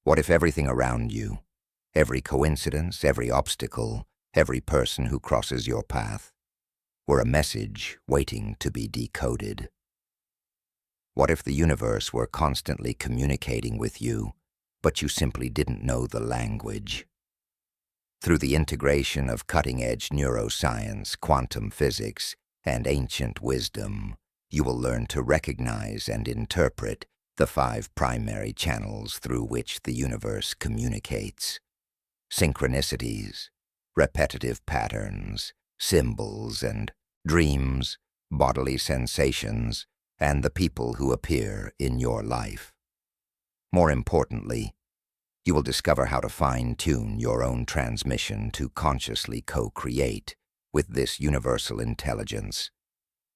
What if everything around you, every coincidence, every obstacle, every person who crosses your path, were a message waiting to be decoded? What if the universe were constantly communicating with you, but you simply didn't know the language? Through the integration of cutting-edge neuroscience, quantum physics, and ancient wisdom, you will learn to recognize and interpret the 5 primary channels through which the universe communicates: synchronicities, repetitive patterns, symbols and dreams, bodily sensations, and the people who appear in your life. More importantly, you will discover how to fine-tune your own transmission to consciously co-create with this universal intelligence.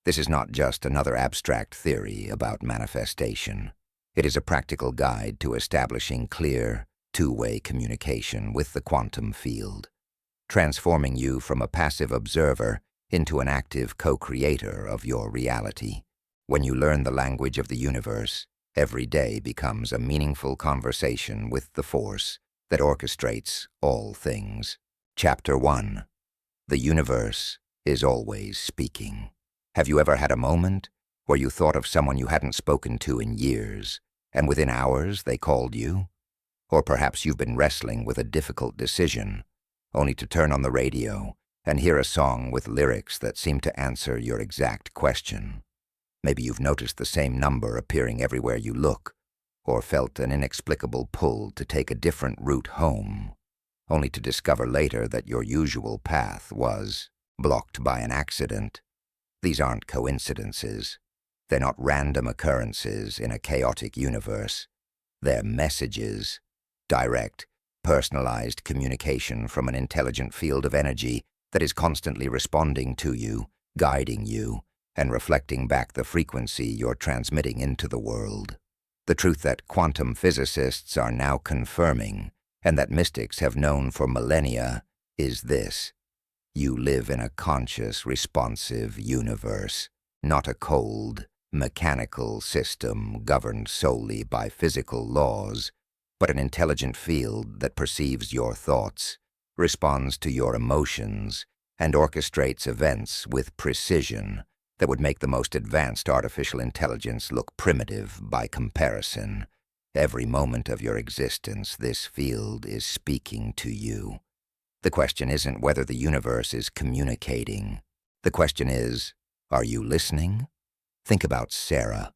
This is not just another abstract theory about manifestation. It is a practical guide to establishing clear, two-way communication with the quantum field, transforming you from a passive observer into an active co-creator of your reality. When you learn the language of the universe, every day becomes a meaningful conversation with the force that orchestrates all things. Chapter 1. The universe is always speaking. Have you ever had a moment where you thought of someone you hadn't spoken to in years, and within hours they called you? Or perhaps you've been wrestling with a difficult decision, only to turn on the radio and hear a song with lyrics that seem to answer your exact question. Maybe you've noticed the same number appearing everywhere you look, or felt an inexplicable pull to take a different route home, only to discover later that your usual path was blocked by an accident. These aren't coincidences. They're not random occurrences in a chaotic universe. They're messages, direct, personalized communication from an intelligent field of energy that is constantly responding to you, guiding you, and reflecting back the frequency you're transmitting into the world. The truth that quantum physicists are now confirming, and that mystics have known for millennia, is this: you live in a conscious, responsive universe, not a cold, mechanical system governed solely by physical laws, but an intelligent field that perceives your thoughts, responds to your emotions, and orchestrates events with precision that would make the most advanced artificial intelligence look primitive by comparison. Every moment of your existence, this field is speaking to you. The question isn't whether the universe is communicating. The question is, are you listening? Think about Sarah,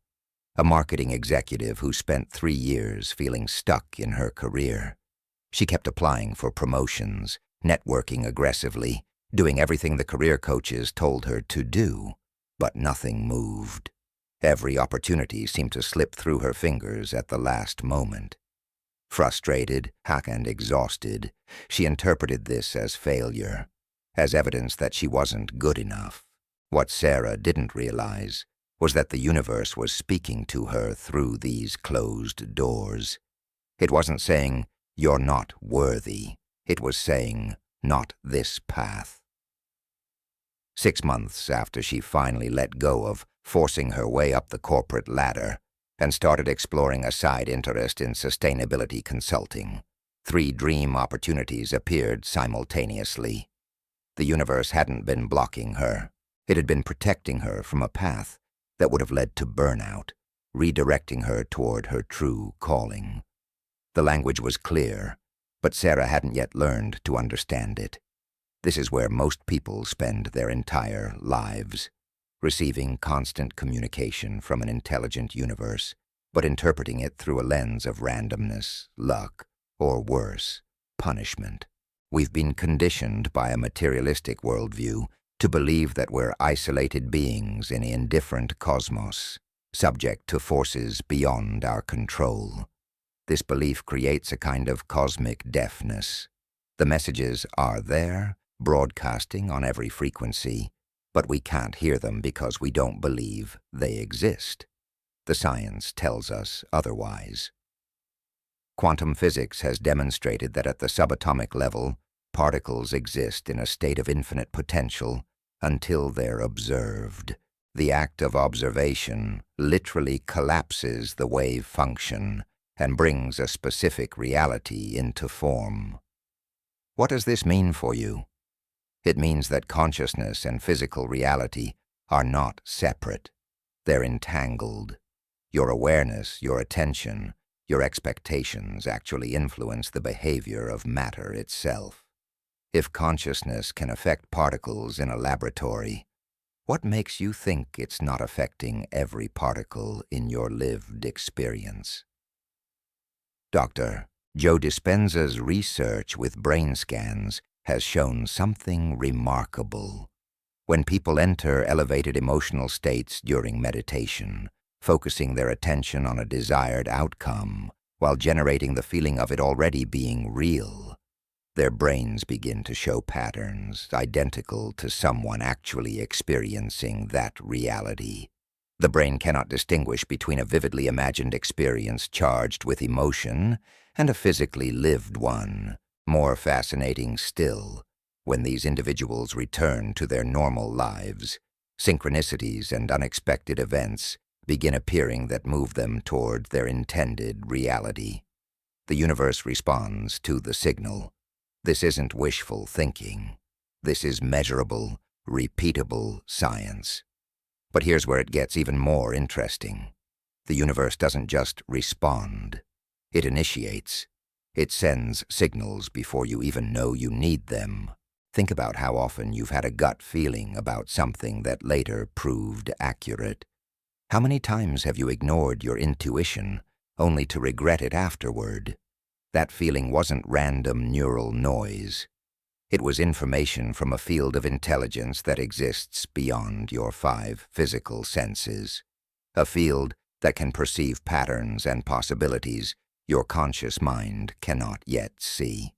a marketing executive who spent 3 years feeling stuck in her career. She kept applying for promotions, networking aggressively, doing everything the career coaches told her to do, but nothing moved. Every opportunity seemed to slip through her fingers at the last moment. Frustrated, and exhausted, she interpreted this as failure, as evidence that she wasn't good enough. What Sarah didn't realize was that the universe was speaking to her through these closed doors. It wasn't saying, "You're not worthy." It was saying, "Not this path." 6 months after she finally let go of forcing her way up the corporate ladder and started exploring a side interest in sustainability consulting, 3 dream opportunities appeared simultaneously. The universe hadn't been blocking her. It had been protecting her from a path that would have led to burnout, redirecting her toward her true calling. The language was clear, but Sarah hadn't yet learned to understand it. This is where most people spend their entire lives, receiving constant communication from an intelligent universe, but interpreting it through a lens of randomness, luck, or worse, punishment. We've been conditioned by a materialistic worldview to believe that we're isolated beings in an indifferent cosmos, subject to forces beyond our control. This belief creates a kind of cosmic deafness. The messages are there, broadcasting on every frequency, but we can't hear them because we don't believe they exist. The science tells us otherwise. Quantum physics has demonstrated that at the subatomic level, particles exist in a state of infinite potential until they're observed. The act of observation literally collapses the wave function, and brings a specific reality into form. What does this mean for you? It means that consciousness and physical reality are not separate. They're entangled. Your awareness, your attention, your expectations actually influence the behavior of matter itself. If consciousness can affect particles in a laboratory, what makes you think it's not affecting every particle in your lived experience? Dr. Joe Dispenza's research with brain scans has shown something remarkable. When people enter elevated emotional states during meditation, focusing their attention on a desired outcome while generating the feeling of it already being real, their brains begin to show patterns identical to someone actually experiencing that reality. The brain cannot distinguish between a vividly imagined experience charged with emotion and a physically lived one. More fascinating still, when these individuals return to their normal lives, synchronicities and unexpected events begin appearing that move them toward their intended reality. The universe responds to the signal. This isn't wishful thinking. This is measurable, repeatable science. But here's where it gets even more interesting. The universe doesn't just respond. It initiates. It sends signals before you even know you need them. Think about how often you've had a gut feeling about something that later proved accurate. How many times have you ignored your intuition only to regret it afterward? That feeling wasn't random neural noise. It was information from a field of intelligence that exists beyond your 5 physical senses. A field that can perceive patterns and possibilities your conscious mind cannot yet see.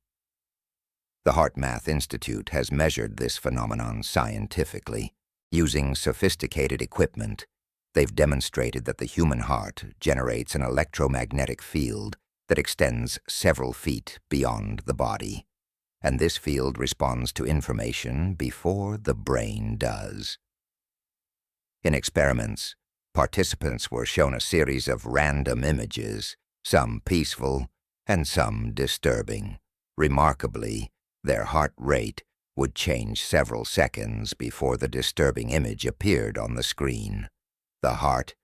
The HeartMath Institute has measured this phenomenon scientifically. Using sophisticated equipment, they've demonstrated that the human heart generates an electromagnetic field that extends several feet beyond the body, and this field responds to information before the brain does. In experiments, participants were shown a series of random images, some peaceful and some disturbing. Remarkably, their heart rate would change several seconds before the disturbing image appeared on the screen. The heart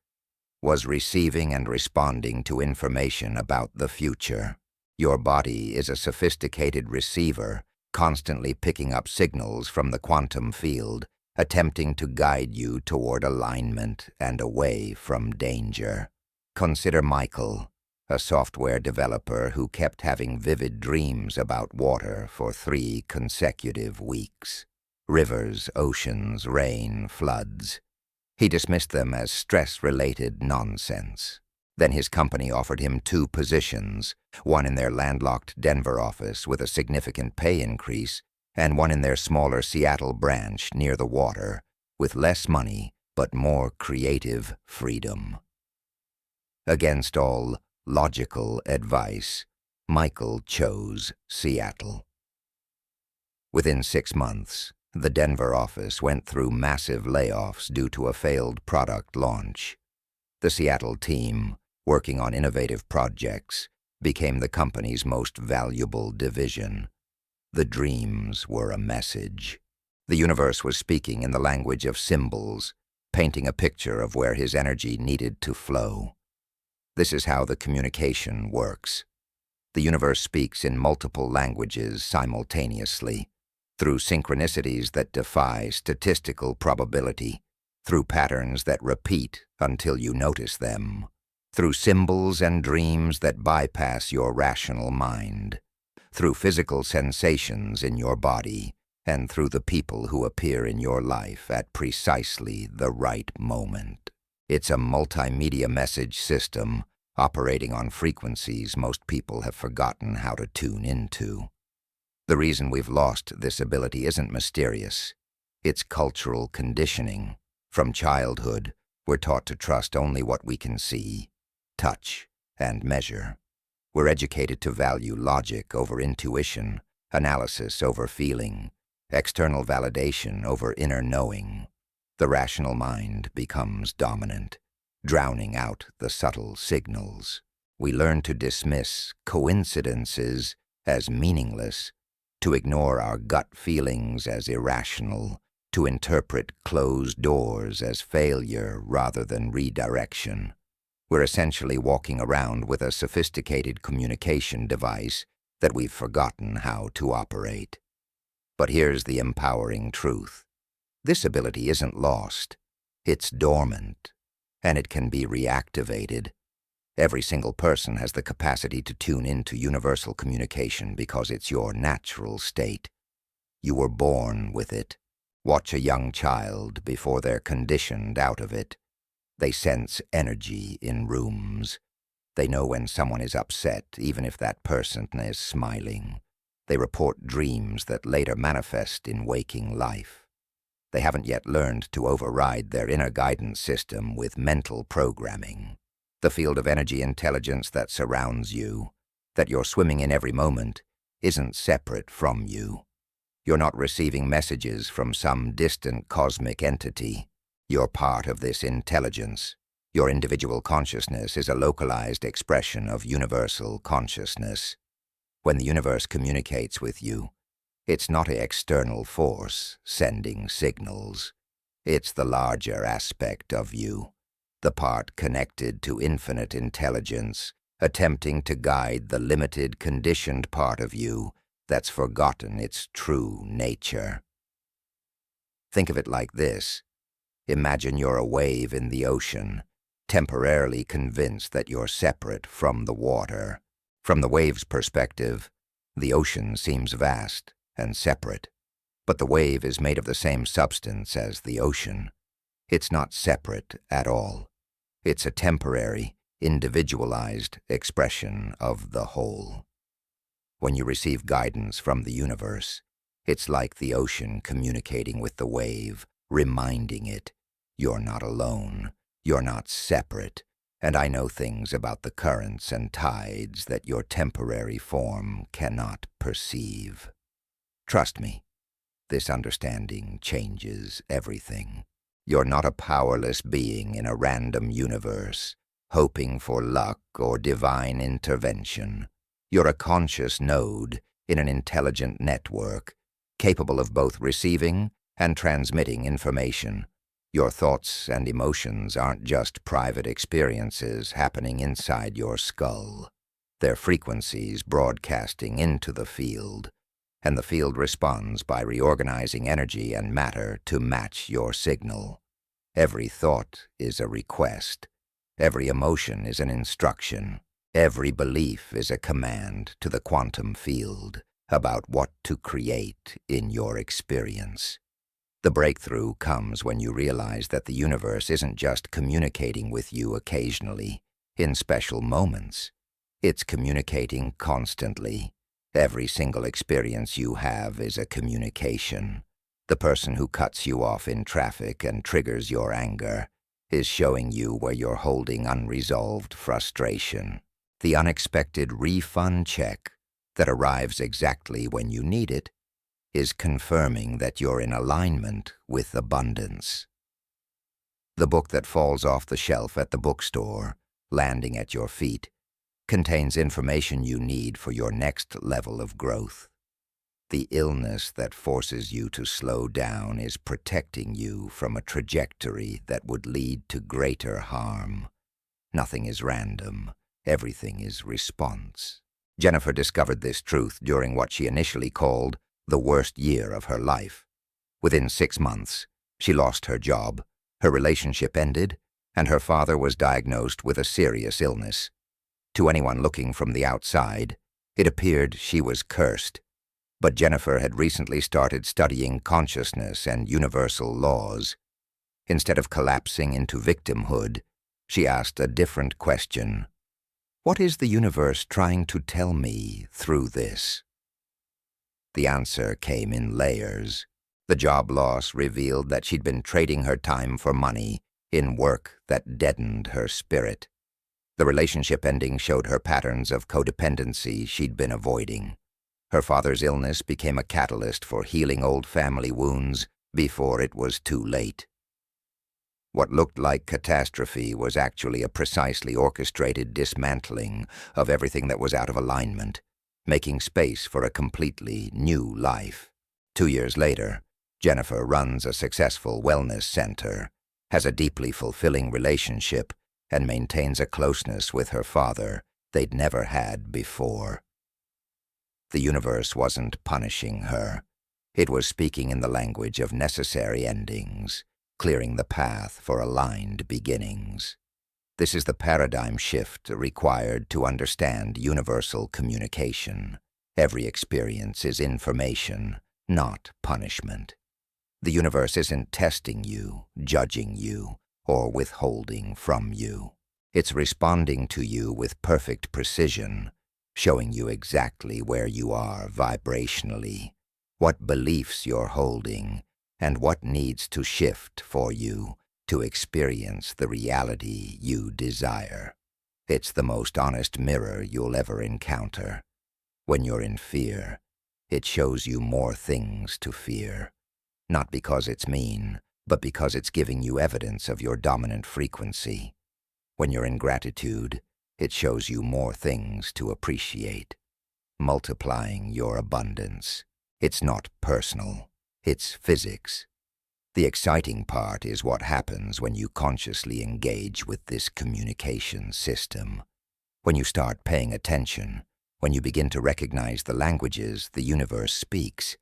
was receiving and responding to information about the future. Your body is a sophisticated receiver, constantly picking up signals from the quantum field, attempting to guide you toward alignment and away from danger. Consider Michael, a software developer who kept having vivid dreams about water for 3 consecutive weeks. Rivers, oceans, rain, floods. He dismissed them as stress-related nonsense. Then his company offered him 2 positions, one in their landlocked Denver office with a significant pay increase, and one in their smaller Seattle branch near the water, with less money but more creative freedom. Against all logical advice, Michael chose Seattle. Within 6 months, the Denver office went through massive layoffs due to a failed product launch. The Seattle team, working on innovative projects, became the company's most valuable division. The dreams were a message. The universe was speaking in the language of symbols, painting a picture of where his energy needed to flow. This is how the communication works. The universe speaks in multiple languages simultaneously, through synchronicities that defy statistical probability, through patterns that repeat until you notice them, through symbols and dreams that bypass your rational mind, through physical sensations in your body, and through the people who appear in your life at precisely the right moment. It's a multimedia message system operating on frequencies most people have forgotten how to tune into. The reason we've lost this ability isn't mysterious. It's cultural conditioning. From childhood, we're taught to trust only what we can see, touch, and measure. We're educated to value logic over intuition, analysis over feeling, external validation over inner knowing. The rational mind becomes dominant, drowning out the subtle signals. We learn to dismiss coincidences as meaningless, to ignore our gut feelings as irrational, to interpret closed doors as failure rather than redirection. We're essentially walking around with a sophisticated communication device that we've forgotten how to operate. But here's the empowering truth. This ability isn't lost. It's dormant, and it can be reactivated. Every single person has the capacity to tune into universal communication because it's your natural state. You were born with it. Watch a young child before they're conditioned out of it. They sense energy in rooms. They know when someone is upset, even if that person is smiling. They report dreams that later manifest in waking life. They haven't yet learned to override their inner guidance system with mental programming. The field of energy intelligence that surrounds you, that you're swimming in every moment, isn't separate from you. You're not receiving messages from some distant cosmic entity. You're part of this intelligence. Your individual consciousness is a localized expression of universal consciousness. When the universe communicates with you, it's not an external force sending signals. It's the larger aspect of you, the part connected to infinite intelligence, attempting to guide the limited, conditioned part of you that's forgotten its true nature. Think of it like this. Imagine you're a wave in the ocean, temporarily convinced that you're separate from the water. From the wave's perspective, the ocean seems vast and separate, but the wave is made of the same substance as the ocean. It's not separate at all. It's a temporary, individualized expression of the whole. When you receive guidance from the universe, it's like the ocean communicating with the wave, reminding it, you're not alone, you're not separate, and I know things about the currents and tides that your temporary form cannot perceive. Trust me, this understanding changes everything. You're not a powerless being in a random universe, hoping for luck or divine intervention. You're a conscious node in an intelligent network, capable of both receiving and transmitting information. Your thoughts and emotions aren't just private experiences happening inside your skull. They're frequencies broadcasting into the field, and the field responds by reorganizing energy and matter to match your signal. Every thought is a request. Every emotion is an instruction. Every belief is a command to the quantum field about what to create in your experience. The breakthrough comes when you realize that the universe isn't just communicating with you occasionally, in special moments. It's communicating constantly. Every single experience you have is a communication. The person who cuts you off in traffic and triggers your anger is showing you where you're holding unresolved frustration. The unexpected refund check that arrives exactly when you need it is confirming that you're in alignment with abundance. The book that falls off the shelf at the bookstore, landing at your feet, contains information you need for your next level of growth. The illness that forces you to slow down is protecting you from a trajectory that would lead to greater harm. Nothing is random. Everything is response. Jennifer discovered this truth during what she initially called the worst year of her life. Within 6 months, she lost her job, her relationship ended, and her father was diagnosed with a serious illness. To anyone looking from the outside, it appeared she was cursed. But Jennifer had recently started studying consciousness and universal laws. Instead of collapsing into victimhood, she asked a different question. What is the universe trying to tell me through this? The answer came in layers. The job loss revealed that she'd been trading her time for money in work that deadened her spirit. The relationship ending showed her patterns of codependency she'd been avoiding. Her father's illness became a catalyst for healing old family wounds before it was too late. What looked like catastrophe was actually a precisely orchestrated dismantling of everything that was out of alignment, making space for a completely new life. 2 years later, Jennifer runs a successful wellness center, has a deeply fulfilling relationship, and maintains a closeness with her father they'd never had before. The universe wasn't punishing her. It was speaking in the language of necessary endings, clearing the path for aligned beginnings. This is the paradigm shift required to understand universal communication. Every experience is information, not punishment. The universe isn't testing you, judging you, or withholding from you. It's responding to you with perfect precision, showing you exactly where you are vibrationally, what beliefs you're holding, and what needs to shift for you to experience the reality you desire. It's the most honest mirror you'll ever encounter. When you're in fear, it shows you more things to fear. Not because it's mean, but because it's giving you evidence of your dominant frequency. When you're in gratitude, it shows you more things to appreciate, multiplying your abundance. It's not personal, it's physics. The exciting part is what happens when you consciously engage with this communication system. When you start paying attention, when you begin to recognize the languages the universe speaks,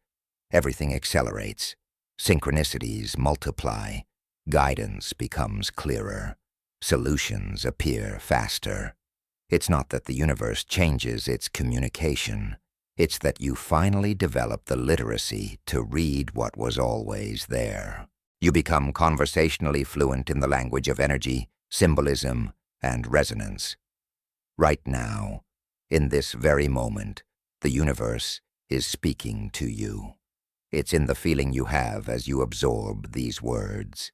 everything accelerates. Synchronicities multiply, guidance becomes clearer, solutions appear faster. It's not that the universe changes its communication, it's that you finally develop the literacy to read what was always there. You become conversationally fluent in the language of energy, symbolism, and resonance. Right now, in this very moment, the universe is speaking to you. It's in the feeling you have as you absorb these words.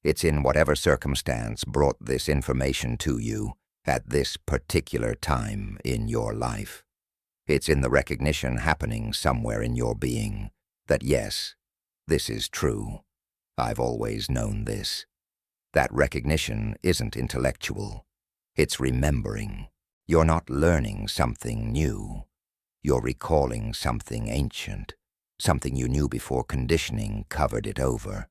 It's in whatever circumstance brought this information to you at this particular time in your life. It's in the recognition happening somewhere in your being that yes, this is true. I've always known this. That recognition isn't intellectual. It's remembering. You're not learning something new. You're recalling something ancient. Something you knew before conditioning covered it over.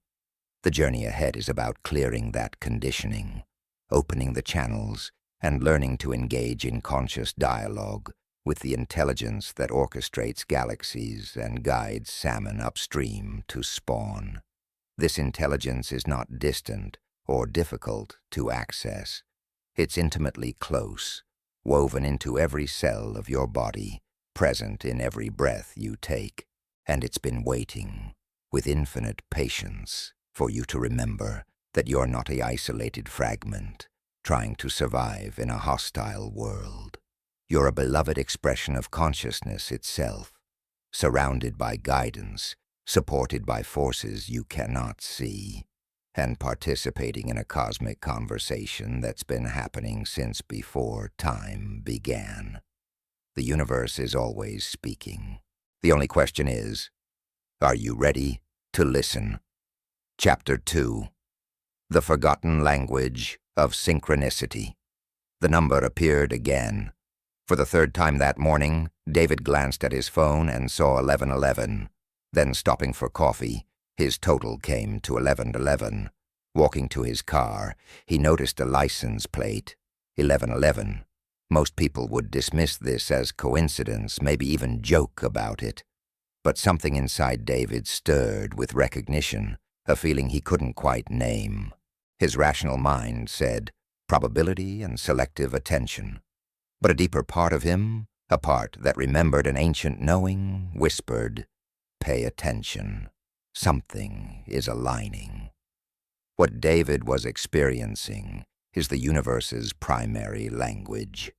The journey ahead is about clearing that conditioning, opening the channels, and learning to engage in conscious dialogue with the intelligence that orchestrates galaxies and guides salmon upstream to spawn. This intelligence is not distant or difficult to access. It's intimately close, woven into every cell of your body, present in every breath you take. And it's been waiting, with infinite patience, for you to remember that you're not an isolated fragment, trying to survive in a hostile world. You're a beloved expression of consciousness itself, surrounded by guidance, supported by forces you cannot see, and participating in a cosmic conversation that's been happening since before time began. The universe is always speaking. The only question is, are you ready to listen? Chapter 2. The Forgotten Language of Synchronicity. The number appeared again. For the third time that morning, David glanced at his phone and saw 11:11. Then, stopping for coffee, his total came to 11:11. Walking to his car, he noticed a license plate, 11:11. Most people would dismiss this as coincidence, maybe even joke about it. But something inside David stirred with recognition, a feeling he couldn't quite name. His rational mind said, probability and selective attention. But a deeper part of him, a part that remembered an ancient knowing, whispered, pay attention. Something is aligning. What David was experiencing is the universe's primary language.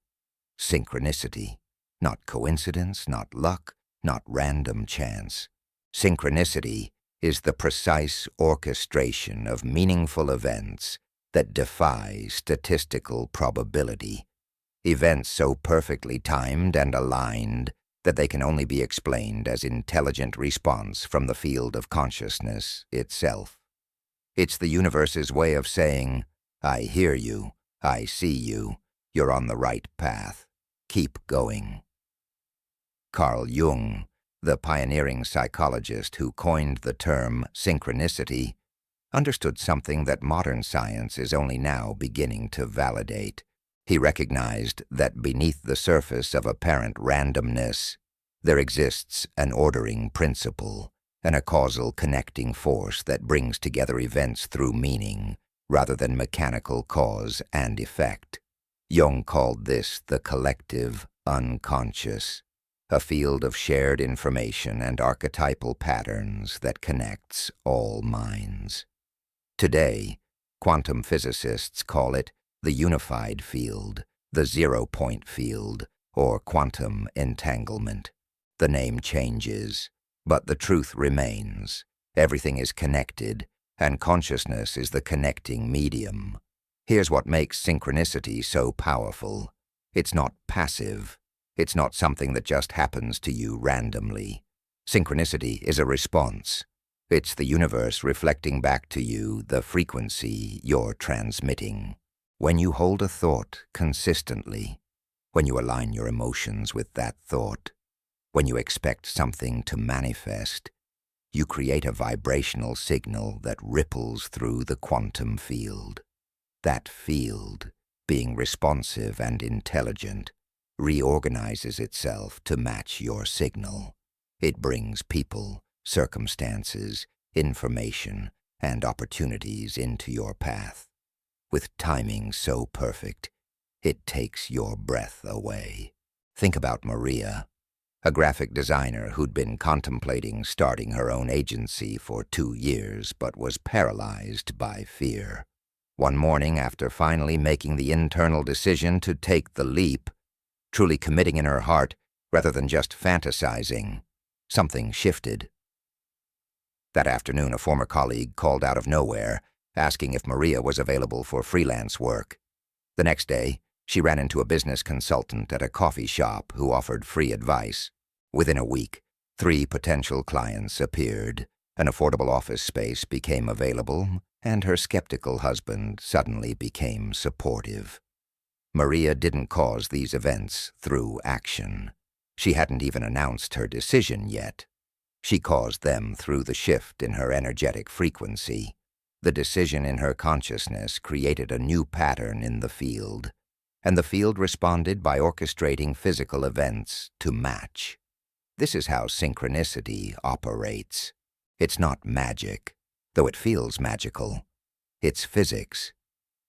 Synchronicity, not coincidence, not luck, not random chance. Synchronicity is the precise orchestration of meaningful events that defy statistical probability. Events so perfectly timed and aligned that they can only be explained as intelligent response from the field of consciousness itself. It's the universe's way of saying, I hear you, I see you, you're on the right path. Keep going. Carl Jung, the pioneering psychologist who coined the term synchronicity, understood something that modern science is only now beginning to validate. He recognized that beneath the surface of apparent randomness, there exists an ordering principle and a causal connecting force that brings together events through meaning rather than mechanical cause and effect. Jung called this the collective unconscious, a field of shared information and archetypal patterns that connects all minds. Today, quantum physicists call it the unified field, the zero-point field, or quantum entanglement. The name changes, but the truth remains. Everything is connected, and consciousness is the connecting medium. Here's what makes synchronicity so powerful. It's not passive. It's not something that just happens to you randomly. Synchronicity is a response. It's the universe reflecting back to you the frequency you're transmitting. When you hold a thought consistently, when you align your emotions with that thought, when you expect something to manifest, you create a vibrational signal that ripples through the quantum field. That field, being responsive and intelligent, reorganizes itself to match your signal. It brings people, circumstances, information, and opportunities into your path. With timing so perfect, it takes your breath away. Think about Maria, a graphic designer who'd been contemplating starting her own agency for 2 years but was paralyzed by fear. One morning, after finally making the internal decision to take the leap, truly committing in her heart rather than just fantasizing, something shifted. That afternoon, a former colleague called out of nowhere, asking if Maria was available for freelance work. The next day, she ran into a business consultant at a coffee shop who offered free advice. Within a week, 3 potential clients appeared, an affordable office space became available, and her skeptical husband suddenly became supportive. Maria didn't cause these events through action. She hadn't even announced her decision yet. She caused them through the shift in her energetic frequency. The decision in her consciousness created a new pattern in the field, and the field responded by orchestrating physical events to match. This is how synchronicity operates. It's not magic, though it feels magical. It's physics.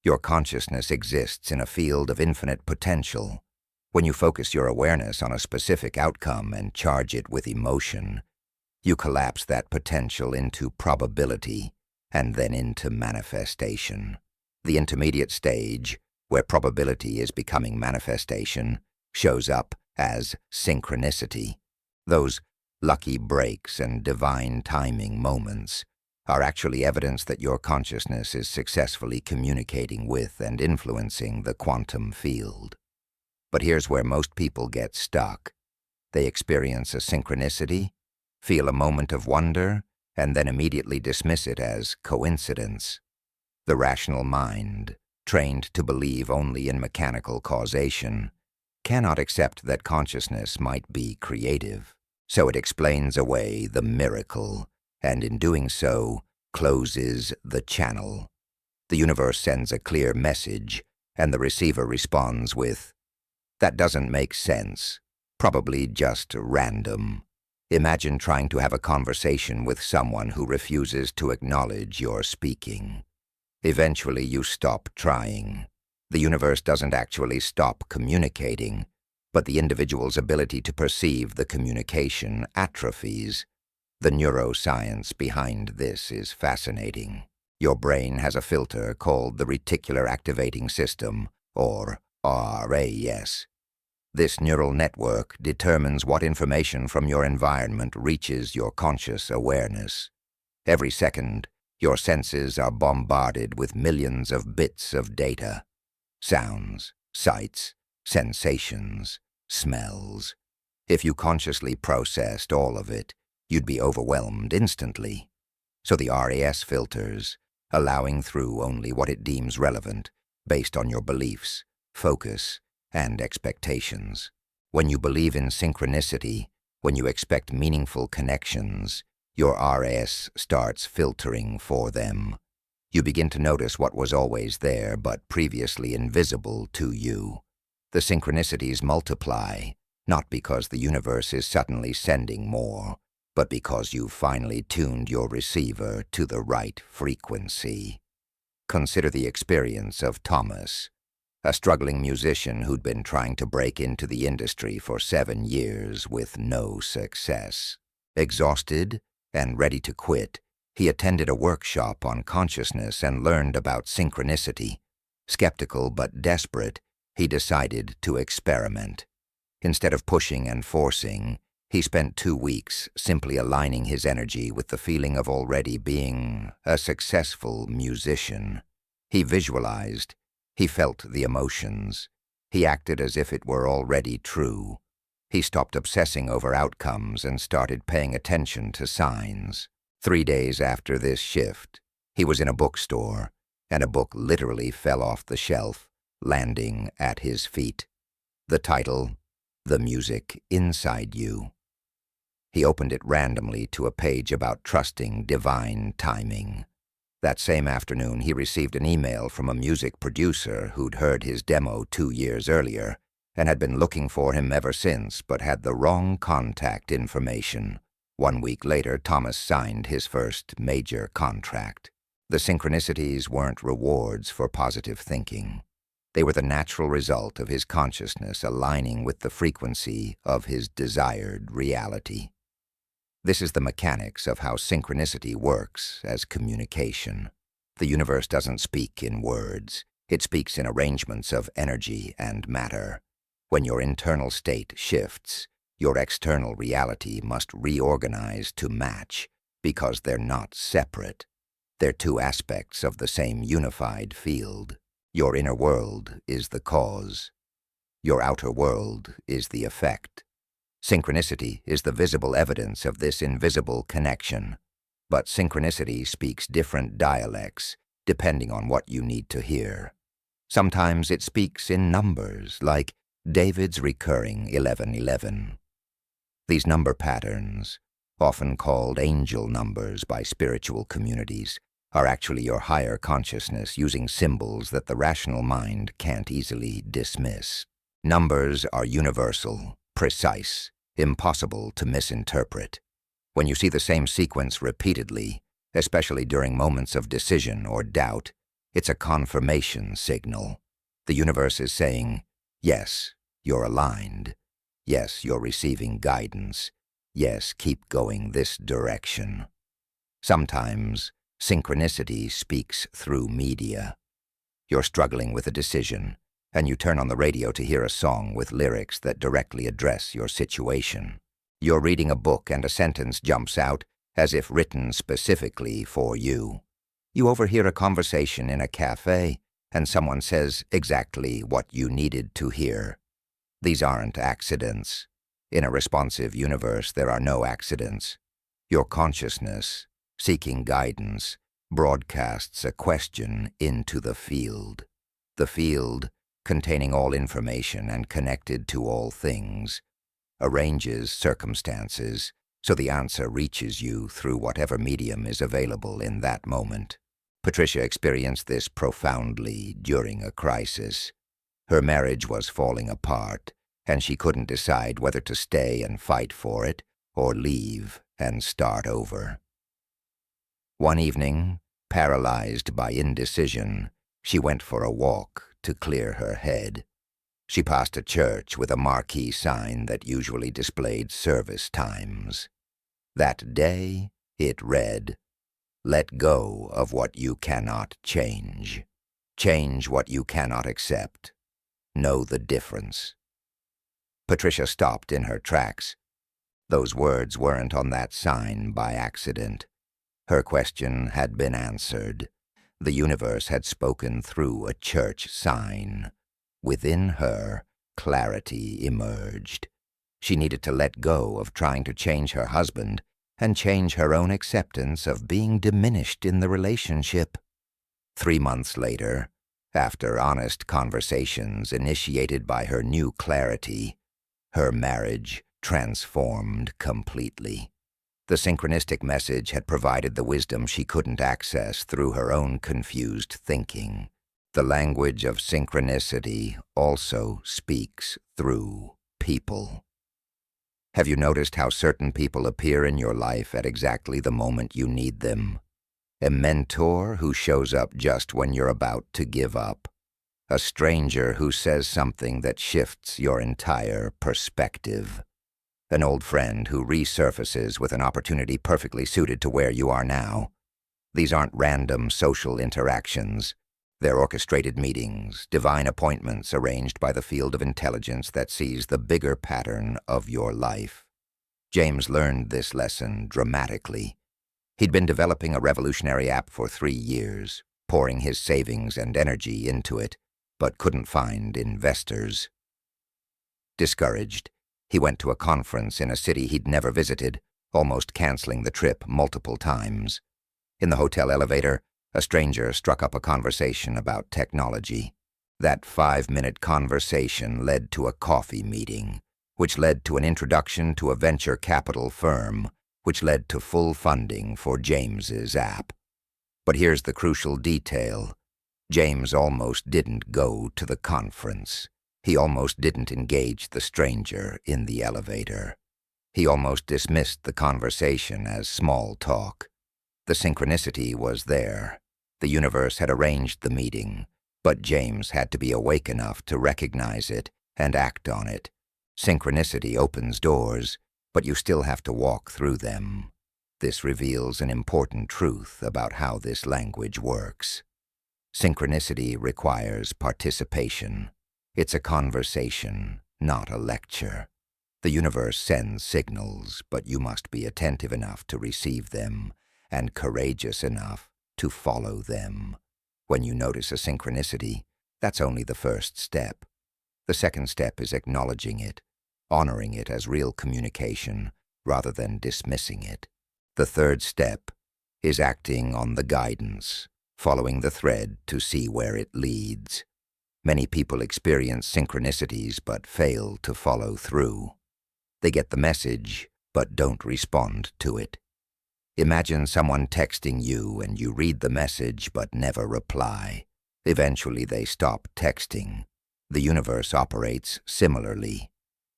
Your consciousness exists in a field of infinite potential. When you focus your awareness on a specific outcome and charge it with emotion, you collapse that potential into probability and then into manifestation. The intermediate stage, where probability is becoming manifestation, shows up as synchronicity. Those lucky breaks and divine timing moments are actually evidence that your consciousness is successfully communicating with and influencing the quantum field. But here's where most people get stuck. They experience a synchronicity, feel a moment of wonder, and then immediately dismiss it as coincidence. The rational mind, trained to believe only in mechanical causation, cannot accept that consciousness might be creative. So it explains away the miracle, and in doing so, closes the channel. The universe sends a clear message, and the receiver responds with, "That doesn't make sense. Probably just random." Imagine trying to have a conversation with someone who refuses to acknowledge you're speaking. Eventually, you stop trying. The universe doesn't actually stop communicating, but the individual's ability to perceive the communication atrophies. The neuroscience behind this is fascinating. Your brain has a filter called the reticular activating system, or RAS. This neural network determines what information from your environment reaches your conscious awareness. Every second, your senses are bombarded with millions of bits of data. Sounds, sights, sensations, smells. If you consciously processed all of it, you'd be overwhelmed instantly. So the RAS filters, allowing through only what it deems relevant, based on your beliefs, focus, and expectations. When you believe in synchronicity, when you expect meaningful connections, your RS starts filtering for them. You begin to notice what was always there but previously invisible to you. The synchronicities multiply, not because the universe is suddenly sending more, but because you've finally tuned your receiver to the right frequency. Consider the experience of Thomas, a struggling musician who'd been trying to break into the industry for 7 years with no success. Exhausted and ready to quit, he attended a workshop on consciousness and learned about synchronicity. Skeptical but desperate, he decided to experiment. Instead of pushing and forcing, he spent 2 weeks simply aligning his energy with the feeling of already being a successful musician. He visualized, he felt the emotions, he acted as if it were already true. He stopped obsessing over outcomes and started paying attention to signs. 3 days after this shift, he was in a bookstore, and a book literally fell off the shelf, landing at his feet. The title, The Music Inside You. He opened it randomly to a page about trusting divine timing. That same afternoon, he received an email from a music producer who'd heard his demo 2 years earlier and had been looking for him ever since, but had the wrong contact information. 1 week later, Thomas signed his first major contract. The synchronicities weren't rewards for positive thinking. They were the natural result of his consciousness aligning with the frequency of his desired reality. This is the mechanics of how synchronicity works as communication. The universe doesn't speak in words. It speaks in arrangements of energy and matter. When your internal state shifts, your external reality must reorganize to match, because they're not separate. They're 2 aspects of the same unified field. Your inner world is the cause. Your outer world is the effect. Synchronicity is the visible evidence of this invisible connection. But synchronicity speaks different dialects, depending on what you need to hear. Sometimes it speaks in numbers, like David's recurring 1111. These number patterns, often called angel numbers by spiritual communities, are actually your higher consciousness using symbols that the rational mind can't easily dismiss. Numbers are universal, precise, impossible to misinterpret. When you see the same sequence repeatedly, especially during moments of decision or doubt, it's a confirmation signal. The universe is saying, yes, you're aligned. Yes, you're receiving guidance. Yes, keep going this direction. Sometimes, synchronicity speaks through media. You're struggling with a decision, and you turn on the radio to hear a song with lyrics that directly address your situation. You're reading a book and a sentence jumps out as if written specifically for you. You overhear a conversation in a cafe, and someone says exactly what you needed to hear. These aren't accidents. In a responsive universe, there are no accidents. Your consciousness, seeking guidance, broadcasts a question into the field. The field, containing all information and connected to all things, arranges circumstances so the answer reaches you through whatever medium is available in that moment. Patricia experienced this profoundly during a crisis. Her marriage was falling apart, and she couldn't decide whether to stay and fight for it or leave and start over. One evening, paralyzed by indecision, she went for a walk to clear her head. She passed a church with a marquee sign that usually displayed service times. That day, it read, "Let go of what you cannot change. Change what you cannot accept. Know the difference." Patricia stopped in her tracks. Those words weren't on that sign by accident. Her question had been answered. The universe had spoken through a church sign. Within her, clarity emerged. She needed to let go of trying to change her husband and change her own acceptance of being diminished in the relationship. 3 months later, after honest conversations initiated by her new clarity, her marriage transformed completely. The synchronistic message had provided the wisdom she couldn't access through her own confused thinking. The language of synchronicity also speaks through people. Have you noticed how certain people appear in your life at exactly the moment you need them? A mentor who shows up just when you're about to give up. A stranger who says something that shifts your entire perspective. An old friend who resurfaces with an opportunity perfectly suited to where you are now. These aren't random social interactions. They're orchestrated meetings, divine appointments arranged by the field of intelligence that sees the bigger pattern of your life. James learned this lesson dramatically. He'd been developing a revolutionary app for 3 years, pouring his savings and energy into it, but couldn't find investors. Discouraged, he went to a conference in a city he'd never visited, almost canceling the trip multiple times. In the hotel elevator, a stranger struck up a conversation about technology. That 5-minute conversation led to a coffee meeting, which led to an introduction to a venture capital firm, which led to full funding for James's app. But here's the crucial detail. James almost didn't go to the conference. He almost didn't engage the stranger in the elevator. He almost dismissed the conversation as small talk. The synchronicity was there. The universe had arranged the meeting, but James had to be awake enough to recognize it and act on it. Synchronicity opens doors, but you still have to walk through them. This reveals an important truth about how this language works. Synchronicity requires participation. It's a conversation, not a lecture. The universe sends signals, but you must be attentive enough to receive them and courageous enough to follow them. When you notice a synchronicity, that's only the first step. The second step is acknowledging it, honoring it as real communication rather than dismissing it. The third step is acting on the guidance, following the thread to see where it leads. Many people experience synchronicities but fail to follow through. They get the message but don't respond to it. Imagine someone texting you and you read the message but never reply. Eventually they stop texting. The universe operates similarly.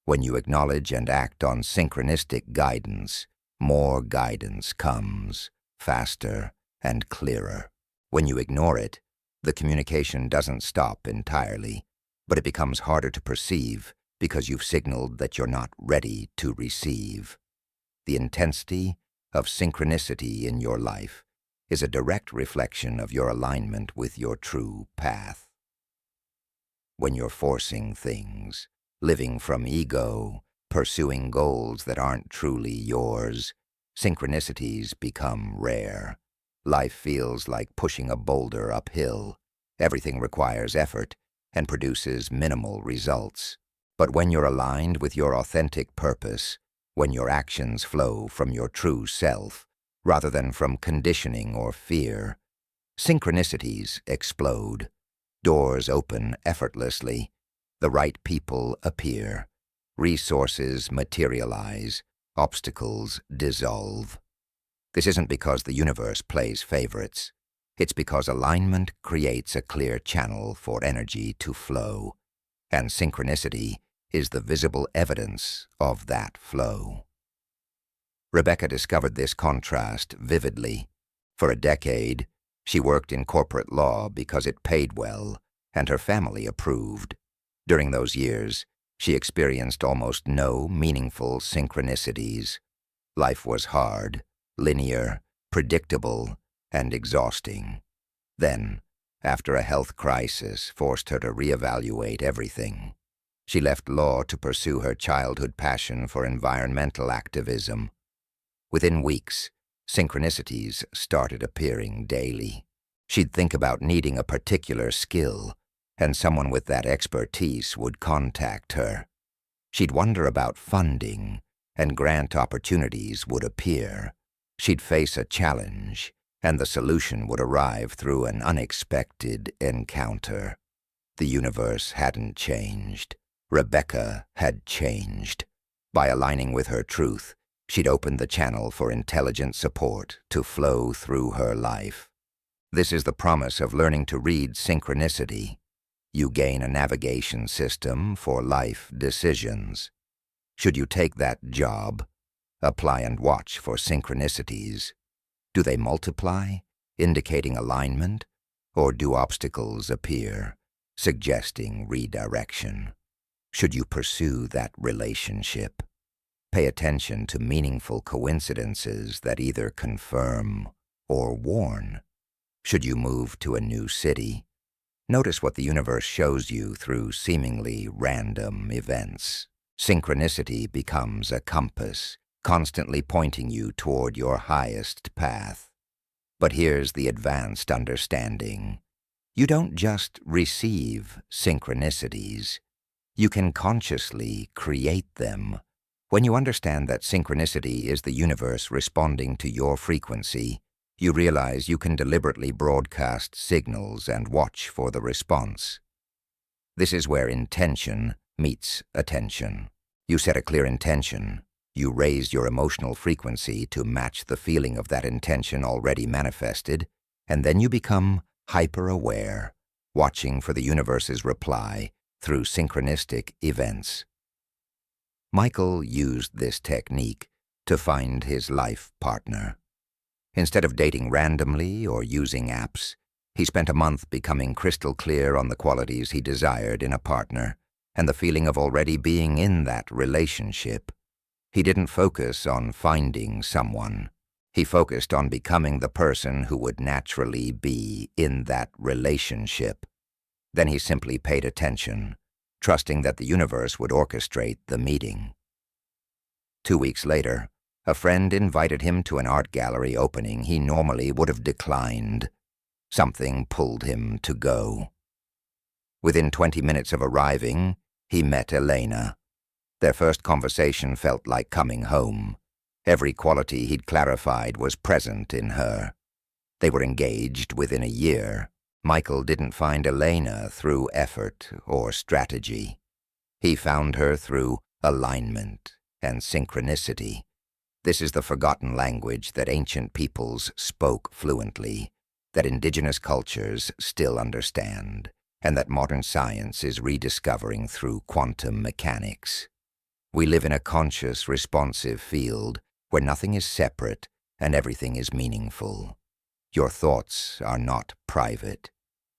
When you acknowledge and act on synchronistic guidance, more guidance comes, faster and clearer. When you ignore it, the communication doesn't stop entirely, but it becomes harder to perceive because you've signaled that you're not ready to receive. The intensity of synchronicity in your life is a direct reflection of your alignment with your true path. When you're forcing things, living from ego, pursuing goals that aren't truly yours, synchronicities become rare. Life feels like pushing a boulder uphill. Everything requires effort and produces minimal results. But when you're aligned with your authentic purpose, when your actions flow from your true self, rather than from conditioning or fear, synchronicities explode. Doors open effortlessly. The right people appear. Resources materialize. Obstacles dissolve. This isn't because the universe plays favorites. It's because alignment creates a clear channel for energy to flow, and synchronicity is the visible evidence of that flow. Rebecca discovered this contrast vividly. For a decade, she worked in corporate law because it paid well, and her family approved. During those years, she experienced almost no meaningful synchronicities. Life was hard, linear, predictable, and exhausting. Then, after a health crisis forced her to reevaluate everything, she left law to pursue her childhood passion for environmental activism. Within weeks, synchronicities started appearing daily. She'd think about needing a particular skill, and someone with that expertise would contact her. She'd wonder about funding, and grant opportunities would appear. She'd face a challenge, and the solution would arrive through an unexpected encounter. The universe hadn't changed. Rebecca had changed. By aligning with her truth, she'd opened the channel for intelligent support to flow through her life. This is the promise of learning to read synchronicity. You gain a navigation system for life decisions. Should you take that job, apply and watch for synchronicities. Do they multiply, indicating alignment, or do obstacles appear, suggesting redirection? Should you pursue that relationship? Pay attention to meaningful coincidences that either confirm or warn. Should you move to a new city, notice what the universe shows you through seemingly random events. Synchronicity becomes a compass, constantly pointing you toward your highest path. But here's the advanced understanding. You don't just receive synchronicities. You can consciously create them. When you understand that synchronicity is the universe responding to your frequency, you realize you can deliberately broadcast signals and watch for the response. This is where intention meets attention. You set a clear intention. You raise your emotional frequency to match the feeling of that intention already manifested, and then you become hyper-aware, watching for the universe's reply through synchronistic events. Michael used this technique to find his life partner. Instead of dating randomly or using apps, he spent a month becoming crystal clear on the qualities he desired in a partner and the feeling of already being in that relationship. He didn't focus on finding someone. He focused on becoming the person who would naturally be in that relationship. Then he simply paid attention, trusting that the universe would orchestrate the meeting. 2 weeks later, a friend invited him to an art gallery opening he normally would have declined. Something pulled him to go. Within 20 minutes of arriving, he met Elena. Their first conversation felt like coming home. Every quality he'd clarified was present in her. They were engaged within a year. Michael didn't find Elena through effort or strategy. He found her through alignment and synchronicity. This is the forgotten language that ancient peoples spoke fluently, that indigenous cultures still understand, and that modern science is rediscovering through quantum mechanics. We live in a conscious, responsive field where nothing is separate and everything is meaningful. Your thoughts are not private.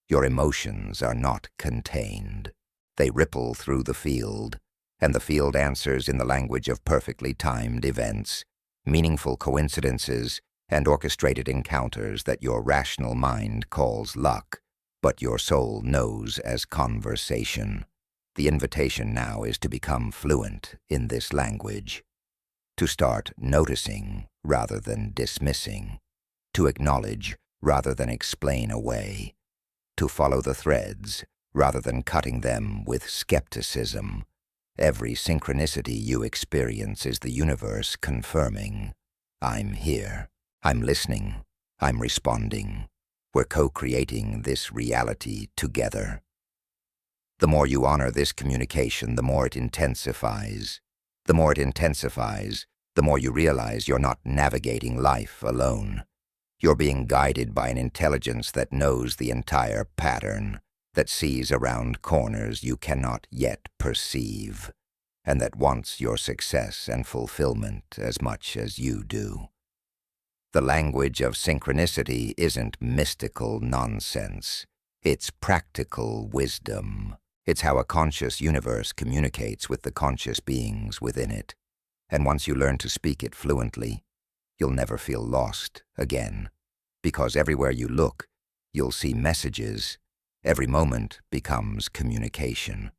Your emotions are not contained. They ripple through the field, and the field answers in the language of perfectly timed events, meaningful coincidences, and orchestrated encounters that your rational mind calls luck, but your soul knows as conversation. The invitation now is to become fluent in this language, to start noticing rather than dismissing, to acknowledge rather than explain away, to follow the threads rather than cutting them with skepticism. Every synchronicity you experience is the universe confirming, I'm here, I'm listening, I'm responding. We're co-creating this reality together. The more you honor this communication, the more it intensifies. The more it intensifies, the more you realize you're not navigating life alone. You're being guided by an intelligence that knows the entire pattern, that sees around corners you cannot yet perceive, and that wants your success and fulfillment as much as you do. The language of synchronicity isn't mystical nonsense. It's practical wisdom. It's how a conscious universe communicates with the conscious beings within it. And once you learn to speak it fluently, you'll never feel lost again. Because everywhere you look, you'll see messages. Every moment becomes communication.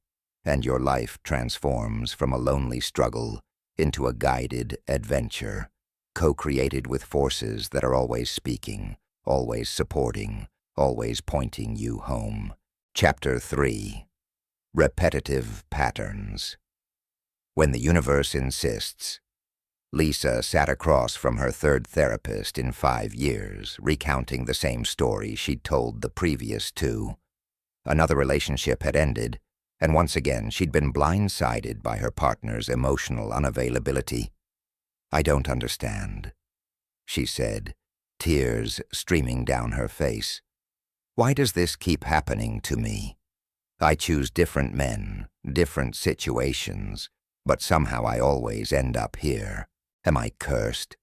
And your life transforms from a lonely struggle into a guided adventure, co-created with forces that are always speaking, always supporting, always pointing you home. Chapter 3. Repetitive Patterns. When the universe insists, Lisa sat across from her third therapist in 5 years, recounting the same story she'd told the previous 2. Another relationship had ended, and once again she'd been blindsided by her partner's emotional unavailability. "I don't understand," she said, tears streaming down her face. "Why does this keep happening to me? I choose different men, different situations, but somehow I always end up here. Am I cursed?"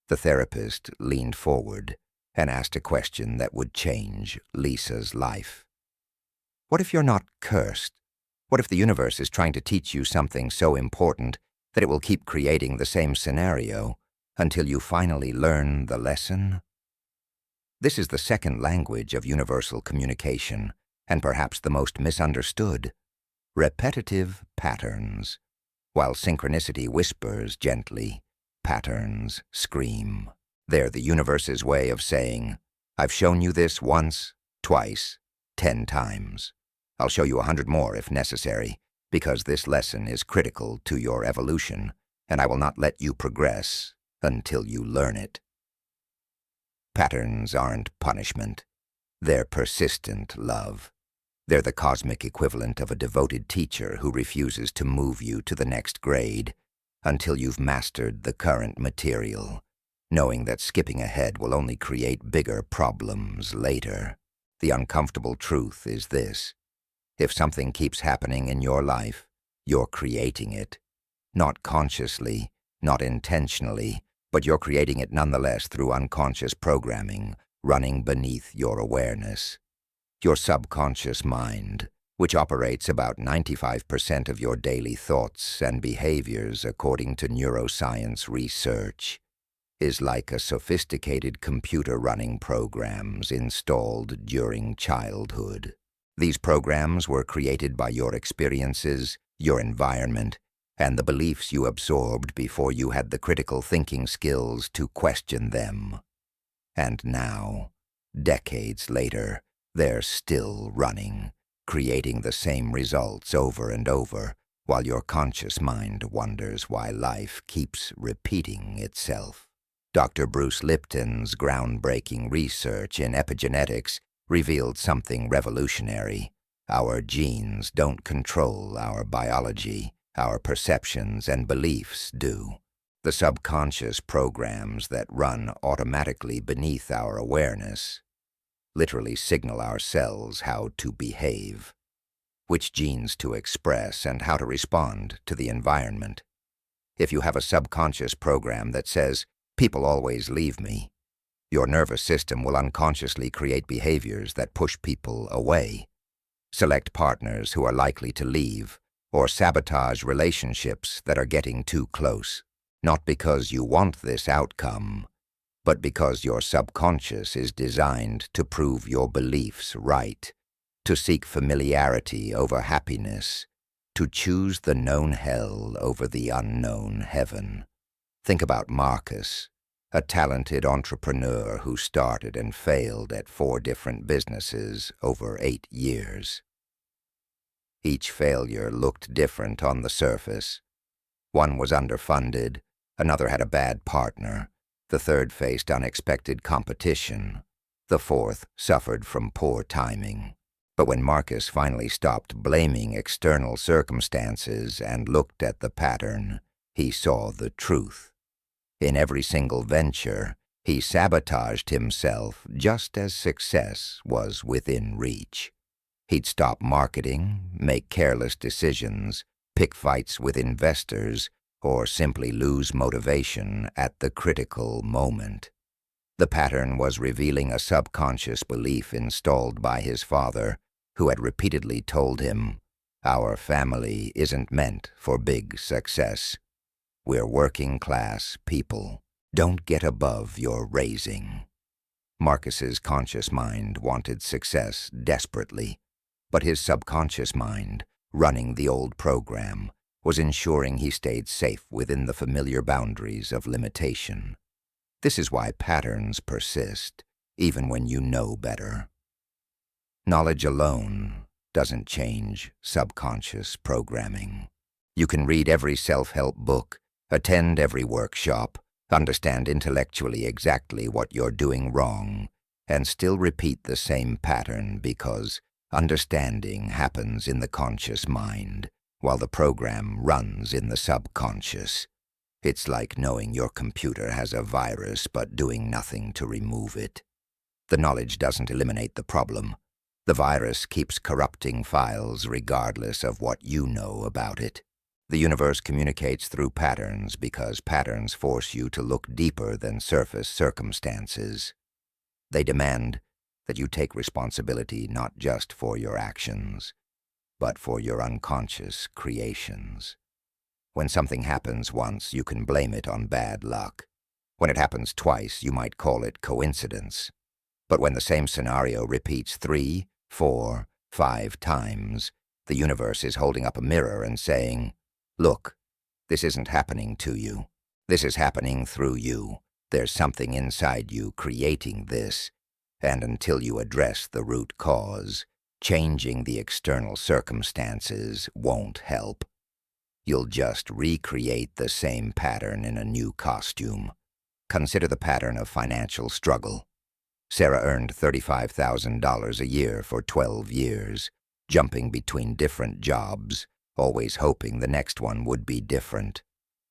The therapist leaned forward and asked a question that would change Lisa's life. "What if you're not cursed? What if the universe is trying to teach you something so important that it will keep creating the same scenario until you finally learn the lesson?" This is the second language of universal communication, and perhaps the most misunderstood: repetitive patterns. While synchronicity whispers gently, patterns scream. They're the universe's way of saying, "I've shown you this once, twice, 10 times. I'll show you 100 more if necessary, because this lesson is critical to your evolution, and I will not let you progress until you learn it." Patterns aren't punishment. They're persistent love. They're the cosmic equivalent of a devoted teacher who refuses to move you to the next grade until you've mastered the current material, knowing that skipping ahead will only create bigger problems later. The uncomfortable truth is this: if something keeps happening in your life, you're creating it. Not consciously, not intentionally, but you're creating it nonetheless through unconscious programming running beneath your awareness. Your subconscious mind, which operates about 95% of your daily thoughts and behaviors according to neuroscience research, is like a sophisticated computer running programs installed during childhood. These programs were created by your experiences, your environment, and the beliefs you absorbed before you had the critical thinking skills to question them. And now, decades later, they're still running, creating the same results over and over, while your conscious mind wonders why life keeps repeating itself. Dr. Bruce Lipton's groundbreaking research in epigenetics revealed something revolutionary. Our genes don't control our biology, our perceptions and beliefs do. The subconscious programs that run automatically beneath our awareness literally signal our cells how to behave, which genes to express, and how to respond to the environment. If you have a subconscious program that says, "People always leave me," your nervous system will unconsciously create behaviors that push people away, select partners who are likely to leave, or sabotage relationships that are getting too close. Not because you want this outcome, but because your subconscious is designed to prove your beliefs right, to seek familiarity over happiness, to choose the known hell over the unknown heaven. Think about Marcus, a talented entrepreneur who started and failed at 4 different businesses over 8 years. Each failure looked different on the surface. One was underfunded, another had a bad partner, the third faced unexpected competition, the fourth suffered from poor timing. But when Marcus finally stopped blaming external circumstances and looked at the pattern, he saw the truth. In every single venture, he sabotaged himself just as success was within reach. He'd stop marketing, make careless decisions, pick fights with investors, or simply lose motivation at the critical moment. The pattern was revealing a subconscious belief installed by his father, who had repeatedly told him, "Our family isn't meant for big success. We're working-class people. Don't get above your raising." Marcus's conscious mind wanted success desperately, but his subconscious mind, running the old program, was ensuring he stayed safe within the familiar boundaries of limitation. This is why patterns persist, even when you know better. Knowledge alone doesn't change subconscious programming. You can read every self-help book, Attend every workshop, understand intellectually exactly what you're doing wrong, and still repeat the same pattern because understanding happens in the conscious mind, while the program runs in the subconscious. It's like knowing your computer has a virus but doing nothing to remove it. The knowledge doesn't eliminate the problem. The virus keeps corrupting files regardless of what you know about it. The universe communicates through patterns because patterns force you to look deeper than surface circumstances. They demand that you take responsibility not just for your actions, but for your unconscious creations. When something happens once, you can blame it on bad luck. When it happens twice, you might call it coincidence. But when the same scenario repeats 3, 4, 5 times, the universe is holding up a mirror and saying, "Look, this isn't happening to you. This is happening through you. There's something inside you creating this, and until you address the root cause, changing the external circumstances won't help. You'll just recreate the same pattern in a new costume." Consider the pattern of financial struggle. Sarah earned $35,000 a year for 12 years, jumping between different jobs, always hoping the next one would be different.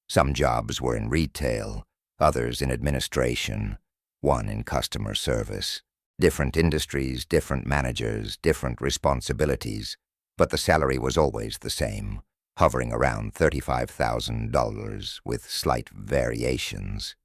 Some jobs were in retail, others in administration, one in customer service. Different industries, different managers, different responsibilities, but the salary was always the same, hovering around $35,000 with slight variations.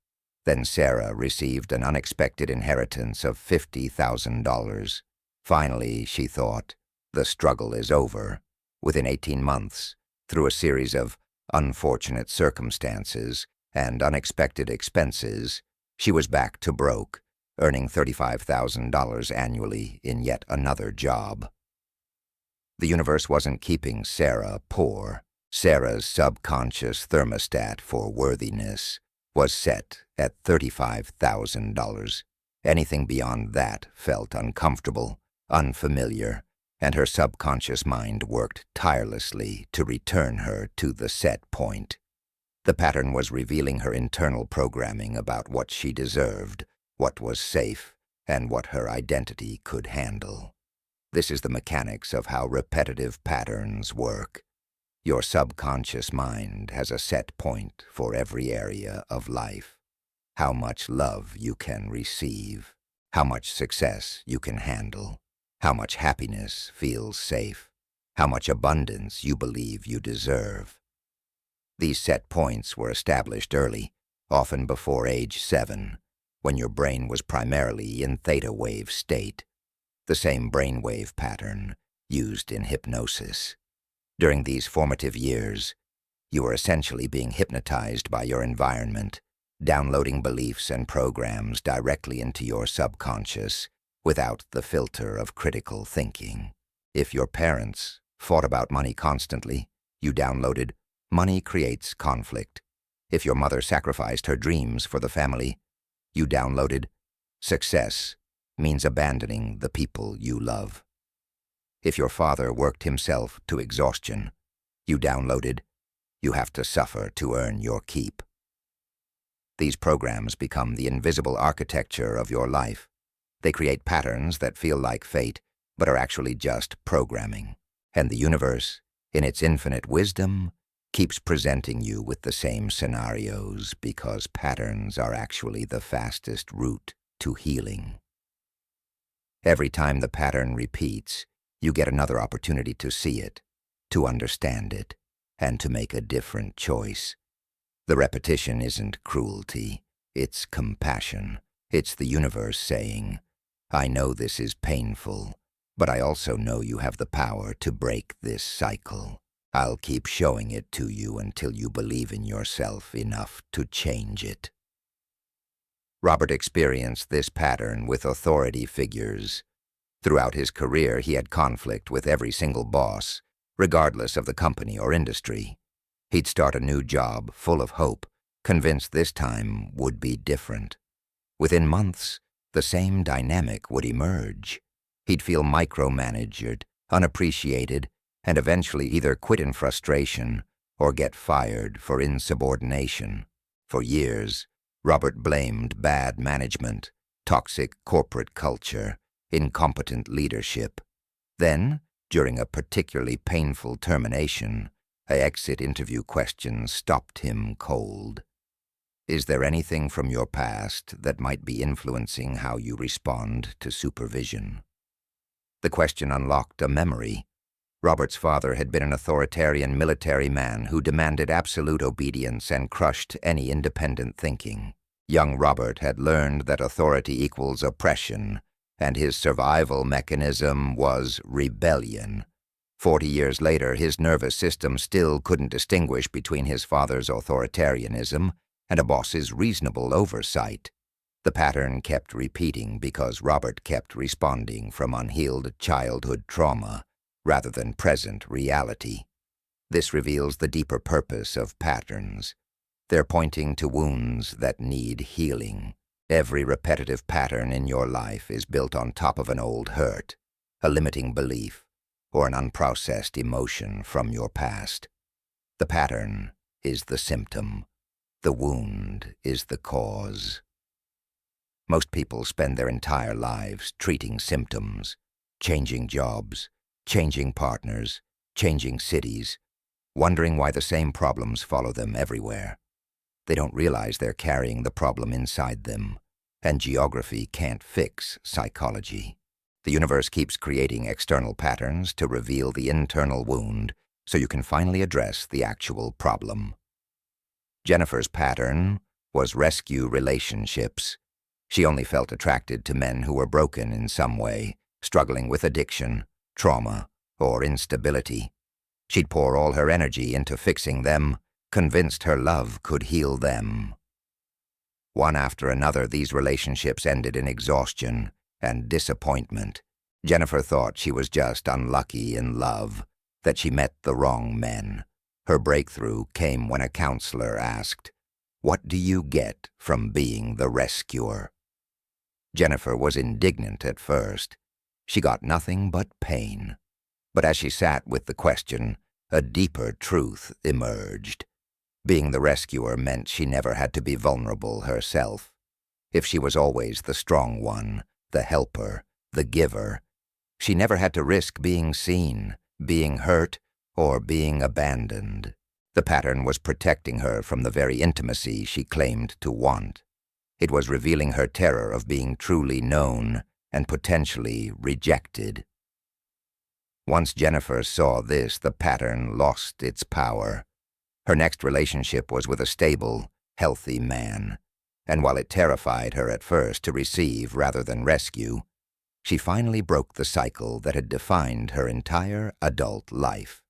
Then Sarah received an unexpected inheritance of $50,000. Finally, she thought, the struggle is over. Within 18 months, through a series of unfortunate circumstances and unexpected expenses, she was back to broke, earning $35,000 annually in yet another job. The universe wasn't keeping Sarah poor. Sarah's subconscious thermostat for worthiness was set at $35,000. Anything beyond that felt uncomfortable, unfamiliar, and her subconscious mind worked tirelessly to return her to the set point. The pattern was revealing her internal programming about what she deserved, what was safe, and what her identity could handle. This is the mechanics of how repetitive patterns work. Your subconscious mind has a set point for every area of life. How much love you can receive, how much success you can handle, how much happiness feels safe, how much abundance you believe you deserve. These set points were established early, often before age 7, when your brain was primarily in theta wave state, the same brainwave pattern used in hypnosis. During these formative years, you were essentially being hypnotized by your environment, downloading beliefs and programs directly into your subconscious without the filter of critical thinking. If your parents fought about money constantly, you downloaded, "Money creates conflict." If your mother sacrificed her dreams for the family, you downloaded, "Success means abandoning the people you love." If your father worked himself to exhaustion, you downloaded, "You have to suffer to earn your keep." These programs become the invisible architecture of your life. They create patterns that feel like fate, but are actually just programming. And the universe, in its infinite wisdom, keeps presenting you with the same scenarios because patterns are actually the fastest route to healing. Every time the pattern repeats, you get another opportunity to see it, to understand it, and to make a different choice. The repetition isn't cruelty, it's compassion. It's the universe saying, "I know this is painful, but I also know you have the power to break this cycle. I'll keep showing it to you until you believe in yourself enough to change it." Robert experienced this pattern with authority figures. Throughout his career, he had conflict with every single boss, regardless of the company or industry. He'd start a new job full of hope, convinced this time would be different. Within months, the same dynamic would emerge. He'd feel micromanaged, unappreciated, and eventually either quit in frustration or get fired for insubordination. For years, Robert blamed bad management, toxic corporate culture, incompetent leadership. Then, during a particularly painful termination, an exit interview question stopped him cold. Is there anything from your past that might be influencing how you respond to supervision? The question unlocked a memory. Robert's father had been an authoritarian military man who demanded absolute obedience and crushed any independent thinking. Young Robert had learned that authority equals oppression, and his survival mechanism was rebellion. 40 years later, his nervous system still couldn't distinguish between his father's authoritarianism and a boss's reasonable oversight. The pattern kept repeating because Robert kept responding from unhealed childhood trauma rather than present reality. This reveals the deeper purpose of patterns. They're pointing to wounds that need healing. Every repetitive pattern in your life is built on top of an old hurt, a limiting belief, or an unprocessed emotion from your past. The pattern is the symptom. The wound is the cause. Most people spend their entire lives treating symptoms, changing jobs, changing partners, changing cities, wondering why the same problems follow them everywhere. They don't realize they're carrying the problem inside them, and geography can't fix psychology. The universe keeps creating external patterns to reveal the internal wound so you can finally address the actual problem. Jennifer's pattern was rescue relationships. She only felt attracted to men who were broken in some way, struggling with addiction, trauma, or instability. She'd pour all her energy into fixing them, convinced her love could heal them. One after another, these relationships ended in exhaustion and disappointment. Jennifer thought she was just unlucky in love, that she met the wrong men. Her breakthrough came when a counselor asked, "What do you get from being the rescuer?" Jennifer was indignant at first. She got nothing but pain. But as she sat with the question, a deeper truth emerged. Being the rescuer meant she never had to be vulnerable herself. If she was always the strong one, the helper, the giver, she never had to risk being seen, being hurt, or being abandoned. The pattern was protecting her from the very intimacy she claimed to want. It was revealing her terror of being truly known and potentially rejected. Once Jennifer saw this, the pattern lost its power. Her next relationship was with a stable, healthy man, and while it terrified her at first to receive rather than rescue, she finally broke the cycle that had defined her entire adult life.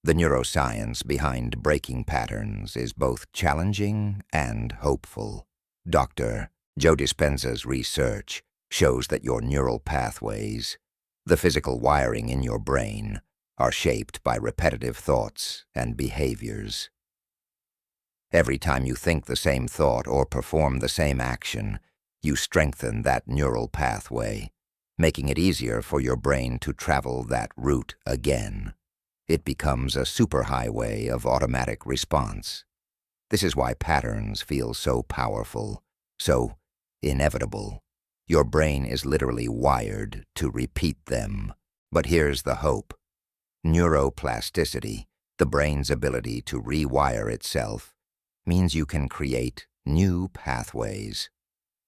The neuroscience behind breaking patterns is both challenging and hopeful. Dr. Joe Dispenza's research shows that your neural pathways, the physical wiring in your brain, are shaped by repetitive thoughts and behaviors. Every time you think the same thought or perform the same action, you strengthen that neural pathway, making it easier for your brain to travel that route again. It becomes a superhighway of automatic response. This is why patterns feel so powerful, so inevitable. Your brain is literally wired to repeat them. But here's the hope. Neuroplasticity, the brain's ability to rewire itself, means you can create new pathways.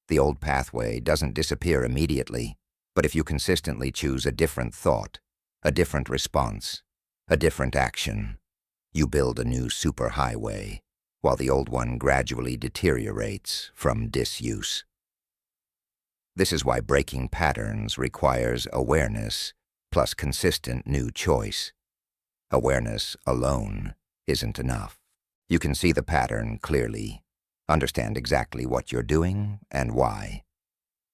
The old pathway doesn't disappear immediately, but if you consistently choose a different thought, a different response, a different action, you build a new superhighway, while the old one gradually deteriorates from disuse. This is why breaking patterns requires awareness plus consistent new choice. Awareness alone isn't enough. You can see the pattern clearly, understand exactly what you're doing and why.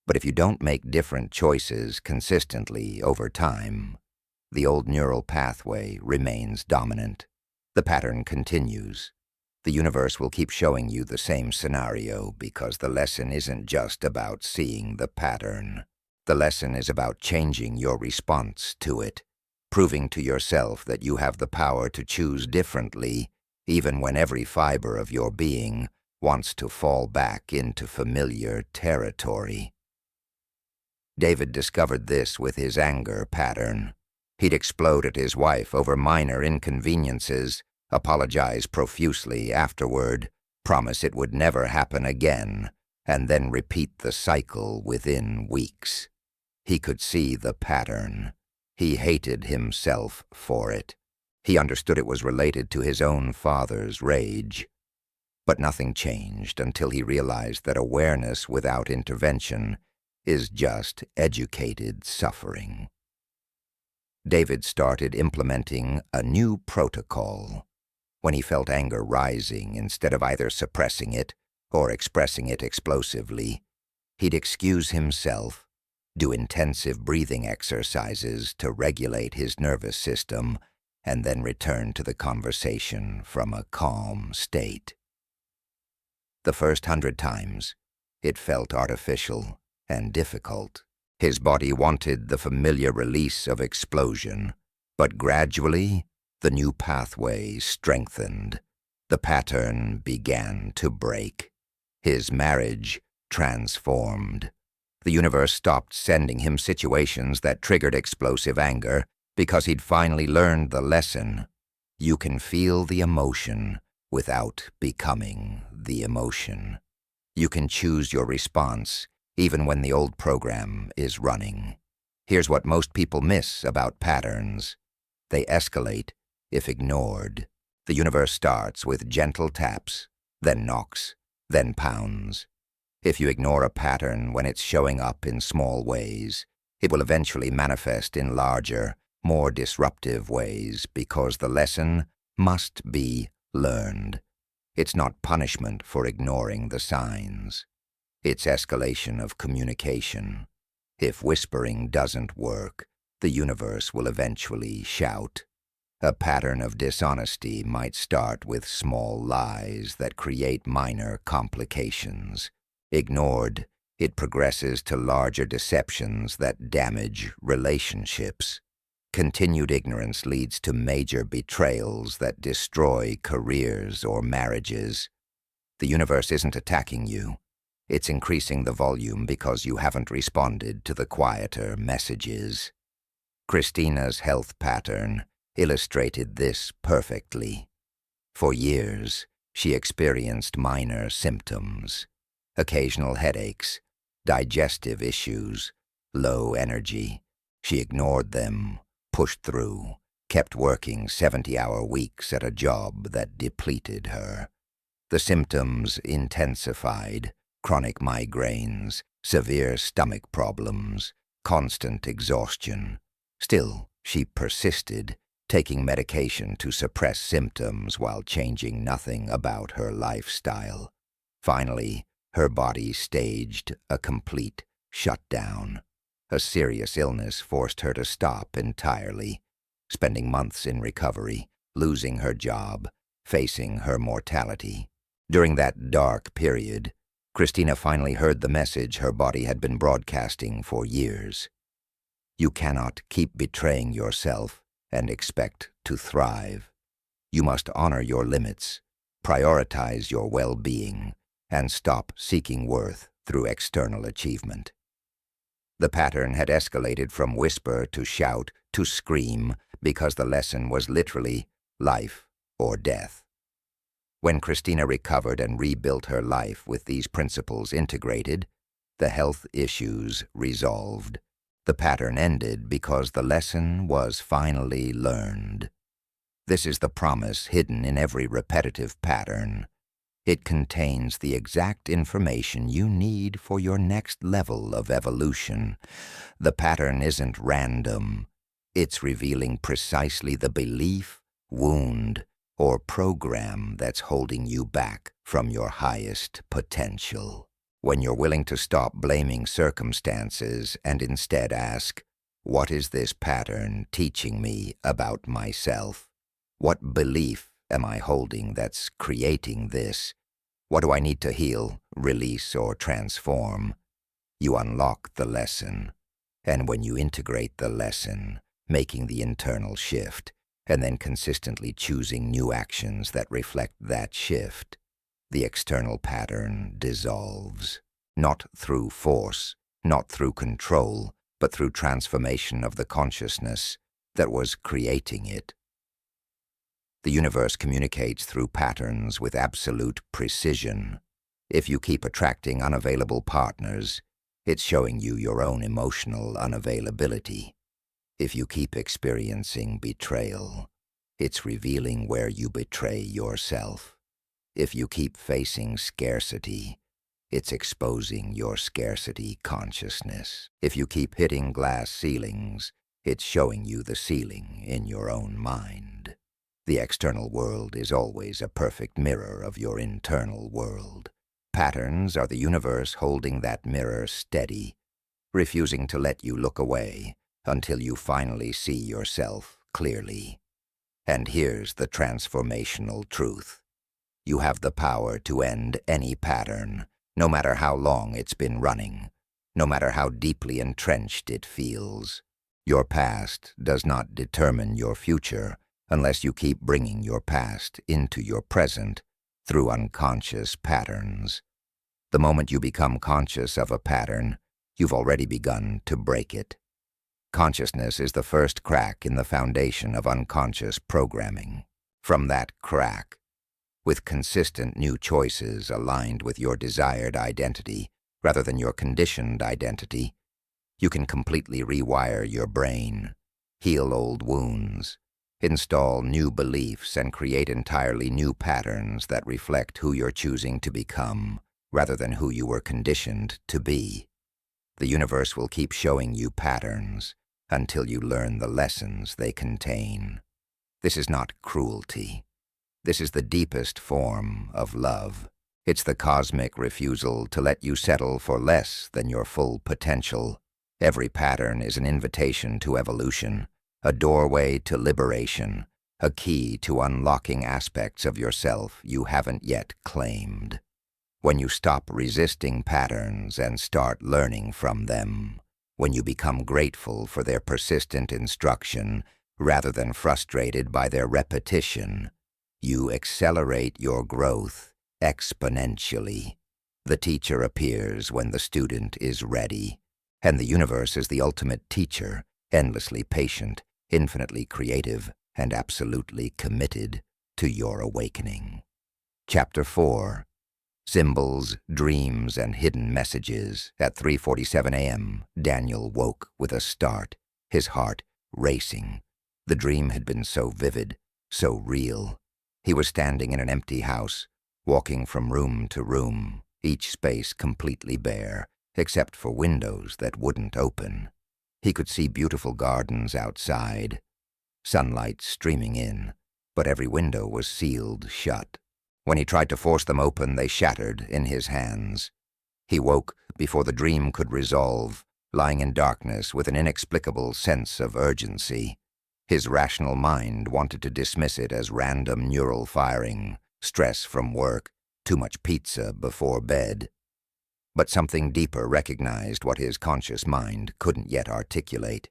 But if you don't make different choices consistently over time, the old neural pathway remains dominant. The pattern continues. The universe will keep showing you the same scenario because the lesson isn't just about seeing the pattern. The lesson is about changing your response to it, proving to yourself that you have the power to choose differently even when every fiber of your being wants to fall back into familiar territory. David discovered this with his anger pattern. He'd explode at his wife over minor inconveniences, apologize profusely afterward, promise it would never happen again, and then repeat the cycle within weeks. He could see the pattern. He hated himself for it. He understood it was related to his own father's rage. But nothing changed until he realized that awareness without intervention is just educated suffering. David started implementing a new protocol. When he felt anger rising, instead of either suppressing it or expressing it explosively, he'd excuse himself, do intensive breathing exercises to regulate his nervous system, and then return to the conversation from a calm state. The first 100 times, it felt artificial and difficult. His body wanted the familiar release of explosion, but gradually, the new pathway strengthened. The pattern began to break. His marriage transformed. The universe stopped sending him situations that triggered explosive anger because he'd finally learned the lesson. You can feel the emotion without becoming the emotion. You can choose your response even when the old program is running. Here's what most people miss about patterns. They escalate if ignored. The universe starts with gentle taps, then knocks, then pounds. If you ignore a pattern when it's showing up in small ways, it will eventually manifest in larger, more disruptive ways because the lesson must be learned. It's not punishment for ignoring the signs. It's escalation of communication. If whispering doesn't work, the universe will eventually shout. A pattern of dishonesty might start with small lies that create minor complications. Ignored, it progresses to larger deceptions that damage relationships. Continued ignorance leads to major betrayals that destroy careers or marriages. The universe isn't attacking you. It's increasing the volume because you haven't responded to the quieter messages. Christina's health pattern illustrated this perfectly. For years, she experienced minor symptoms, occasional headaches, digestive issues, low energy. She ignored them, pushed through, kept working 70-hour weeks at a job that depleted her. The symptoms intensified: chronic migraines, severe stomach problems, constant exhaustion. Still, she persisted, taking medication to suppress symptoms while changing nothing about her lifestyle. Finally, her body staged a complete shutdown. A serious illness forced her to stop entirely, spending months in recovery, losing her job, facing her mortality. During that dark period, Christina finally heard the message her body had been broadcasting for years. You cannot keep betraying yourself and expect to thrive. You must honor your limits, prioritize your well-being, and stop seeking worth through external achievement. The pattern had escalated from whisper to shout to scream because the lesson was literally life or death. When Christina recovered and rebuilt her life with these principles integrated, the health issues resolved. The pattern ended because the lesson was finally learned. This is the promise hidden in every repetitive pattern. It contains the exact information you need for your next level of evolution. The pattern isn't random. It's revealing precisely the belief, wound, or program that's holding you back from your highest potential. When you're willing to stop blaming circumstances and instead ask, what is this pattern teaching me about myself? What belief am I holding that's creating this? What do I need to heal, release, or transform? You unlock the lesson. And when you integrate the lesson, making the internal shift, and then consistently choosing new actions that reflect that shift, the external pattern dissolves, not through force, not through control, but through transformation of the consciousness that was creating it. The universe communicates through patterns with absolute precision. If you keep attracting unavailable partners, it's showing you your own emotional unavailability. If you keep experiencing betrayal, it's revealing where you betray yourself. If you keep facing scarcity, it's exposing your scarcity consciousness. If you keep hitting glass ceilings, it's showing you the ceiling in your own mind. The external world is always a perfect mirror of your internal world. Patterns are the universe holding that mirror steady, refusing to let you look away until you finally see yourself clearly. And here's the transformational truth. You have the power to end any pattern, no matter how long it's been running, no matter how deeply entrenched it feels. Your past does not determine your future unless you keep bringing your past into your present through unconscious patterns. The moment you become conscious of a pattern, you've already begun to break it. Consciousness is the first crack in the foundation of unconscious programming. From that crack, with consistent new choices aligned with your desired identity rather than your conditioned identity, you can completely rewire your brain, heal old wounds, install new beliefs, and create entirely new patterns that reflect who you're choosing to become rather than who you were conditioned to be. The universe will keep showing you patterns until you learn the lessons they contain. This is not cruelty. This is the deepest form of love. It's the cosmic refusal to let you settle for less than your full potential. Every pattern is an invitation to evolution, a doorway to liberation, a key to unlocking aspects of yourself you haven't yet claimed. When you stop resisting patterns and start learning from them, when you become grateful for their persistent instruction rather than frustrated by their repetition, you accelerate your growth exponentially. The teacher appears when the student is ready, and the universe is the ultimate teacher, endlessly patient, infinitely creative, and absolutely committed to your awakening. Chapter 4. Symbols, Dreams, and Hidden Messages. At 3:47 a.m., Daniel woke with a start, his heart racing. The dream had been so vivid, so real. He was standing in an empty house, walking from room to room, each space completely bare, except for windows that wouldn't open. He could see beautiful gardens outside, sunlight streaming in, but every window was sealed shut. When he tried to force them open, they shattered in his hands. He woke before the dream could resolve, lying in darkness with an inexplicable sense of urgency. His rational mind wanted to dismiss it as random neural firing, stress from work, too much pizza before bed. But something deeper recognized what his conscious mind couldn't yet articulate.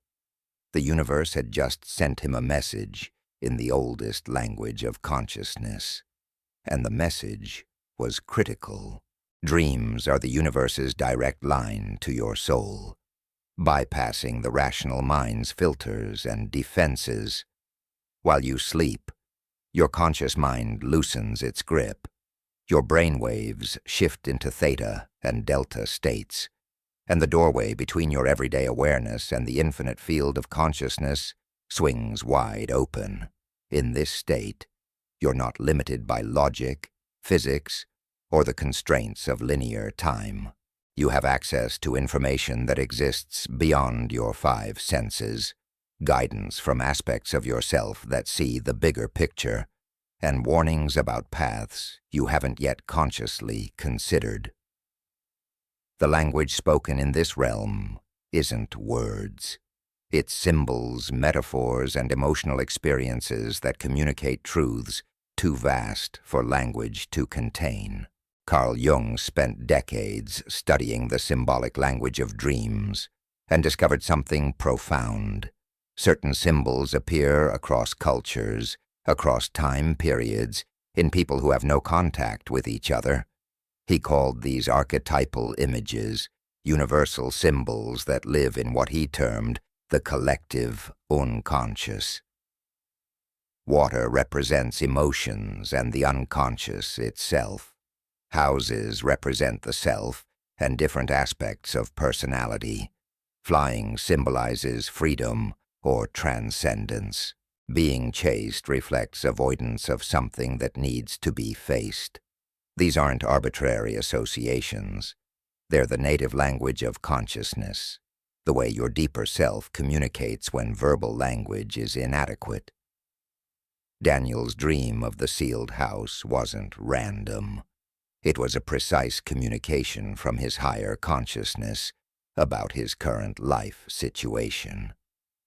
The universe had just sent him a message in the oldest language of consciousness. And the message was critical. Dreams are the universe's direct line to your soul, bypassing the rational mind's filters and defenses. While you sleep, your conscious mind loosens its grip. Your brainwaves shift into theta and delta states, and the doorway between your everyday awareness and the infinite field of consciousness swings wide open. In this state, you're not limited by logic, physics, or the constraints of linear time. You have access to information that exists beyond your five senses, guidance from aspects of yourself that see the bigger picture, and warnings about paths you haven't yet consciously considered. The language spoken in this realm isn't words. It's symbols, metaphors, and emotional experiences that communicate truths too vast for language to contain. Carl Jung spent decades studying the symbolic language of dreams and discovered something profound. Certain symbols appear across cultures, across time periods, in people who have no contact with each other. He called these archetypal images, universal symbols that live in what he termed the collective unconscious. Water represents emotions and the unconscious itself. Houses represent the self and different aspects of personality. Flying symbolizes freedom or transcendence. Being chased reflects avoidance of something that needs to be faced. These aren't arbitrary associations. They're the native language of consciousness, the way your deeper self communicates when verbal language is inadequate. Daniel's dream of the sealed house wasn't random. It was a precise communication from his higher consciousness about his current life situation.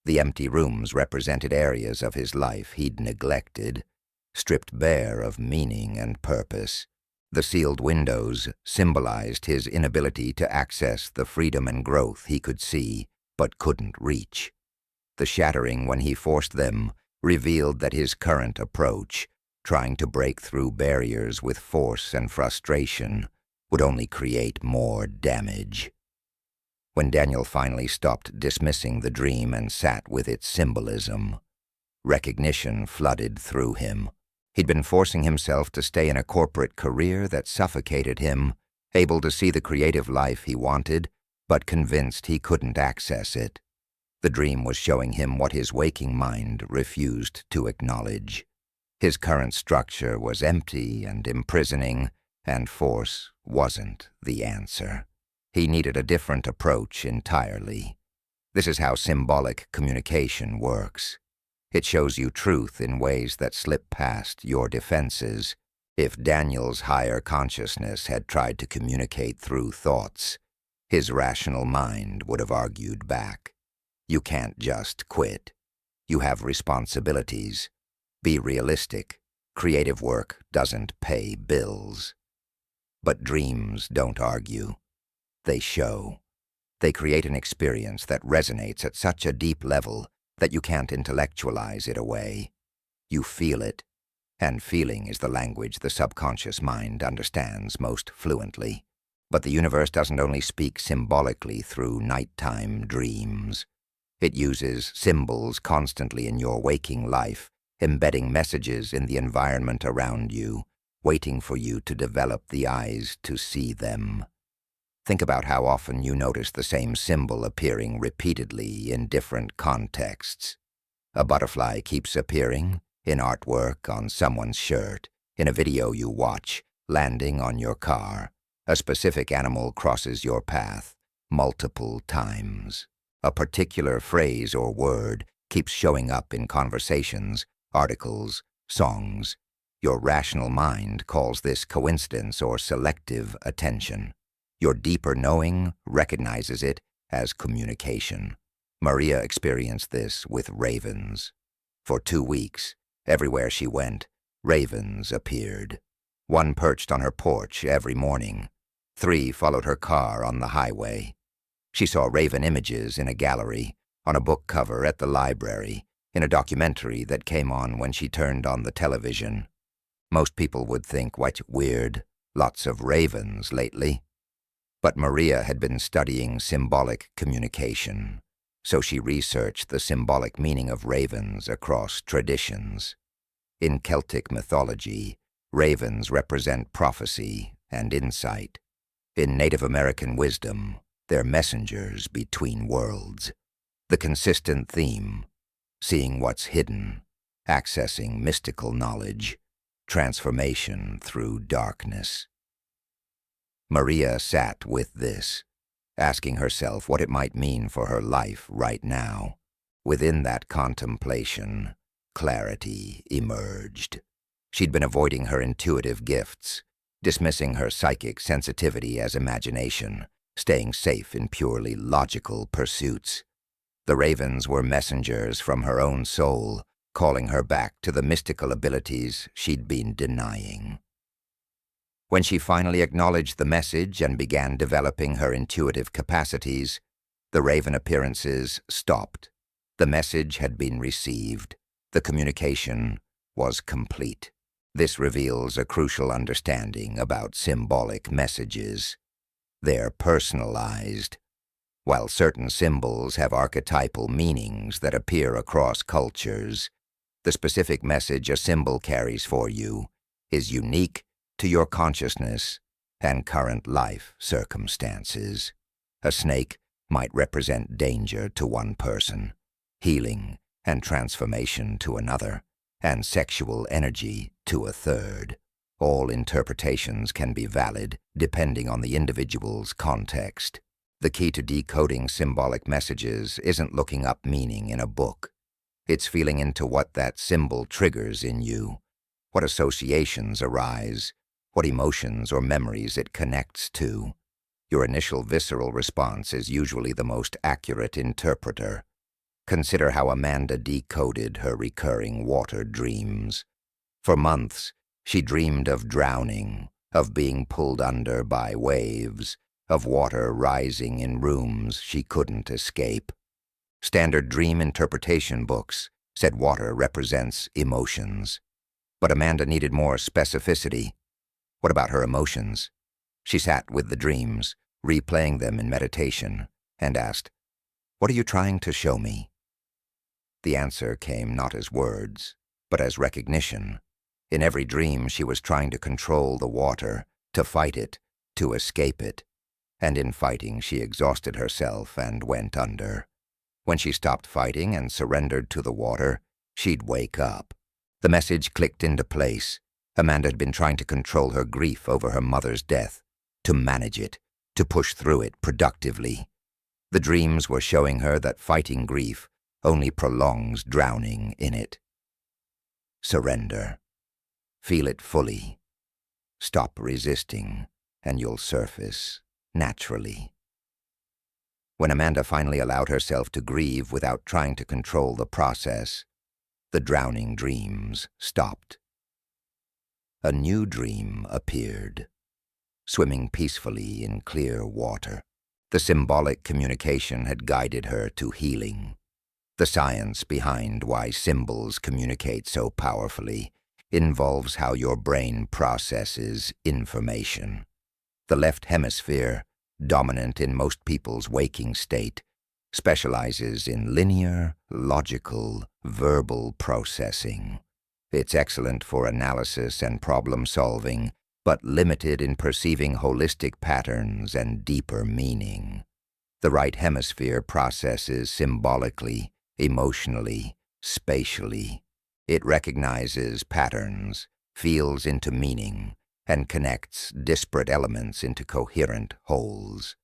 The empty rooms represented areas of his life he'd neglected, stripped bare of meaning and purpose. The sealed windows symbolized his inability to access the freedom and growth he could see but couldn't reach. The shattering when he forced them revealed that his current approach, trying to break through barriers with force and frustration, would only create more damage. When Daniel finally stopped dismissing the dream and sat with its symbolism, recognition flooded through him. He'd been forcing himself to stay in a corporate career that suffocated him, able to see the creative life he wanted, but convinced he couldn't access it. The dream was showing him what his waking mind refused to acknowledge. His current structure was empty and imprisoning, and force wasn't the answer. He needed a different approach entirely. This is how symbolic communication works. It shows you truth in ways that slip past your defenses. If Daniel's higher consciousness had tried to communicate through thoughts, his rational mind would have argued back. You can't just quit. You have responsibilities. Be realistic. Creative work doesn't pay bills. But dreams don't argue. They show. They create an experience that resonates at such a deep level that you can't intellectualize it away. You feel it, and feeling is the language the subconscious mind understands most fluently. But the universe doesn't only speak symbolically through nighttime dreams. It uses symbols constantly in your waking life, embedding messages in the environment around you, waiting for you to develop the eyes to see them. Think about how often you notice the same symbol appearing repeatedly in different contexts. A butterfly keeps appearing in artwork on someone's shirt, in a video you watch, landing on your car. A specific animal crosses your path multiple times. A particular phrase or word keeps showing up in conversations, articles, songs. Your rational mind calls this coincidence or selective attention. Your deeper knowing recognizes it as communication. Maria experienced this with ravens. For 2 weeks, everywhere she went, ravens appeared. 1 perched on her porch every morning. 3 followed her car on the highway. She saw raven images in a gallery, on a book cover at the library, in a documentary that came on when she turned on the television. Most people would think, what weird, lots of ravens lately. But Maria had been studying symbolic communication, so she researched the symbolic meaning of ravens across traditions. In Celtic mythology, ravens represent prophecy and insight. In Native American wisdom, they're messengers between worlds. The consistent theme, seeing what's hidden, accessing mystical knowledge, transformation through darkness. Maria sat with this, asking herself what it might mean for her life right now. Within that contemplation, clarity emerged. She'd been avoiding her intuitive gifts, dismissing her psychic sensitivity as imagination, staying safe in purely logical pursuits. The ravens were messengers from her own soul, calling her back to the mystical abilities she'd been denying. When she finally acknowledged the message and began developing her intuitive capacities, the raven appearances stopped. The message had been received. The communication was complete. This reveals a crucial understanding about symbolic messages. They're personalized. While certain symbols have archetypal meanings that appear across cultures, the specific message a symbol carries for you is unique to your consciousness and current life circumstances. A snake might represent danger to one person, healing and transformation to another, and sexual energy to a third. All interpretations can be valid depending on the individual's context. The key to decoding symbolic messages isn't looking up meaning in a book. It's feeling into what that symbol triggers in you, what associations arise, what emotions or memories it connects to. Your initial visceral response is usually the most accurate interpreter. Consider how Amanda decoded her recurring water dreams. For months, she dreamed of drowning, of being pulled under by waves, of water rising in rooms she couldn't escape. Standard dream interpretation books said water represents emotions. But Amanda needed more specificity. What about her emotions? She sat with the dreams, replaying them in meditation, and asked, "What are you trying to show me?" The answer came not as words, but as recognition. In every dream, she was trying to control the water, to fight it, to escape it. And in fighting, she exhausted herself and went under. When she stopped fighting and surrendered to the water, she'd wake up. The message clicked into place. Amanda had been trying to control her grief over her mother's death, to manage it, to push through it productively. The dreams were showing her that fighting grief only prolongs drowning in it. Surrender. Feel it fully. Stop resisting, and you'll surface naturally. When Amanda finally allowed herself to grieve without trying to control the process, the drowning dreams stopped. A new dream appeared, swimming peacefully in clear water. The symbolic communication had guided her to healing. The science behind why symbols communicate so powerfully involves how your brain processes information. The left hemisphere, dominant in most people's waking state, specializes in linear, logical, verbal processing. It's excellent for analysis and problem-solving, but limited in perceiving holistic patterns and deeper meaning. The right hemisphere processes symbolically, emotionally, spatially. It recognizes patterns, feels into meaning, and connects disparate elements into coherent wholes.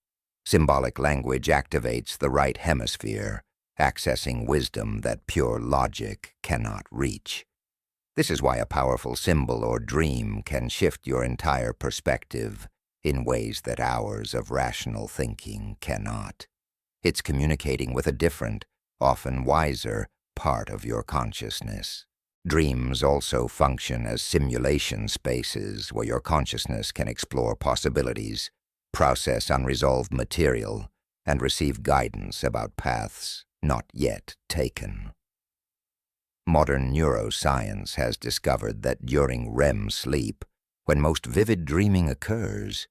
Symbolic language activates the right hemisphere, accessing wisdom that pure logic cannot reach. This is why a powerful symbol or dream can shift your entire perspective in ways that hours of rational thinking cannot. It's communicating with a different, often wiser, part of your consciousness. Dreams also function as simulation spaces where your consciousness can explore possibilities, process unresolved material, and receive guidance about paths not yet taken. Modern neuroscience has discovered that during REM sleep, when most vivid dreaming occurs,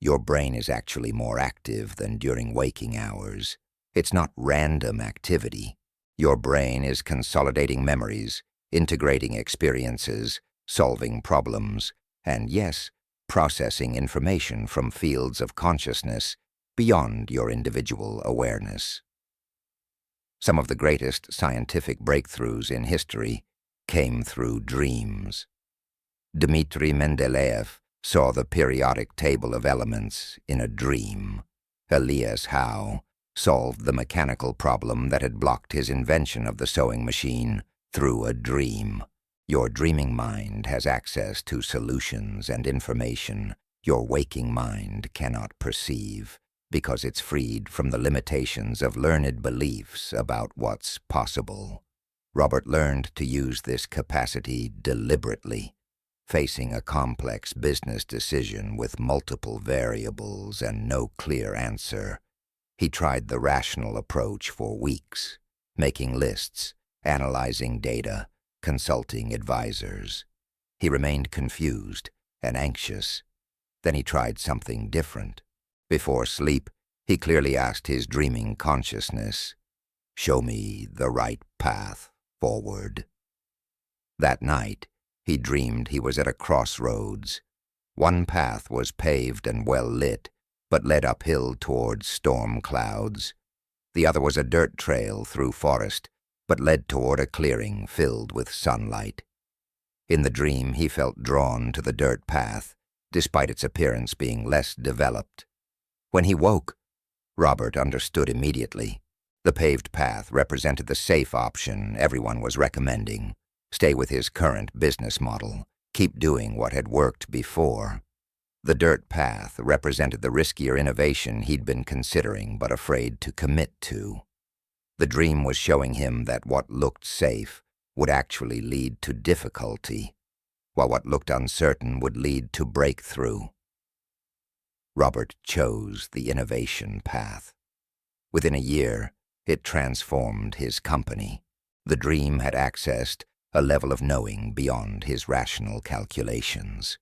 your brain is actually more active than during waking hours. It's not random activity. Your brain is consolidating memories, integrating experiences, solving problems, and yes, processing information from fields of consciousness beyond your individual awareness. Some of the greatest scientific breakthroughs in history came through dreams. Dmitri Mendeleev saw the periodic table of elements in a dream. Elias Howe solved the mechanical problem that had blocked his invention of the sewing machine through a dream. Your dreaming mind has access to solutions and information your waking mind cannot perceive, because it's freed from the limitations of learned beliefs about what's possible. Robert learned to use this capacity deliberately, facing a complex business decision with multiple variables and no clear answer. He tried the rational approach for weeks, making lists, analyzing data, consulting advisors. He remained confused and anxious. Then he tried something different. Before sleep, he clearly asked his dreaming consciousness, "Show me the right path forward." That night, he dreamed he was at a crossroads. One path was paved and well lit, but led uphill towards storm clouds. The other was a dirt trail through forest, but led toward a clearing filled with sunlight. In the dream, he felt drawn to the dirt path, despite its appearance being less developed. When he woke, Robert understood immediately. The paved path represented the safe option everyone was recommending. Stay with his current business model. Keep doing what had worked before. The dirt path represented the riskier innovation he'd been considering but afraid to commit to. The dream was showing him that what looked safe would actually lead to difficulty, while what looked uncertain would lead to breakthrough. Robert chose the innovation path. Within a year, it transformed his company. The dream had accessed a level of knowing beyond his rational calculations.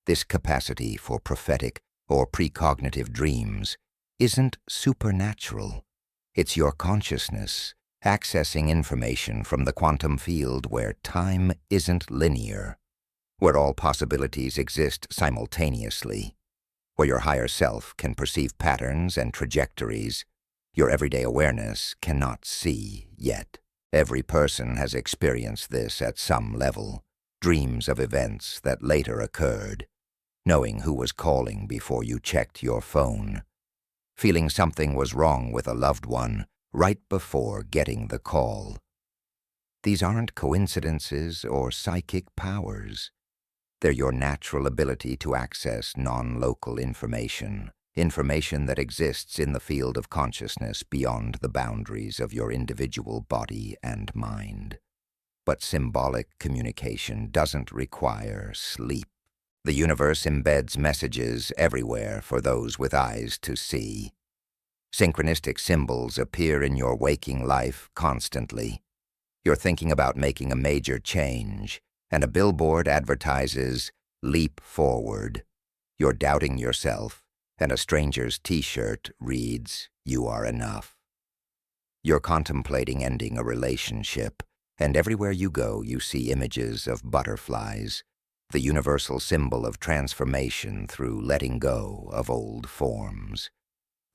This capacity for prophetic or precognitive dreams isn't supernatural. It's your consciousness accessing information from the quantum field where time isn't linear, where all possibilities exist simultaneously, where your higher self can perceive patterns and trajectories your everyday awareness cannot see yet. Every person has experienced this at some level, dreams of events that later occurred, knowing who was calling before you checked your phone, feeling something was wrong with a loved one right before getting the call. These aren't coincidences or psychic powers. They're your natural ability to access non-local information that exists in the field of consciousness beyond the boundaries of your individual body and mind. But symbolic communication doesn't require sleep. The universe embeds messages everywhere for those with eyes to see. Synchronistic symbols appear in your waking life constantly. You're thinking about making a major change, and a billboard advertises, "Leap forward." You're doubting yourself, and a stranger's t-shirt reads, "You are enough." You're contemplating ending a relationship, and everywhere you go you see images of butterflies, the universal symbol of transformation through letting go of old forms.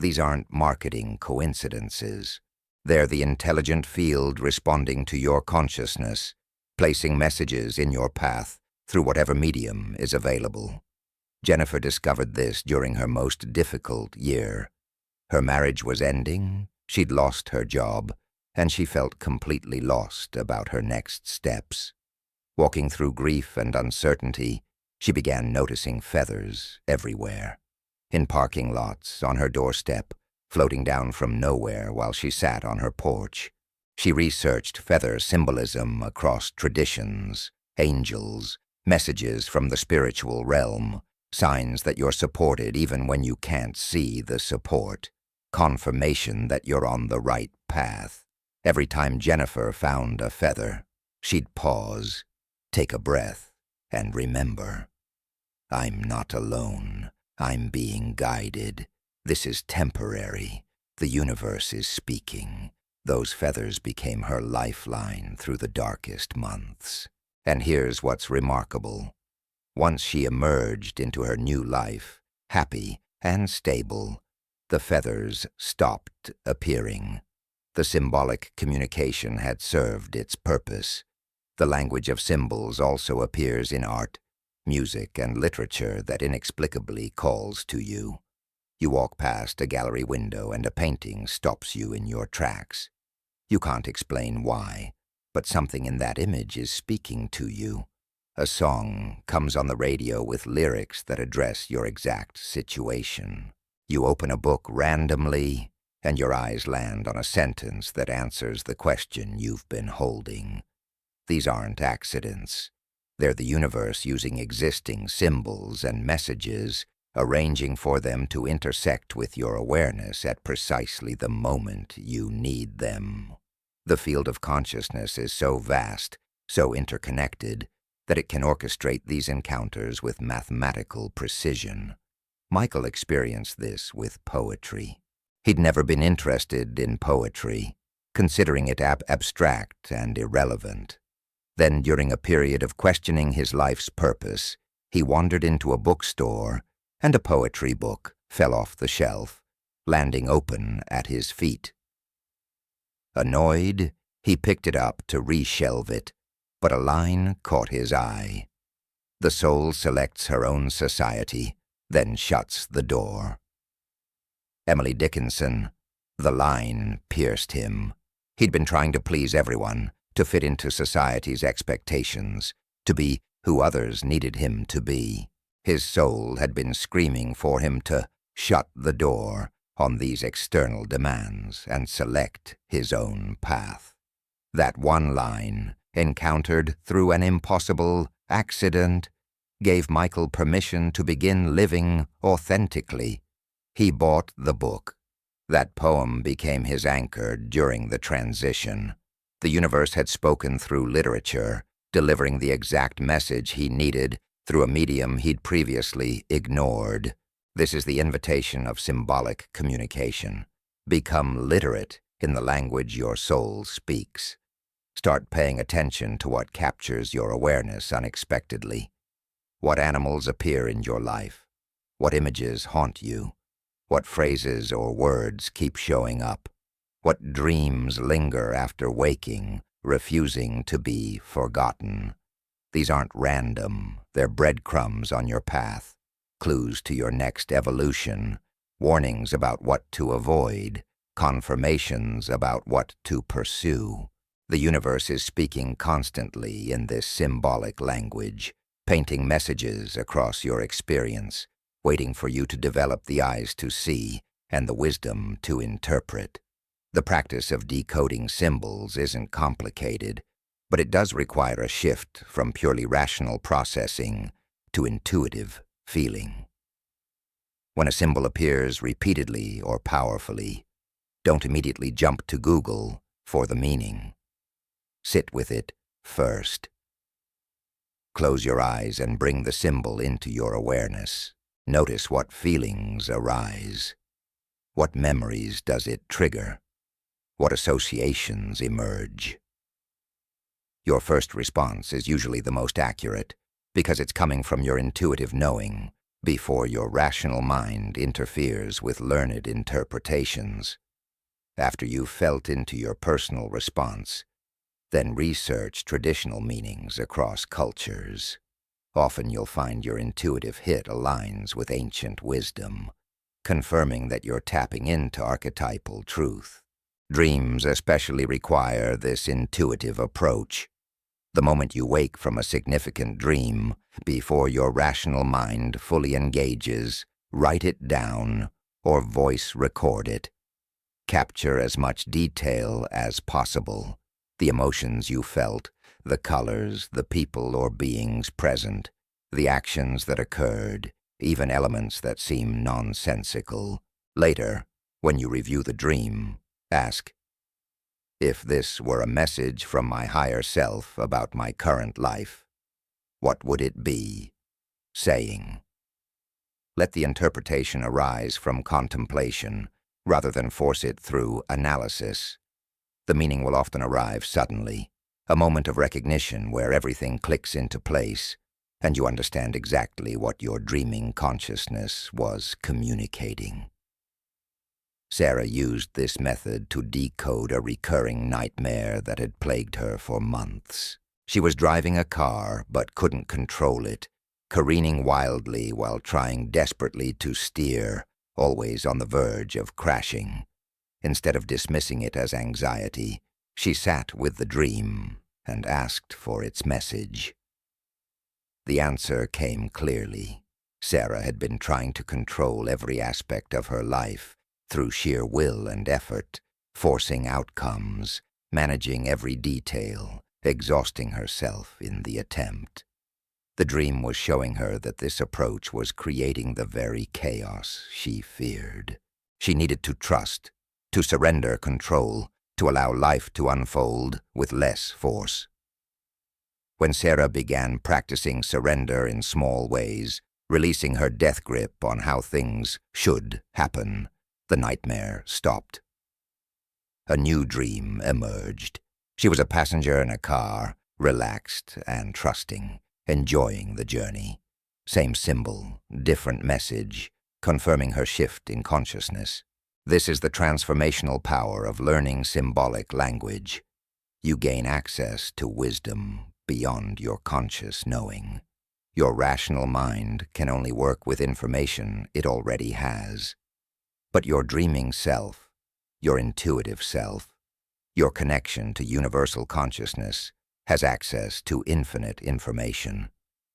These aren't marketing coincidences. They're the intelligent field responding to your consciousness, placing messages in your path through whatever medium is available. Jennifer discovered this during her most difficult year. Her marriage was ending, she'd lost her job, and she felt completely lost about her next steps. Walking through grief and uncertainty, she began noticing feathers everywhere. In parking lots, on her doorstep, floating down from nowhere while she sat on her porch. She researched feather symbolism across traditions, angels, messages from the spiritual realm, signs that you're supported even when you can't see the support, confirmation that you're on the right path. Every time Jennifer found a feather, she'd pause, take a breath, and remember, "I'm not alone. I'm being guided. This is temporary. The universe is speaking." Those feathers became her lifeline through the darkest months. And here's what's remarkable. Once she emerged into her new life, happy and stable, the feathers stopped appearing. The symbolic communication had served its purpose. The language of symbols also appears in art, music, and literature that inexplicably calls to you. You walk past a gallery window and a painting stops you in your tracks. You can't explain why, but something in that image is speaking to you. A song comes on the radio with lyrics that address your exact situation. You open a book randomly, and your eyes land on a sentence that answers the question you've been holding. These aren't accidents. They're the universe using existing symbols and messages, arranging for them to intersect with your awareness at precisely the moment you need them. The field of consciousness is so vast, so interconnected, that it can orchestrate these encounters with mathematical precision. Michael experienced this with poetry. He'd never been interested in poetry, considering it abstract and irrelevant. Then, during a period of questioning his life's purpose, he wandered into a bookstore, and a poetry book fell off the shelf, landing open at his feet. Annoyed, he picked it up to reshelve it, but a line caught his eye. The soul selects her own society, then shuts the door. Emily Dickinson. The line pierced him. He'd been trying to please everyone, to fit into society's expectations, to be who others needed him to be. His soul had been screaming for him to shut the door on these external demands and select his own path. That one line, encountered through an impossible accident, gave Michael permission to begin living authentically. He bought the book. That poem became his anchor during the transition. The universe had spoken through literature, delivering the exact message he needed through a medium he'd previously ignored. This is the invitation of symbolic communication. Become literate in the language your soul speaks. Start paying attention to what captures your awareness unexpectedly. What animals appear in your life? What images haunt you? What phrases or words keep showing up? What dreams linger after waking, refusing to be forgotten? These aren't random. They're breadcrumbs on your path, clues to your next evolution, warnings about what to avoid, confirmations about what to pursue. The universe is speaking constantly in this symbolic language, painting messages across your experience, waiting for you to develop the eyes to see and the wisdom to interpret. The practice of decoding symbols isn't complicated, but it does require a shift from purely rational processing to intuitive feeling. When a symbol appears repeatedly or powerfully, don't immediately jump to Google for the meaning. Sit with it first. Close your eyes and bring the symbol into your awareness. Notice what feelings arise. What memories does it trigger? What associations emerge? Your first response is usually the most accurate because it's coming from your intuitive knowing before your rational mind interferes with learned interpretations. After you've felt into your personal response, then research traditional meanings across cultures. Often you'll find your intuitive hit aligns with ancient wisdom, confirming that you're tapping into archetypal truth. Dreams especially require this intuitive approach. The moment you wake from a significant dream, before your rational mind fully engages, write it down or voice record it. Capture as much detail as possible. The emotions you felt, the colors, the people or beings present, the actions that occurred, even elements that seem nonsensical. Later, when you review the dream, ask, if this were a message from my higher self about my current life, what would it be saying? Let the interpretation arise from contemplation rather than force it through analysis. The meaning will often arrive suddenly, a moment of recognition where everything clicks into place and you understand exactly what your dreaming consciousness was communicating. Sarah used this method to decode a recurring nightmare that had plagued her for months. She was driving a car but couldn't control it, careening wildly while trying desperately to steer, always on the verge of crashing. Instead of dismissing it as anxiety, she sat with the dream and asked for its message. The answer came clearly. Sarah had been trying to control every aspect of her life through sheer will and effort, forcing outcomes, managing every detail, exhausting herself in the attempt. The dream was showing her that this approach was creating the very chaos she feared. She needed to trust, to surrender control, to allow life to unfold with less force. When Sarah began practicing surrender in small ways, releasing her death grip on how things should happen, the nightmare stopped. A new dream emerged. She was a passenger in a car, relaxed and trusting, enjoying the journey. Same symbol, different message, confirming her shift in consciousness. This is the transformational power of learning symbolic language. You gain access to wisdom beyond your conscious knowing. Your rational mind can only work with information it already has. But your dreaming self, your intuitive self, your connection to universal consciousness has access to infinite information.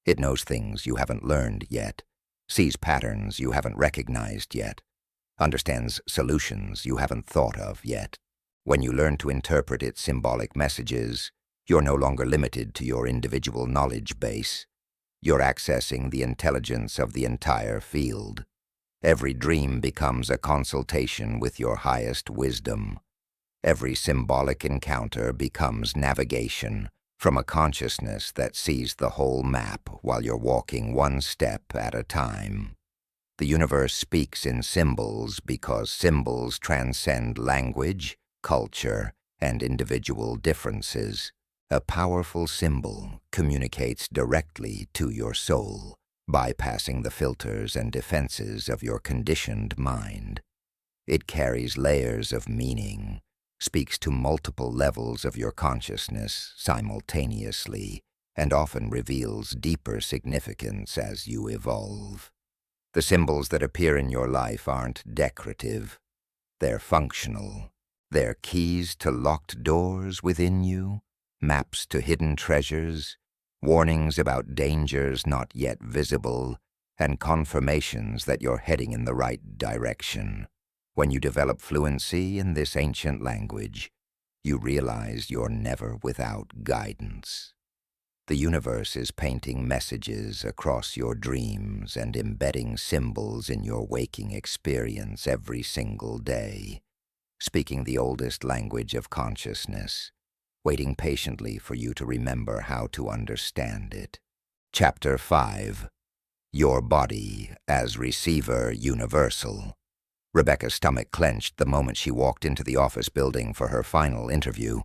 It knows things you haven't learned yet, sees patterns you haven't recognized yet, understands solutions you haven't thought of yet. When you learn to interpret its symbolic messages, you're no longer limited to your individual knowledge base. You're accessing the intelligence of the entire field. Every dream becomes a consultation with your highest wisdom. Every symbolic encounter becomes navigation from a consciousness that sees the whole map while you're walking one step at a time. The universe speaks in symbols because symbols transcend language, culture, and individual differences. A powerful symbol communicates directly to your soul, bypassing the filters and defenses of your conditioned mind. It carries layers of meaning, speaks to multiple levels of your consciousness simultaneously, and often reveals deeper significance as you evolve. The symbols that appear in your life aren't decorative. They're functional. They're keys to locked doors within you, maps to hidden treasures, warnings about dangers not yet visible, and confirmations that you're heading in the right direction. When you develop fluency in this ancient language, you realize you're never without guidance. The universe is painting messages across your dreams and embedding symbols in your waking experience every single day, speaking the oldest language of consciousness, waiting patiently for you to remember how to understand it. Chapter 5. Your Body as Receiver Universal. Rebecca's stomach clenched the moment she walked into the office building for her final interview.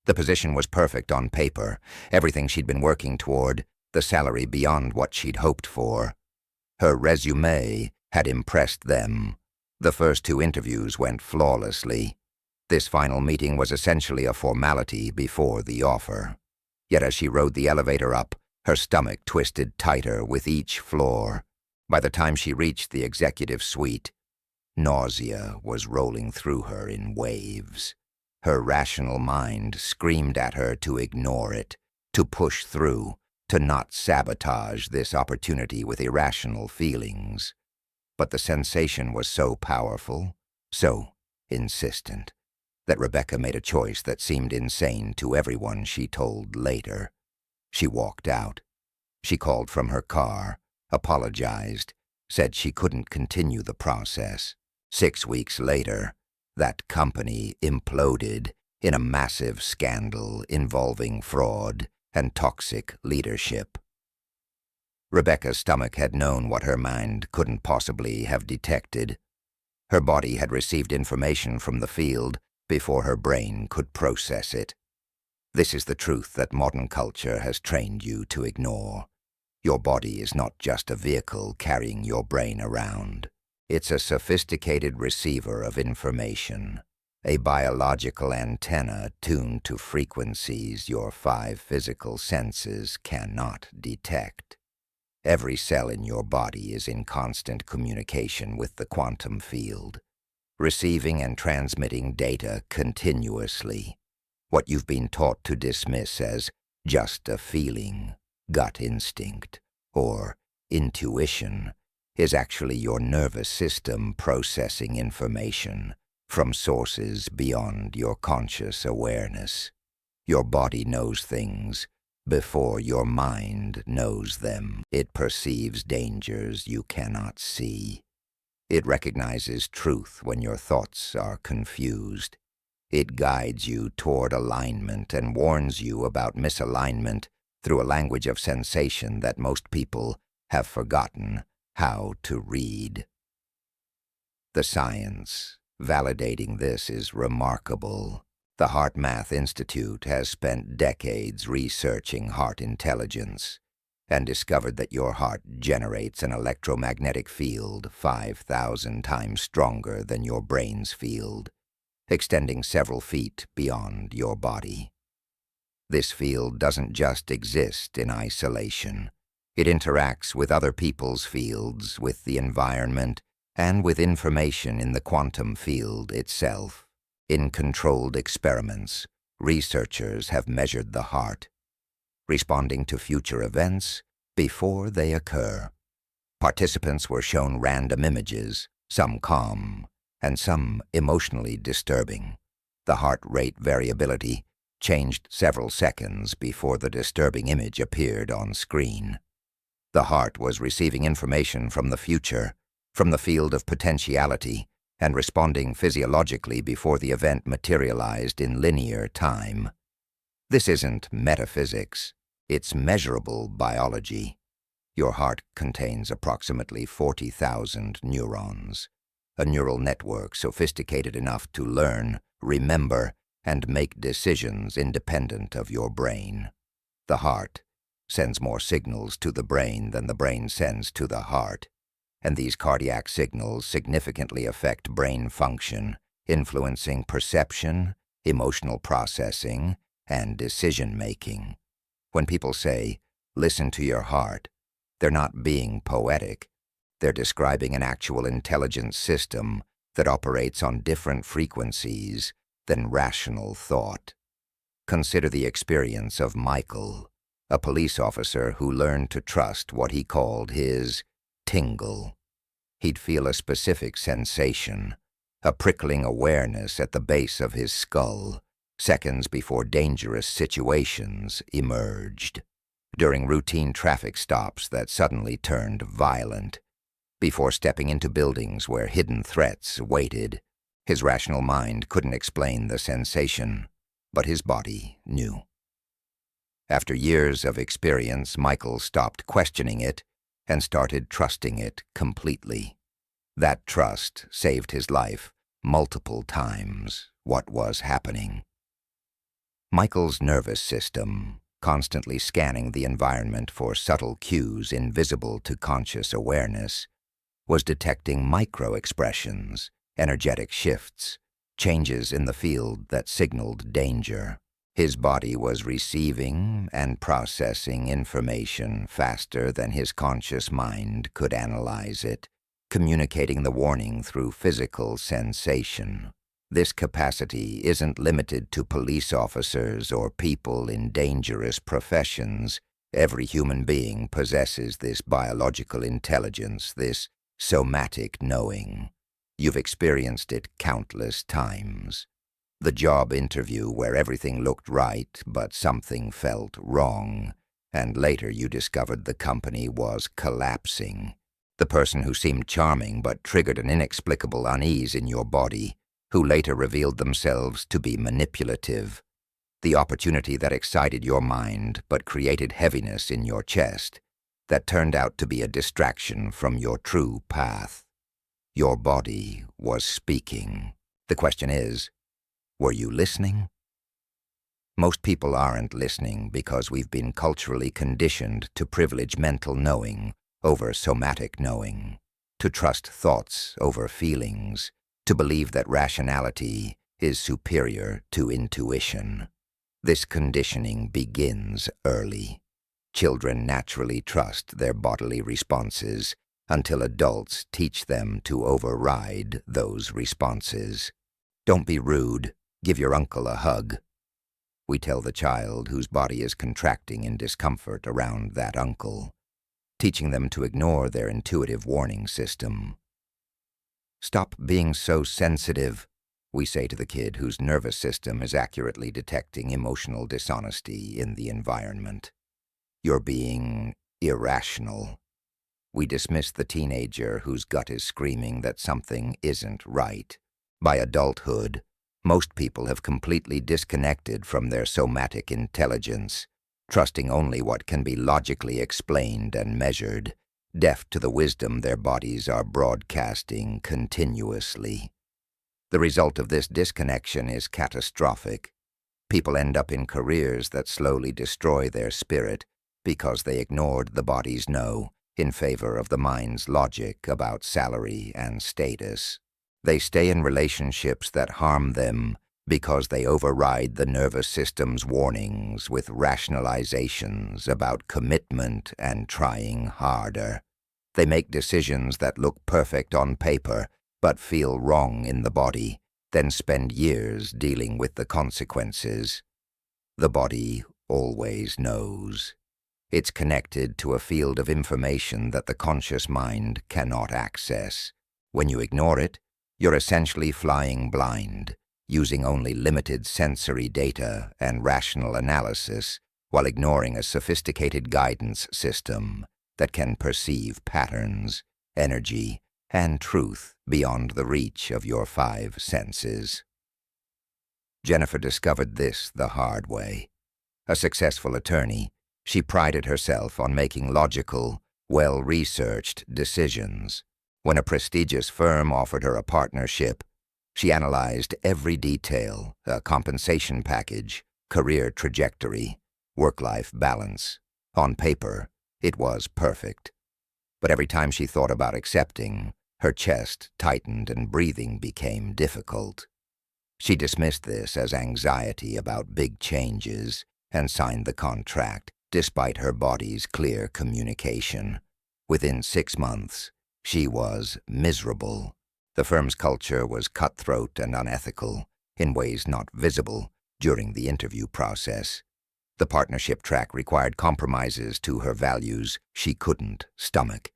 The position was perfect on paper, everything she'd been working toward, the salary beyond what she'd hoped for. Her resume had impressed them. The first 2 interviews went flawlessly. This final meeting was essentially a formality before the offer. Yet as she rode the elevator up, her stomach twisted tighter with each floor. By the time she reached the executive suite, nausea was rolling through her in waves. Her rational mind screamed at her to ignore it, to push through, to not sabotage this opportunity with irrational feelings. But the sensation was so powerful, so insistent, that Rebecca made a choice that seemed insane to everyone she told later. She walked out. She called from her car, apologized, said she couldn't continue the process. 6 weeks later, that company imploded in a massive scandal involving fraud and toxic leadership. Rebecca's stomach had known what her mind couldn't possibly have detected. Her body had received information from the field before her brain could process it. This is the truth that modern culture has trained you to ignore. Your body is not just a vehicle carrying your brain around. It's a sophisticated receiver of information, a biological antenna tuned to frequencies your 5 physical senses cannot detect. Every cell in your body is in constant communication with the quantum field, receiving and transmitting data continuously. What you've been taught to dismiss as just a feeling, gut instinct, or intuition is actually your nervous system processing information from sources beyond your conscious awareness. Your body knows things before your mind knows them. It perceives dangers you cannot see. It recognizes truth when your thoughts are confused. It guides you toward alignment and warns you about misalignment through a language of sensation that most people have forgotten how to read. The science validating this is remarkable. The HeartMath Institute has spent decades researching heart intelligence and discovered that your heart generates an electromagnetic field 5,000 times stronger than your brain's field, extending several feet beyond your body. This field doesn't just exist in isolation. It interacts with other people's fields, with the environment, and with information in the quantum field itself. In controlled experiments, researchers have measured the heart, responding to future events before they occur. Participants were shown random images, some calm and some emotionally disturbing. The heart rate variability changed several seconds before the disturbing image appeared on screen. The heart was receiving information from the future, from the field of potentiality, and responding physiologically before the event materialized in linear time. This isn't metaphysics, it's measurable biology. Your heart contains approximately 40,000 neurons, a neural network sophisticated enough to learn, remember, and make decisions independent of your brain. The heart sends more signals to the brain than the brain sends to the heart, and these cardiac signals significantly affect brain function, influencing perception, emotional processing, and decision-making. When people say, "Listen to your heart," they're not being poetic. They're describing an actual intelligence system that operates on different frequencies than rational thought. Consider the experience of Michael, a police officer who learned to trust what he called his tingle. He'd feel a specific sensation, a prickling awareness at the base of his skull, seconds before dangerous situations emerged. During routine traffic stops that suddenly turned violent, before stepping into buildings where hidden threats waited, his rational mind couldn't explain the sensation, but his body knew. After years of experience, Michael stopped questioning it and started trusting it completely. That trust saved his life multiple times. What was happening? Michael's nervous system, constantly scanning the environment for subtle cues invisible to conscious awareness, was detecting micro-expressions, energetic shifts, changes in the field that signaled danger. His body was receiving and processing information faster than his conscious mind could analyze it, communicating the warning through physical sensation. This capacity isn't limited to police officers or people in dangerous professions. Every human being possesses this biological intelligence, this somatic knowing. You've experienced it countless times. The job interview where everything looked right but something felt wrong, and later you discovered the company was collapsing. The person who seemed charming but triggered an inexplicable unease in your body, who later revealed themselves to be manipulative. The opportunity that excited your mind but created heaviness in your chest, that turned out to be a distraction from your true path. Your body was speaking. The question is, were you listening? Most people aren't listening because we've been culturally conditioned to privilege mental knowing over somatic knowing, to trust thoughts over feelings, to believe that rationality is superior to intuition. This conditioning begins early. Children naturally trust their bodily responses until adults teach them to override those responses. Don't be rude. Give your uncle a hug. We tell the child whose body is contracting in discomfort around that uncle, teaching them to ignore their intuitive warning system. Stop being so sensitive, we say to the kid whose nervous system is accurately detecting emotional dishonesty in the environment. You're being irrational. We dismiss the teenager whose gut is screaming that something isn't right. By adulthood, Most people have completely disconnected from their somatic intelligence, trusting only what can be logically explained and measured, deaf to the wisdom their bodies are broadcasting continuously. The result of this disconnection is catastrophic. People end up in careers that slowly destroy their spirit because they ignored the body's no in favor of the mind's logic about salary and status. They stay in relationships that harm them because they override the nervous system's warnings with rationalizations about commitment and trying harder. They make decisions that look perfect on paper but feel wrong in the body, then spend years dealing with the consequences. The body always knows. It's connected to a field of information that the conscious mind cannot access. When you ignore it, you're essentially flying blind, using only limited sensory data and rational analysis while ignoring a sophisticated guidance system that can perceive patterns, energy, and truth beyond the reach of your 5 senses. Jennifer discovered this the hard way. A successful attorney, she prided herself on making logical, well-researched decisions. When a prestigious firm offered her a partnership, she analyzed every detail: a compensation package, career trajectory, work-life balance. On paper, it was perfect. But every time she thought about accepting, her chest tightened and breathing became difficult. She dismissed this as anxiety about big changes and signed the contract, despite her body's clear communication. Within 6 months, she was miserable. The firm's culture was cutthroat and unethical in ways not visible during the interview process. The partnership track required compromises to her values she couldn't stomach.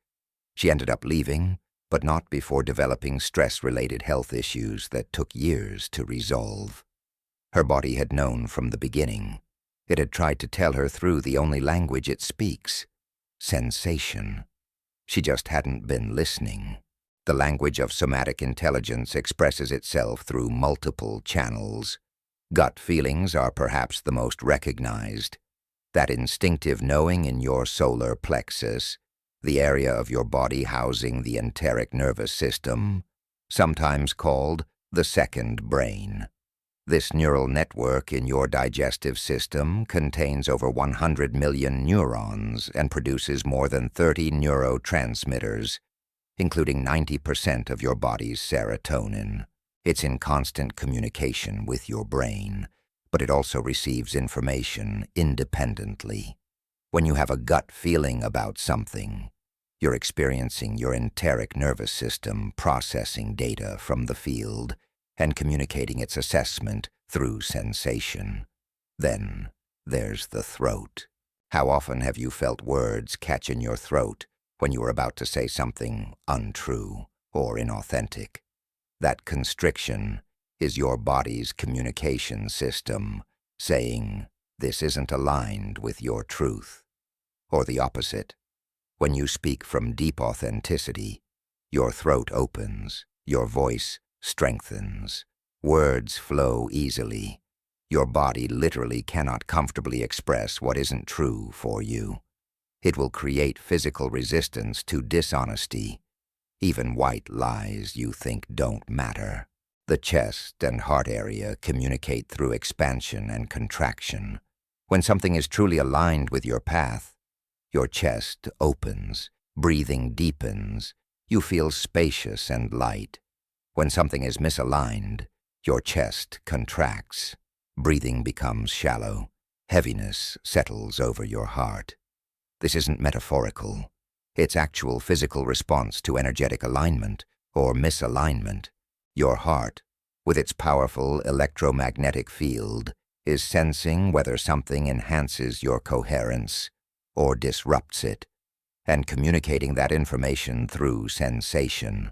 She ended up leaving, but not before developing stress-related health issues that took years to resolve. Her body had known from the beginning. It had tried to tell her through the only language it speaks: sensation. She just hadn't been listening. The language of somatic intelligence expresses itself through multiple channels. Gut feelings are perhaps the most recognized. That instinctive knowing in your solar plexus, the area of your body housing the enteric nervous system, sometimes called the second brain. This neural network in your digestive system contains over 100 million neurons and produces more than 30 neurotransmitters, including 90% of your body's serotonin. It's in constant communication with your brain, but it also receives information independently. When you have a gut feeling about something, you're experiencing your enteric nervous system processing data from the field and communicating its assessment through sensation. Then there's the throat. How often have you felt words catch in your throat when you were about to say something untrue or inauthentic? That constriction is your body's communication system saying, "This isn't aligned with your truth." Or the opposite. When you speak from deep authenticity, your throat opens, your voice strengthens, words flow easily. Your body literally cannot comfortably express what isn't true for you. It will create physical resistance to dishonesty, even white lies you think don't matter. The chest and heart area communicate through expansion and contraction. When something is truly aligned with your path, your chest opens, breathing deepens, you feel spacious and light. When something is misaligned, your chest contracts, breathing becomes shallow, heaviness settles over your heart. This isn't metaphorical. It's actual physical response to energetic alignment or misalignment. Your heart, with its powerful electromagnetic field, is sensing whether something enhances your coherence or disrupts it, and communicating that information through sensation.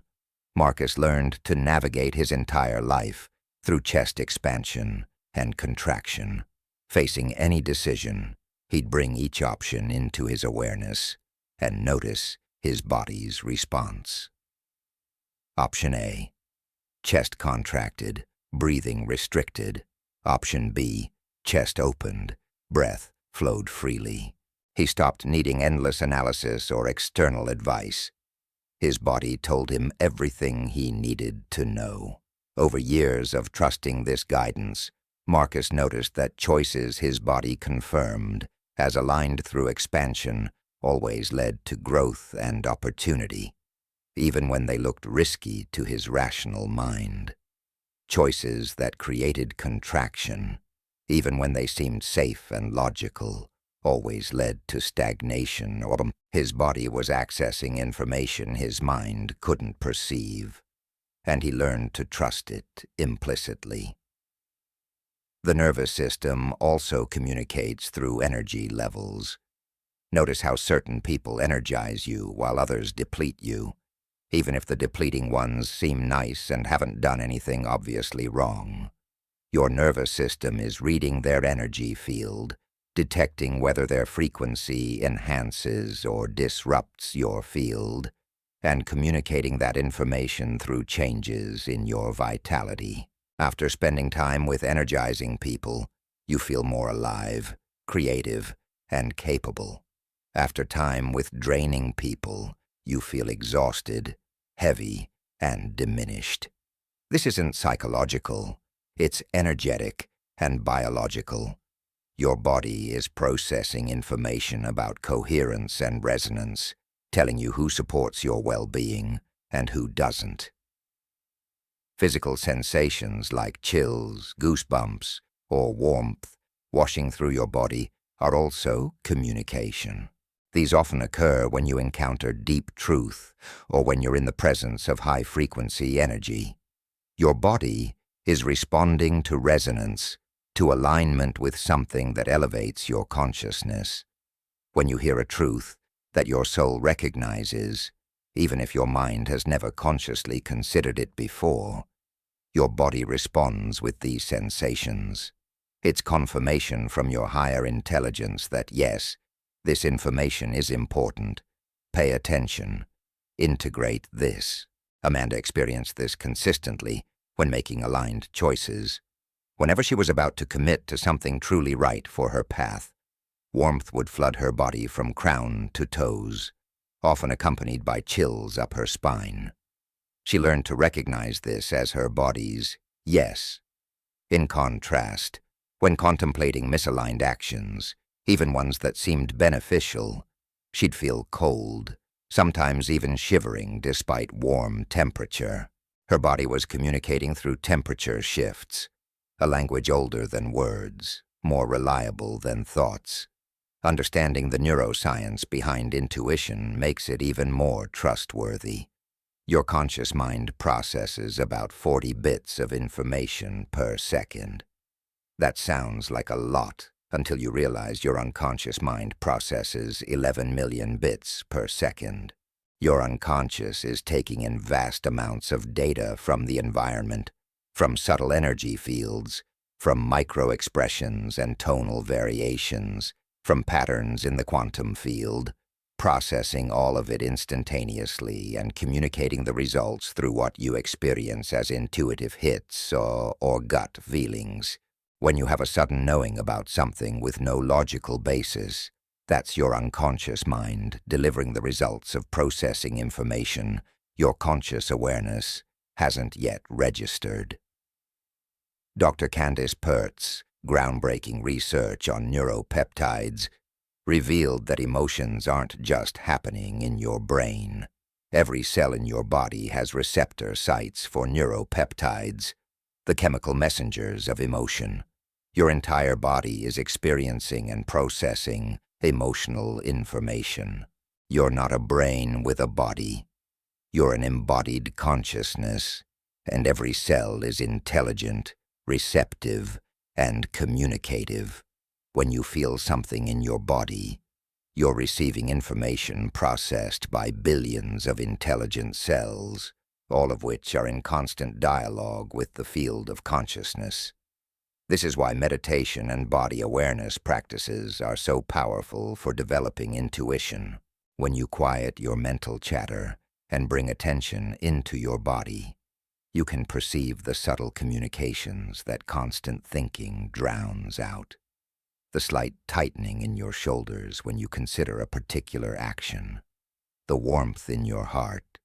Marcus learned to navigate his entire life through chest expansion and contraction. Facing any decision, he'd bring each option into his awareness and notice his body's response. Option A. Chest contracted, breathing restricted. Option B, chest opened, breath flowed freely. He stopped needing endless analysis or external advice. His body told him everything he needed to know. Over years of trusting this guidance, Marcus noticed that choices his body confirmed, as aligned through expansion, always led to growth and opportunity, even when they looked risky to his rational mind. Choices that created contraction, even when they seemed safe and logical, always led to stagnation, or his body was accessing information his mind couldn't perceive, and he learned to trust it implicitly. The nervous system also communicates through energy levels. Notice how certain people energize you while others deplete you, even if the depleting ones seem nice and haven't done anything obviously wrong. Your nervous system is reading their energy field, detecting whether their frequency enhances or disrupts your field, and communicating that information through changes in your vitality. After spending time with energizing people, you feel more alive, creative, and capable. After time with draining people, you feel exhausted, heavy, and diminished. This isn't psychological, it's energetic and biological. Your body is processing information about coherence and resonance, telling you who supports your well-being and who doesn't. Physical sensations like chills, goosebumps, or warmth washing through your body are also communication. These often occur when you encounter deep truth or when you're in the presence of high-frequency energy. Your body is responding to resonance, to alignment with something that elevates your consciousness. When you hear a truth that your soul recognizes, even if your mind has never consciously considered it before, your body responds with these sensations. It's confirmation from your higher intelligence that yes, this information is important. Pay attention. Integrate this. Amanda experienced this consistently when making aligned choices. Whenever she was about to commit to something truly right for her path, warmth would flood her body from crown to toes, often accompanied by chills up her spine. She learned to recognize this as her body's yes. In contrast, when contemplating misaligned actions, even ones that seemed beneficial, she'd feel cold, sometimes even shivering despite warm temperature. Her body was communicating through temperature shifts, a language older than words, more reliable than thoughts. Understanding the neuroscience behind intuition makes it even more trustworthy. Your conscious mind processes about 40 bits of information per second. That sounds like a lot until you realize your unconscious mind processes 11 million bits per second. Your unconscious is taking in vast amounts of data from the environment, from subtle energy fields, from micro-expressions and tonal variations, from patterns in the quantum field, processing all of it instantaneously and communicating the results through what you experience as intuitive hits or gut feelings. When you have a sudden knowing about something with no logical basis, that's your unconscious mind delivering the results of processing information your conscious awareness hasn't yet registered. Dr. Candace Pert's groundbreaking research on neuropeptides revealed that emotions aren't just happening in your brain. Every cell in your body has receptor sites for neuropeptides, the chemical messengers of emotion. Your entire body is experiencing and processing emotional information. You're not a brain with a body. You're an embodied consciousness, and every cell is intelligent, receptive, and communicative. When you feel something in your body, you're receiving information processed by billions of intelligent cells, all of which are in constant dialogue with the field of consciousness. This is why meditation and body awareness practices are so powerful for developing intuition. When you quiet your mental chatter and bring attention into your body, You can perceive the subtle communications that constant thinking drowns out. The slight tightening in your shoulders when you consider a particular action. The warmth in your heart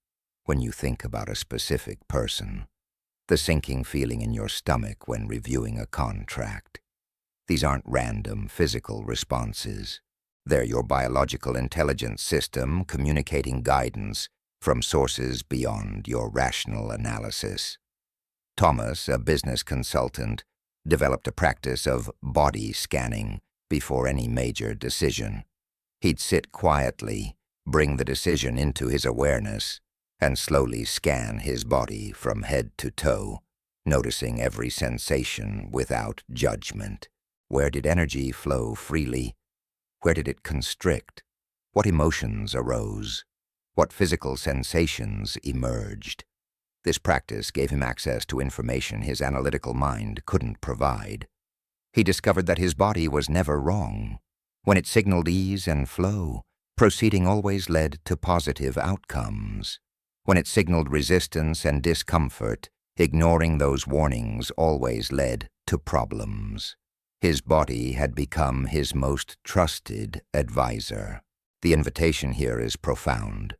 when you think about a specific person. The sinking feeling in your stomach when reviewing a contract. These aren't random physical responses. They're your biological intelligence system communicating guidance from sources beyond your rational analysis. Thomas, a business consultant, developed a practice of body scanning before any major decision. He'd sit quietly, bring the decision into his awareness, and slowly scan his body from head to toe, noticing every sensation without judgment. Where did energy flow freely? Where did it constrict? What emotions arose? What physical sensations emerged? This practice gave him access to information his analytical mind couldn't provide. He discovered that his body was never wrong. When it signaled ease and flow, proceeding always led to positive outcomes. When it signaled resistance and discomfort, ignoring those warnings always led to problems. His body had become his most trusted advisor. The invitation here is profound.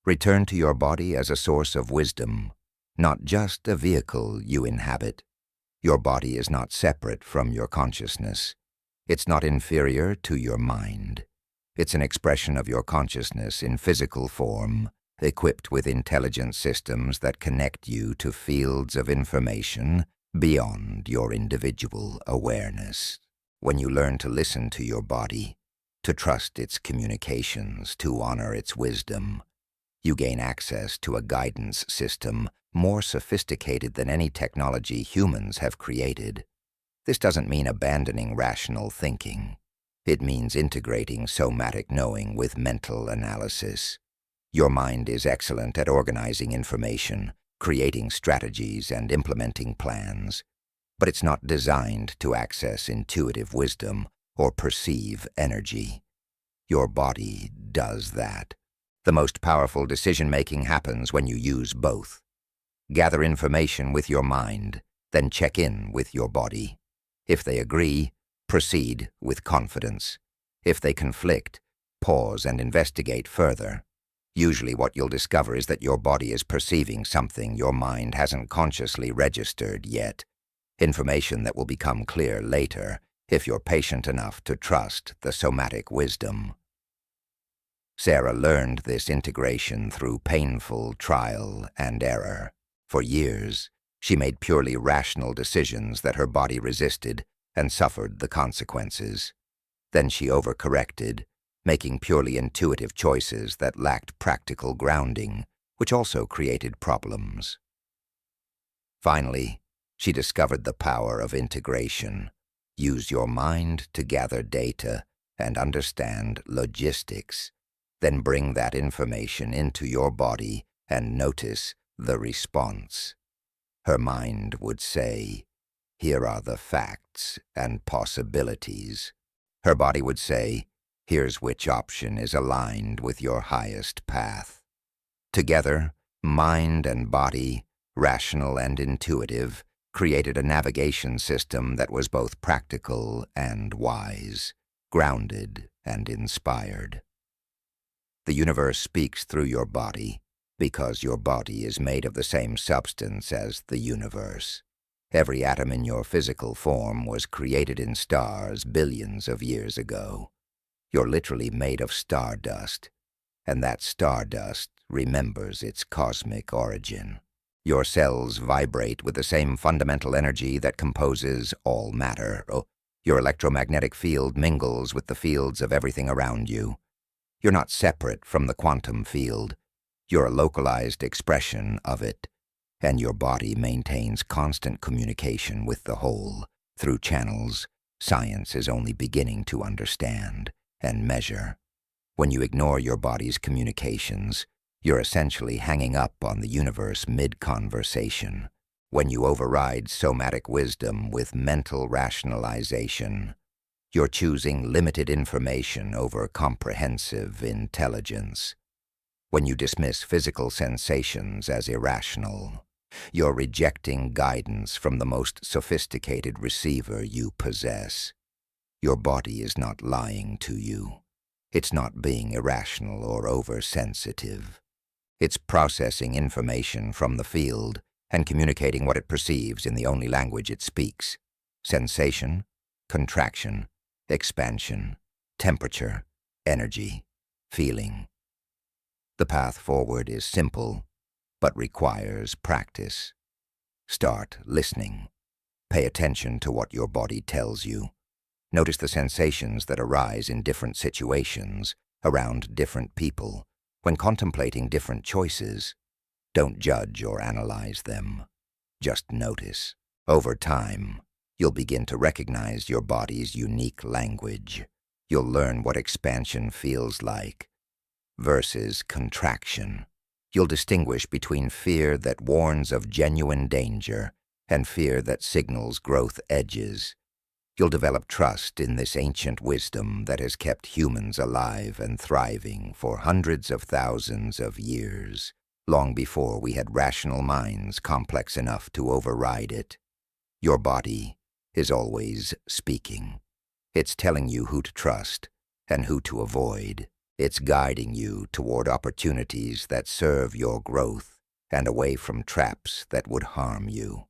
Return to your body as a source of wisdom, not just a vehicle you inhabit. Your body is not separate from your consciousness. It's not inferior to your mind. It's an expression of your consciousness in physical form, equipped with intelligent systems that connect you to fields of information beyond your individual awareness. When you learn to listen to your body, to trust its communications, to honor its wisdom, you gain access to a guidance system more sophisticated than any technology humans have created. This doesn't mean abandoning rational thinking. It means integrating somatic knowing with mental analysis. Your mind is excellent at organizing information, creating strategies, and implementing plans, but it's not designed to access intuitive wisdom or perceive energy. Your body does that. The most powerful decision-making happens when you use both. Gather information with your mind, then check in with your body. If they agree, proceed with confidence. If they conflict, pause and investigate further. Usually what you'll discover is that your body is perceiving something your mind hasn't consciously registered yet, information that will become clear later if you're patient enough to trust the somatic wisdom. Sarah learned this integration through painful trial and error. For years, she made purely rational decisions that her body resisted and suffered the consequences. Then she overcorrected, making purely intuitive choices that lacked practical grounding, which also created problems. Finally, she discovered the power of integration. Use your mind to gather data and understand logistics, then bring that information into your body and notice the response. Her mind would say, "Here are the facts and possibilities." Her body would say, "Here's which option is aligned with your highest path." Together, mind and body, rational and intuitive, created a navigation system that was both practical and wise, grounded and inspired. The universe speaks through your body because your body is made of the same substance as the universe. Every atom in your physical form was created in stars billions of years ago. You're literally made of stardust, and that stardust remembers its cosmic origin. Your cells vibrate with the same fundamental energy that composes all matter. Your electromagnetic field mingles with the fields of everything around you. You're not separate from the quantum field. You're a localized expression of it, and your body maintains constant communication with the whole through channels science is only beginning to understand and measure. When you ignore your body's communications, you're essentially hanging up on the universe mid-conversation. When you override somatic wisdom with mental rationalization, you're choosing limited information over comprehensive intelligence. When you dismiss physical sensations as irrational, You're rejecting guidance from the most sophisticated receiver you possess. Your body is not lying to you. It's not being irrational or oversensitive. It's processing information from the field and communicating what it perceives in the only language it speaks: sensation, contraction, expansion, temperature, energy, feeling. The path forward is simple, but requires practice. Start listening. Pay attention to what your body tells you. Notice the sensations that arise in different situations, around different people, when contemplating different choices. Don't judge or analyze them. Just notice. Over time, you'll begin to recognize your body's unique language. You'll learn what expansion feels like versus contraction. You'll distinguish between fear that warns of genuine danger and fear that signals growth edges. You'll develop trust in this ancient wisdom that has kept humans alive and thriving for hundreds of thousands of years, long before we had rational minds complex enough to override it. Your body is always speaking. It's telling you who to trust and who to avoid. It's guiding you toward opportunities that serve your growth and away from traps that would harm you.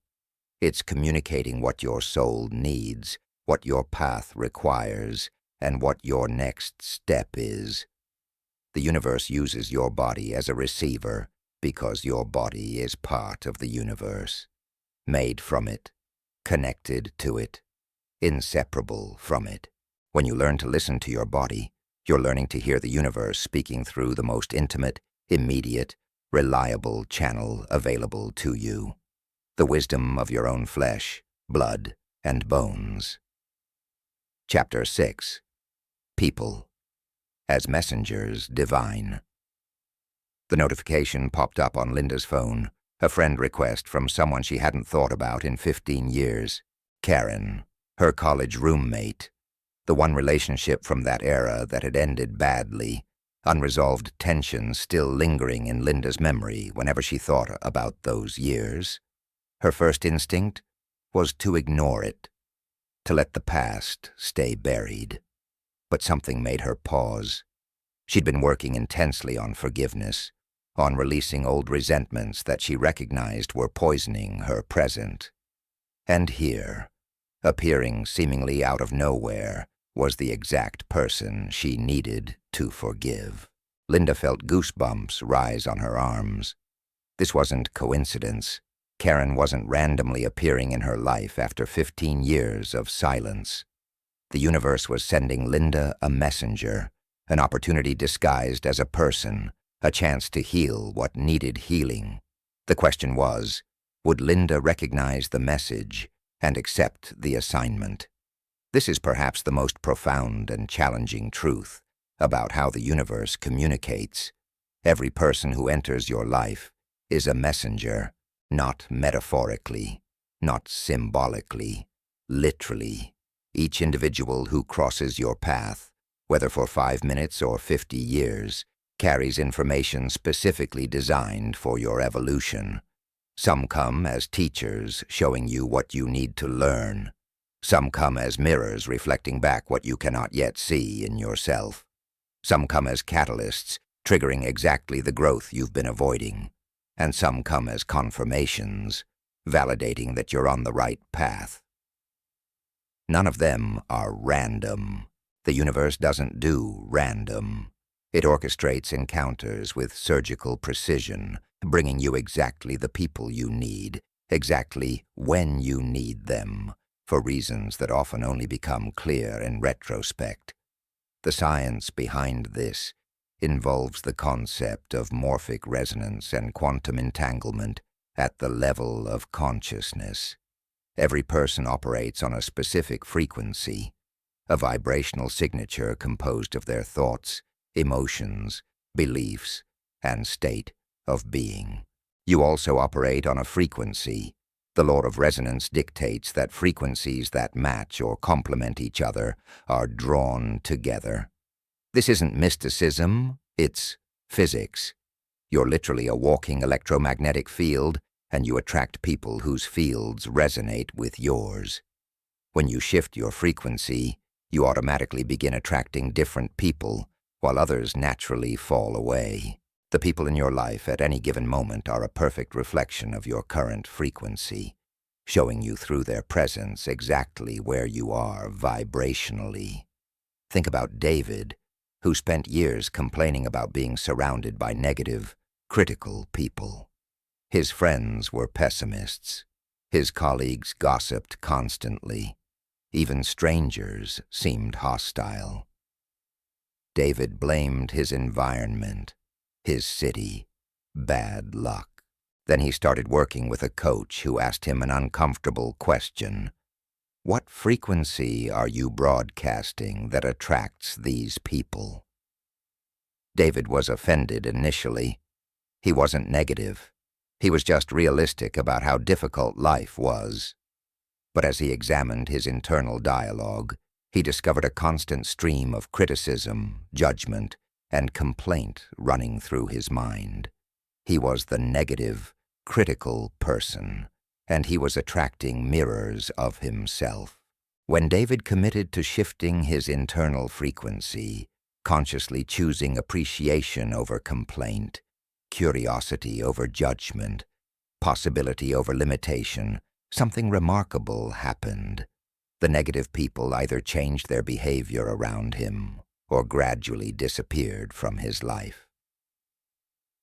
It's communicating what your soul needs, what your path requires, and what your next step is. The universe uses your body as a receiver because your body is part of the universe, made from it, connected to it, inseparable from it. When you learn to listen to your body, you're learning to hear the universe speaking through the most intimate, immediate, reliable channel available to you. The wisdom of your own flesh, blood, and bones. Chapter 6. People. As messengers divine. The notification popped up on Linda's phone, a friend request from someone she hadn't thought about in 15 years. Karen, her college roommate. The one relationship from that era that had ended badly, unresolved tension still lingering in Linda's memory whenever she thought about those years. Her first instinct was to ignore it, to let the past stay buried. But something made her pause. She'd been working intensely on forgiveness, on releasing old resentments that she recognized were poisoning her present. And here, appearing seemingly out of nowhere, was the exact person she needed to forgive. Linda felt goosebumps rise on her arms. This wasn't coincidence. Karen wasn't randomly appearing in her life after 15 years of silence. The universe was sending Linda a messenger, an opportunity disguised as a person, a chance to heal what needed healing. The question was, would Linda recognize the message and accept the assignment? This is perhaps the most profound and challenging truth about how the universe communicates. Every person who enters your life is a messenger, not metaphorically, not symbolically, literally. Each individual who crosses your path, whether for 5 minutes or 50 years, carries information specifically designed for your evolution. Some come as teachers showing you what you need to learn. Some come as mirrors reflecting back what you cannot yet see in yourself. Some come as catalysts, triggering exactly the growth you've been avoiding. And some come as confirmations, validating that you're on the right path. None of them are random. The universe doesn't do random. It orchestrates encounters with surgical precision, bringing you exactly the people you need, exactly when you need them, for reasons that often only become clear in retrospect. The science behind this involves the concept of morphic resonance and quantum entanglement at the level of consciousness. Every person operates on a specific frequency, a vibrational signature composed of their thoughts, emotions, beliefs, and state of being. You also operate on a frequency. The law of resonance dictates that frequencies that match or complement each other are drawn together. This isn't mysticism, it's physics. You're literally a walking electromagnetic field, and you attract people whose fields resonate with yours. When you shift your frequency, you automatically begin attracting different people, while others naturally fall away. The people in your life at any given moment are a perfect reflection of your current frequency, showing you through their presence exactly where you are vibrationally. Think about David, who spent years complaining about being surrounded by negative, critical people. His friends were pessimists. His colleagues gossiped constantly. Even strangers seemed hostile. David blamed his environment, his city, bad luck. Then he started working with a coach who asked him an uncomfortable question. What frequency are you broadcasting that attracts these people? David was offended initially. He wasn't negative. He was just realistic about how difficult life was. But as he examined his internal dialogue, he discovered a constant stream of criticism, judgment, and complaint running through his mind. He was the negative, critical person, and he was attracting mirrors of himself. When David committed to shifting his internal frequency, consciously choosing appreciation over complaint, curiosity over judgment, possibility over limitation, something remarkable happened. The negative people either changed their behavior around him or gradually disappeared from his life.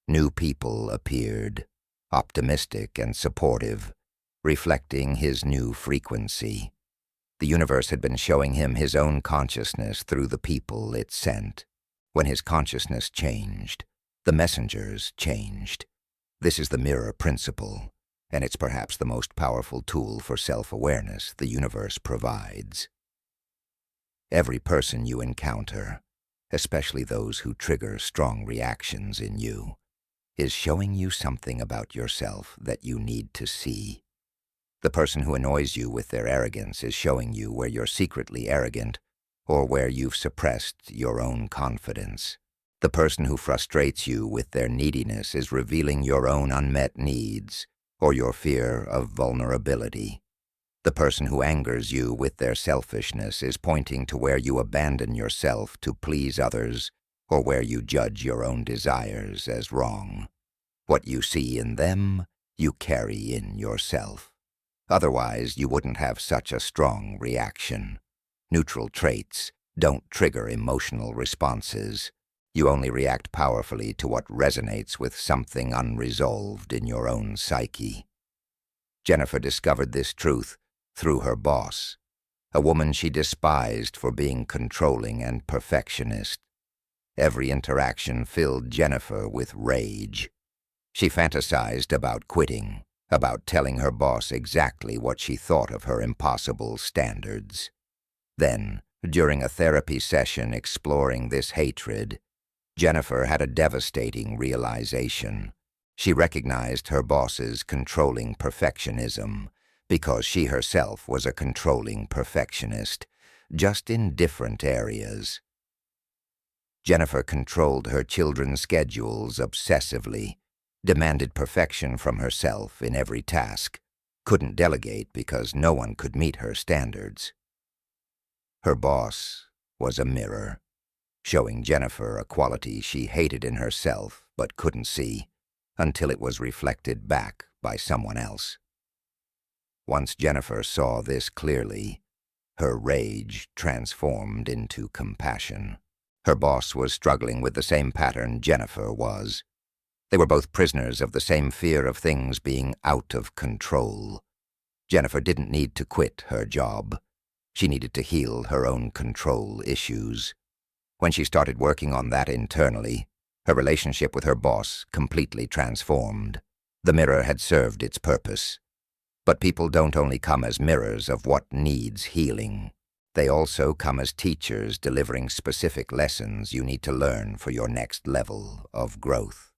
New people appeared, optimistic and supportive, reflecting his new frequency. The universe had been showing him his own consciousness through the people it sent. When his consciousness changed, the messengers changed. This is the mirror principle, and it's perhaps the most powerful tool for self-awareness the universe provides. Every person you encounter, especially those who trigger strong reactions in you, is showing you something about yourself that you need to see. The person who annoys you with their arrogance is showing you where you're secretly arrogant or where you've suppressed your own confidence. The person who frustrates you with their neediness is revealing your own unmet needs or your fear of vulnerability. The person who angers you with their selfishness is pointing to where you abandon yourself to please others or where you judge your own desires as wrong. What you see in them, you carry in yourself. Otherwise, you wouldn't have such a strong reaction. Neutral traits don't trigger emotional responses. You only react powerfully to what resonates with something unresolved in your own psyche. Jennifer discovered this truth through her boss, a woman she despised for being controlling and perfectionist. Every interaction filled Jennifer with rage. She fantasized about quitting, about telling her boss exactly what she thought of her impossible standards. Then, during a therapy session exploring this hatred, Jennifer had a devastating realization. She recognized her boss's controlling perfectionism because she herself was a controlling perfectionist, just in different areas. Jennifer controlled her children's schedules obsessively, demanded perfection from herself in every task, couldn't delegate because no one could meet her standards. Her boss was a mirror, showing Jennifer a quality she hated in herself but couldn't see until it was reflected back by someone else. Once Jennifer saw this clearly, her rage transformed into compassion. Her boss was struggling with the same pattern Jennifer was. They were both prisoners of the same fear of things being out of control. Jennifer didn't need to quit her job. She needed to heal her own control issues. When she started working on that internally, her relationship with her boss completely transformed. The mirror had served its purpose. But people don't only come as mirrors of what needs healing. They also come as teachers delivering specific lessons you need to learn for your next level of growth.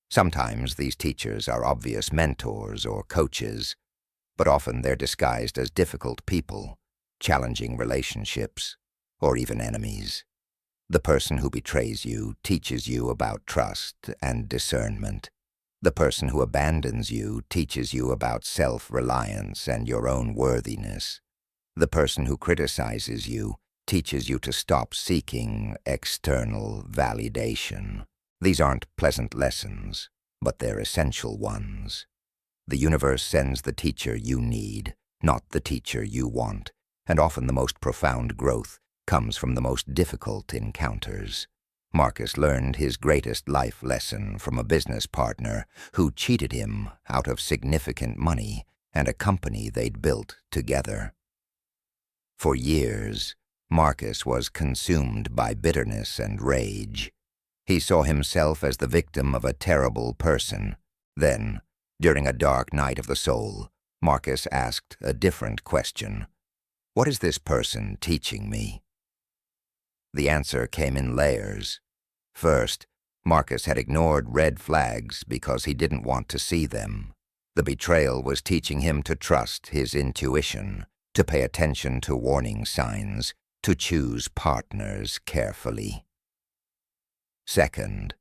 Sometimes these teachers are obvious mentors or coaches, but often they're disguised as difficult people, challenging relationships, or even enemies. The person who betrays you teaches you about trust and discernment. The person who abandons you teaches you about self-reliance and your own worthiness. The person who criticizes you teaches you to stop seeking external validation. These aren't pleasant lessons, but they're essential ones. The universe sends the teacher you need, not the teacher you want, and often the most profound growth comes from the most difficult encounters. Marcus learned his greatest life lesson from a business partner who cheated him out of significant money and a company they'd built together. For years, Marcus was consumed by bitterness and rage. He saw himself as the victim of a terrible person. Then, during a dark night of the soul, Marcus asked a different question. What is this person teaching me? The answer came in layers. First, Marcus had ignored red flags because he didn't want to see them. The betrayal was teaching him to trust his intuition, to pay attention to warning signs, to choose partners carefully. Second,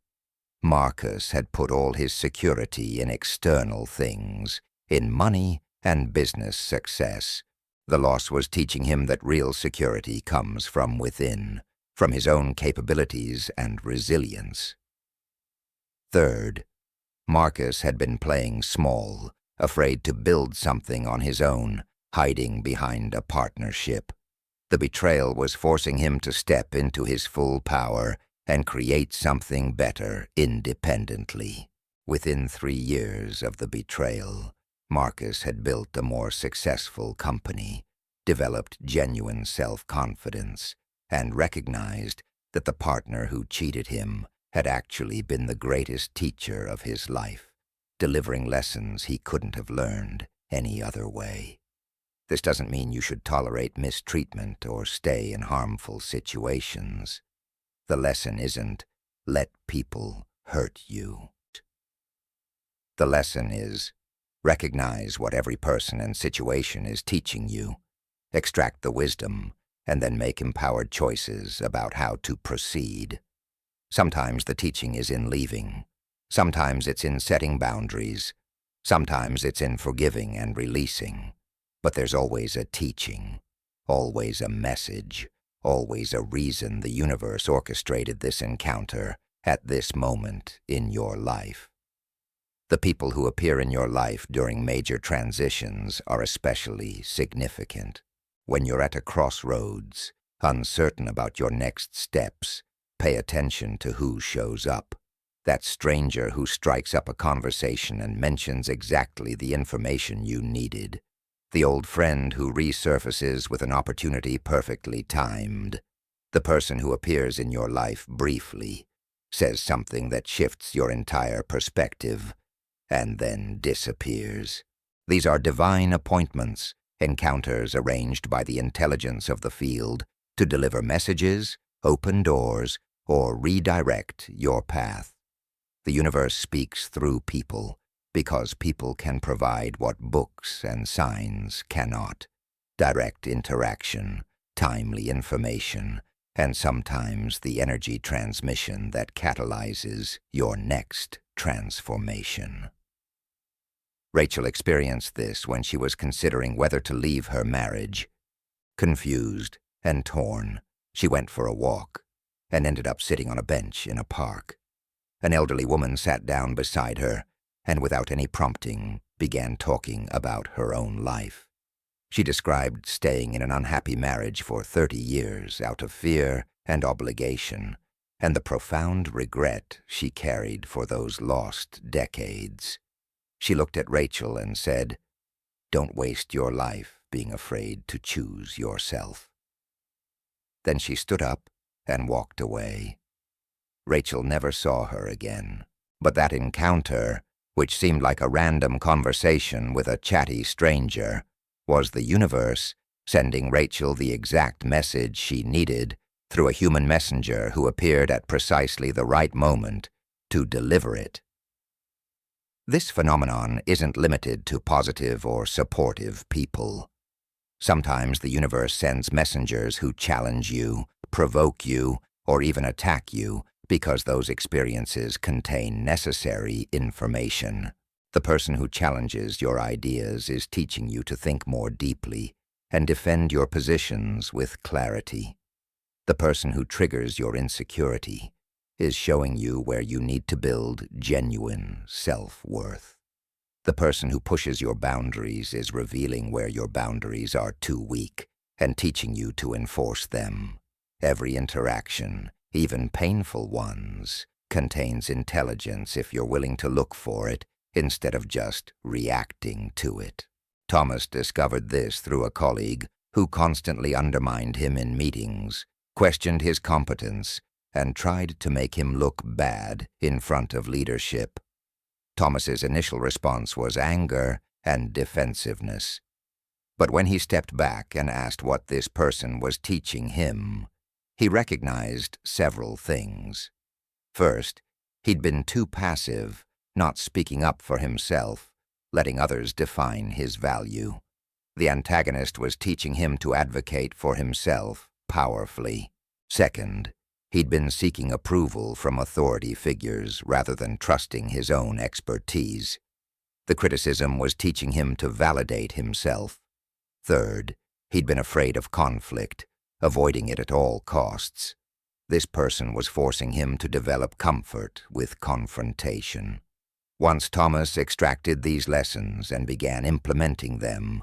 Marcus had put all his security in external things, in money and business success. The loss was teaching him that real security comes from within, from his own capabilities and resilience. Third, Marcus had been playing small, afraid to build something on his own, hiding behind a partnership. The betrayal was forcing him to step into his full power and create something better independently. Within 3 years of the betrayal, Marcus had built a more successful company, developed genuine self-confidence, and recognized that the partner who cheated him had actually been the greatest teacher of his life, delivering lessons he couldn't have learned any other way. This doesn't mean you should tolerate mistreatment or stay in harmful situations. The lesson isn't, let people hurt you. The lesson is, recognize what every person and situation is teaching you, extract the wisdom, and then make empowered choices about how to proceed. Sometimes the teaching is in leaving. Sometimes it's in setting boundaries. Sometimes it's in forgiving and releasing. But there's always a teaching, always a message, always a reason the universe orchestrated this encounter at this moment in your life. The people who appear in your life during major transitions are especially significant. When you're at a crossroads, uncertain about your next steps, pay attention to who shows up. That stranger who strikes up a conversation and mentions exactly the information you needed. The old friend who resurfaces with an opportunity perfectly timed. The person who appears in your life briefly, says something that shifts your entire perspective, and then disappears. These are divine appointments, encounters arranged by the intelligence of the field to deliver messages, open doors, or redirect your path. The universe speaks through people, because people can provide what books and signs cannot. Direct interaction, timely information, and sometimes the energy transmission that catalyzes your next transformation. Rachel experienced this when she was considering whether to leave her marriage. Confused and torn, she went for a walk and ended up sitting on a bench in a park. An elderly woman sat down beside her and without any prompting, began talking about her own life. She described staying in an unhappy marriage for 30 years out of fear and obligation, and the profound regret she carried for those lost decades. She looked at Rachel and said, "Don't waste your life being afraid to choose yourself." Then she stood up and walked away. Rachel never saw her again, but that encounter, which seemed like a random conversation with a chatty stranger, was the universe sending Rachel the exact message she needed through a human messenger who appeared at precisely the right moment to deliver it. This phenomenon isn't limited to positive or supportive people. Sometimes the universe sends messengers who challenge you, provoke you, or even attack you, because those experiences contain necessary information. The person who challenges your ideas is teaching you to think more deeply and defend your positions with clarity. The person who triggers your insecurity is showing you where you need to build genuine self-worth. The person who pushes your boundaries is revealing where your boundaries are too weak and teaching you to enforce them. Every interaction, even painful ones, contains intelligence if you're willing to look for it instead of just reacting to it. Thomas discovered this through a colleague who constantly undermined him in meetings, questioned his competence, and tried to make him look bad in front of leadership. Thomas's initial response was anger and defensiveness. But when he stepped back and asked what this person was teaching him, he recognized several things. First, he'd been too passive, not speaking up for himself, letting others define his value. The antagonist was teaching him to advocate for himself powerfully. Second, he'd been seeking approval from authority figures rather than trusting his own expertise. The criticism was teaching him to validate himself. Third, he'd been afraid of conflict, avoiding it at all costs. This person was forcing him to develop comfort with confrontation. Once Thomas extracted these lessons and began implementing them,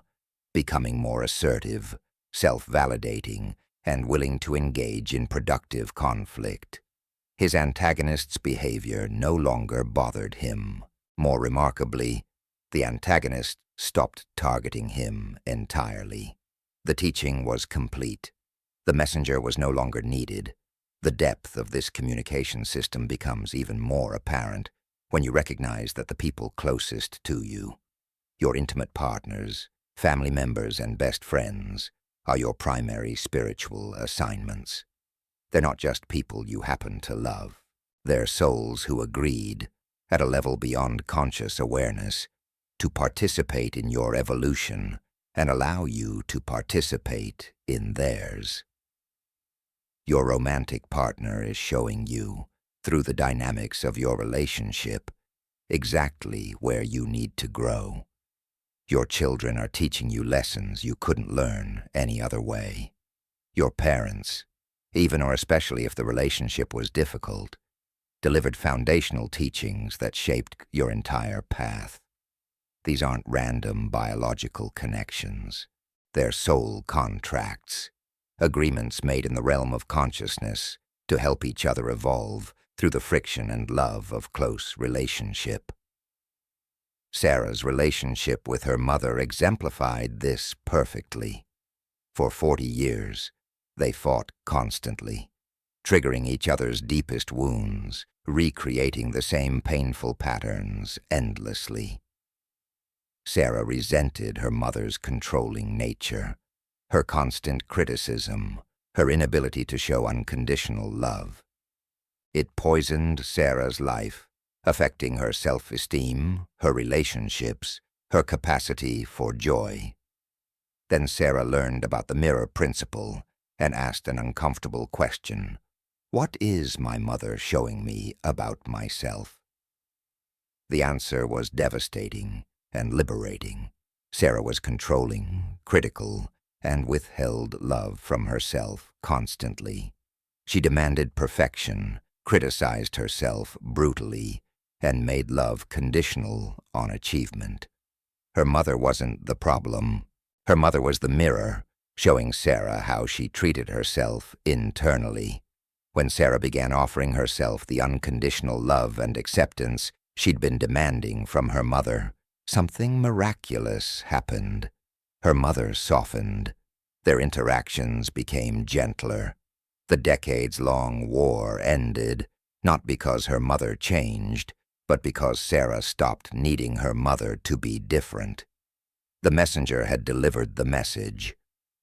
becoming more assertive, self-validating, and willing to engage in productive conflict, his antagonist's behavior no longer bothered him. More remarkably, the antagonist stopped targeting him entirely. The teaching was complete. The messenger was no longer needed. The depth of this communication system becomes even more apparent when you recognize that the people closest to you, your intimate partners, family members, and best friends, are your primary spiritual assignments. They're not just people you happen to love. They're souls who agreed, at a level beyond conscious awareness, to participate in your evolution and allow you to participate in theirs. Your romantic partner is showing you, through the dynamics of your relationship, exactly where you need to grow. Your children are teaching you lessons you couldn't learn any other way. Your parents, even or especially if the relationship was difficult, delivered foundational teachings that shaped your entire path. These aren't random biological connections. They're soul contracts, agreements made in the realm of consciousness to help each other evolve through the friction and love of close relationship. Sarah's relationship with her mother exemplified this perfectly. For 40 years, they fought constantly, triggering each other's deepest wounds, recreating the same painful patterns endlessly. Sarah resented her mother's controlling nature, her constant criticism, her inability to show unconditional love. It poisoned Sarah's life, affecting her self-esteem, her relationships, her capacity for joy. Then Sarah learned about the mirror principle and asked an uncomfortable question. What is my mother showing me about myself? The answer was devastating and liberating. Sarah was controlling, critical, and withheld love from herself constantly. She demanded perfection, criticized herself brutally, and made love conditional on achievement. Her mother wasn't the problem. Her mother was the mirror, showing Sarah how she treated herself internally. When Sarah began offering herself the unconditional love and acceptance she'd been demanding from her mother, something miraculous happened. Her mother softened. Their interactions became gentler. The decades-long war ended, not because her mother changed, but because Sarah stopped needing her mother to be different. The messenger had delivered the message.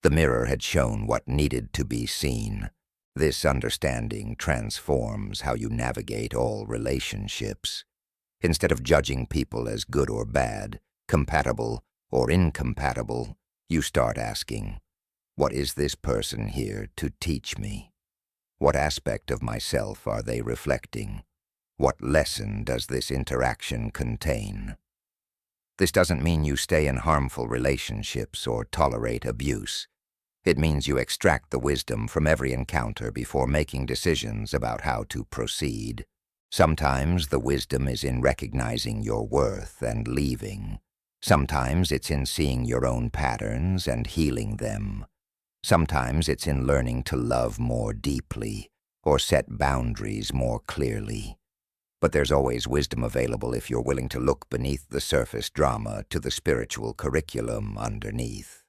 The mirror had shown what needed to be seen. This understanding transforms how you navigate all relationships. Instead of judging people as good or bad, compatible or incompatible, you start asking, what is this person here to teach me? What aspect of myself are they reflecting? What lesson does this interaction contain? This doesn't mean you stay in harmful relationships or tolerate abuse. It means you extract the wisdom from every encounter before making decisions about how to proceed. Sometimes the wisdom is in recognizing your worth and leaving. Sometimes it's in seeing your own patterns and healing them. Sometimes it's in learning to love more deeply or set boundaries more clearly. But there's always wisdom available if you're willing to look beneath the surface drama to the spiritual curriculum underneath.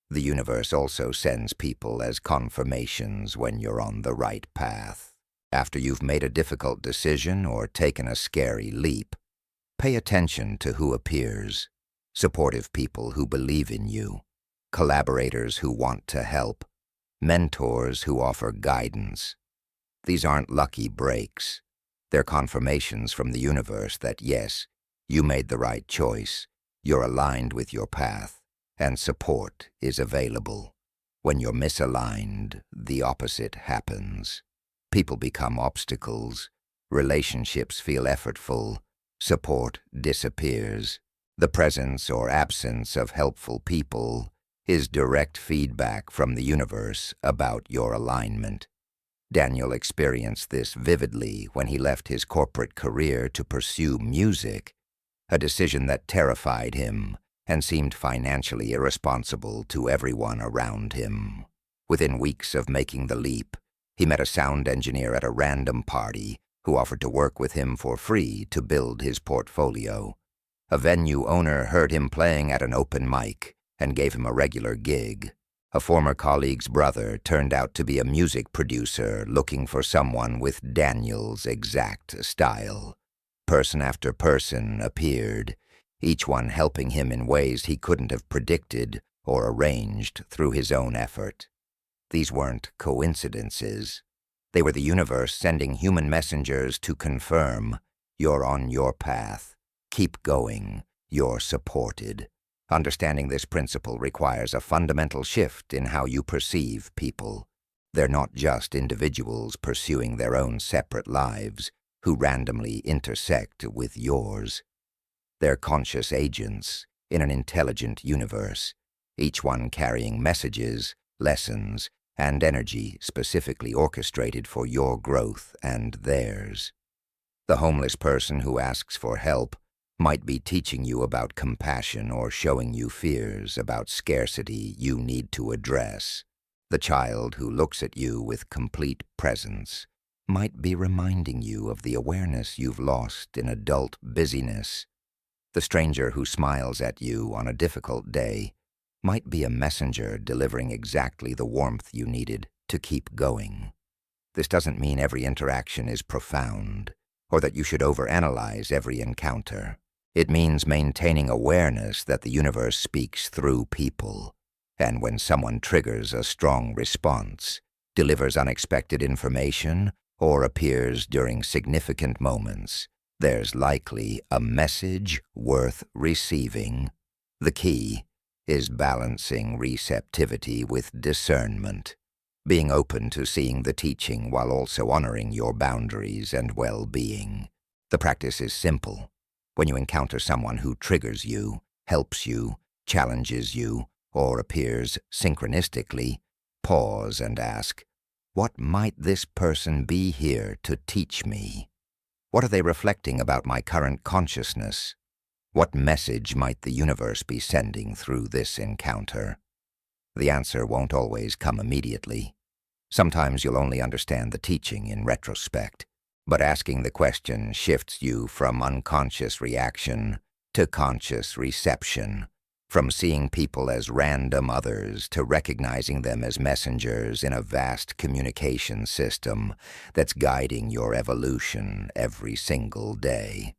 The universe also sends people as confirmations when you're on the right path. After you've made a difficult decision or taken a scary leap, pay attention to who appears. Supportive people who believe in you, collaborators who want to help, mentors who offer guidance. These aren't lucky breaks. They're confirmations from the universe that yes, you made the right choice, you're aligned with your path, and support is available. When you're misaligned, the opposite happens. People become obstacles, relationships feel effortful, support disappears. The presence or absence of helpful people is direct feedback from the universe about your alignment. Daniel experienced this vividly when he left his corporate career to pursue music, a decision that terrified him and seemed financially irresponsible to everyone around him. Within weeks of making the leap, he met a sound engineer at a random party who offered to work with him for free to build his portfolio. A venue owner heard him playing at an open mic and gave him a regular gig. A former colleague's brother turned out to be a music producer looking for someone with Daniel's exact style. Person after person appeared, each one helping him in ways he couldn't have predicted or arranged through his own effort. These weren't coincidences. They were the universe sending human messengers to confirm you're on your path. Keep going. You're supported. Understanding this principle requires a fundamental shift in how you perceive people. They're not just individuals pursuing their own separate lives who randomly intersect with yours. They're conscious agents in an intelligent universe, each one carrying messages, lessons, and energy specifically orchestrated for your growth and theirs. The homeless person who asks for help might be teaching you about compassion or showing you fears about scarcity you need to address. The child who looks at you with complete presence might be reminding you of the awareness you've lost in adult busyness. The stranger who smiles at you on a difficult day might be a messenger delivering exactly the warmth you needed to keep going. This doesn't mean every interaction is profound or that you should overanalyze every encounter. It means maintaining awareness that the universe speaks through people, and when someone triggers a strong response, delivers unexpected information, or appears during significant moments, there's likely a message worth receiving. The key is balancing receptivity with discernment, being open to seeing the teaching while also honoring your boundaries and well-being. The practice is simple. When you encounter someone who triggers you, helps you, challenges you, or appears synchronistically, pause and ask, what might this person be here to teach me? What are they reflecting about my current consciousness? What message might the universe be sending through this encounter? The answer won't always come immediately. Sometimes you'll only understand the teaching in retrospect. But asking the question shifts you from unconscious reaction to conscious reception, from seeing people as random others to recognizing them as messengers in a vast communication system that's guiding your evolution every single day.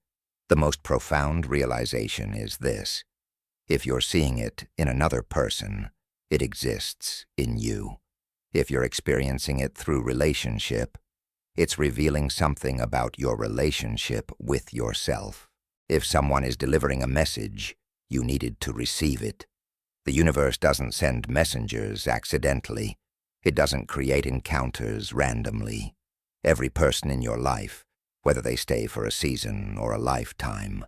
The most profound realization is this: if you're seeing it in another person, it exists in you. If you're experiencing it through relationship, it's revealing something about your relationship with yourself. If someone is delivering a message, you needed to receive it. The universe doesn't send messengers accidentally. It doesn't create encounters randomly. Every person in your life, whether they stay for a season or a lifetime,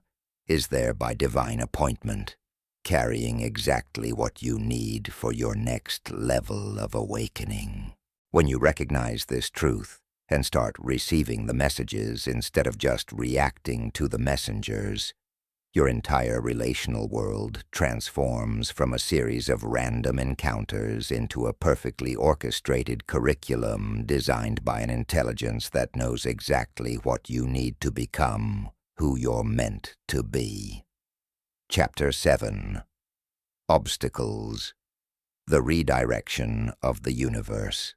is there by divine appointment, carrying exactly what you need for your next level of awakening. When you recognize this truth and start receiving the messages instead of just reacting to the messengers, your entire relational world transforms from a series of random encounters into a perfectly orchestrated curriculum designed by an intelligence that knows exactly what you need to become, who you're meant to be. Chapter 7. Obstacles. The Redirection of the Universe.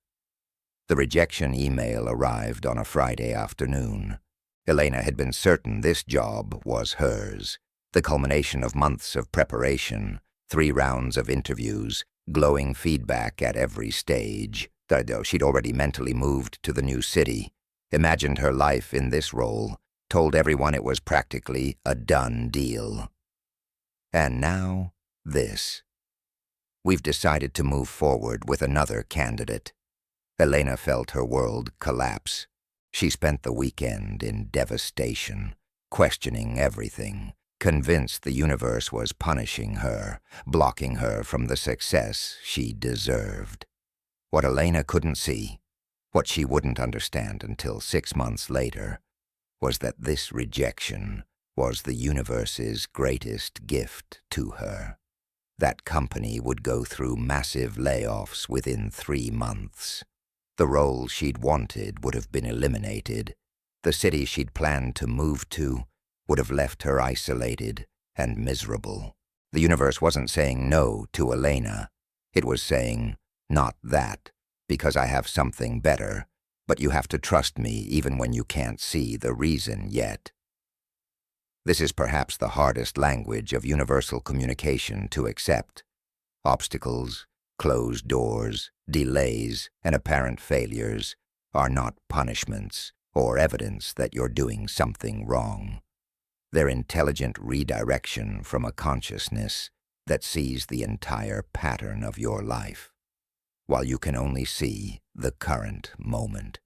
The rejection email arrived on a Friday afternoon. Elena had been certain this job was hers. The culmination of months of preparation, 3 rounds of interviews, glowing feedback at every stage. She'd already mentally moved to the new city, imagined her life in this role, told everyone it was practically a done deal. And now, this. We've decided to move forward with another candidate. Elena felt her world collapse. She spent the weekend in devastation, questioning everything, convinced the universe was punishing her, blocking her from the success she deserved. What Elena couldn't see, what she wouldn't understand until 6 months later, was that this rejection was the universe's greatest gift to her. That company would go through massive layoffs within 3 months. The role she'd wanted would have been eliminated. The city she'd planned to move to would have left her isolated and miserable. The universe wasn't saying no to Elena. It was saying, not that, because I have something better, but you have to trust me even when you can't see the reason yet. This is perhaps the hardest language of universal communication to accept. Obstacles, closed doors, delays, and apparent failures are not punishments or evidence that you're doing something wrong. They're intelligent redirection from a consciousness that sees the entire pattern of your life, while you can only see the current moment.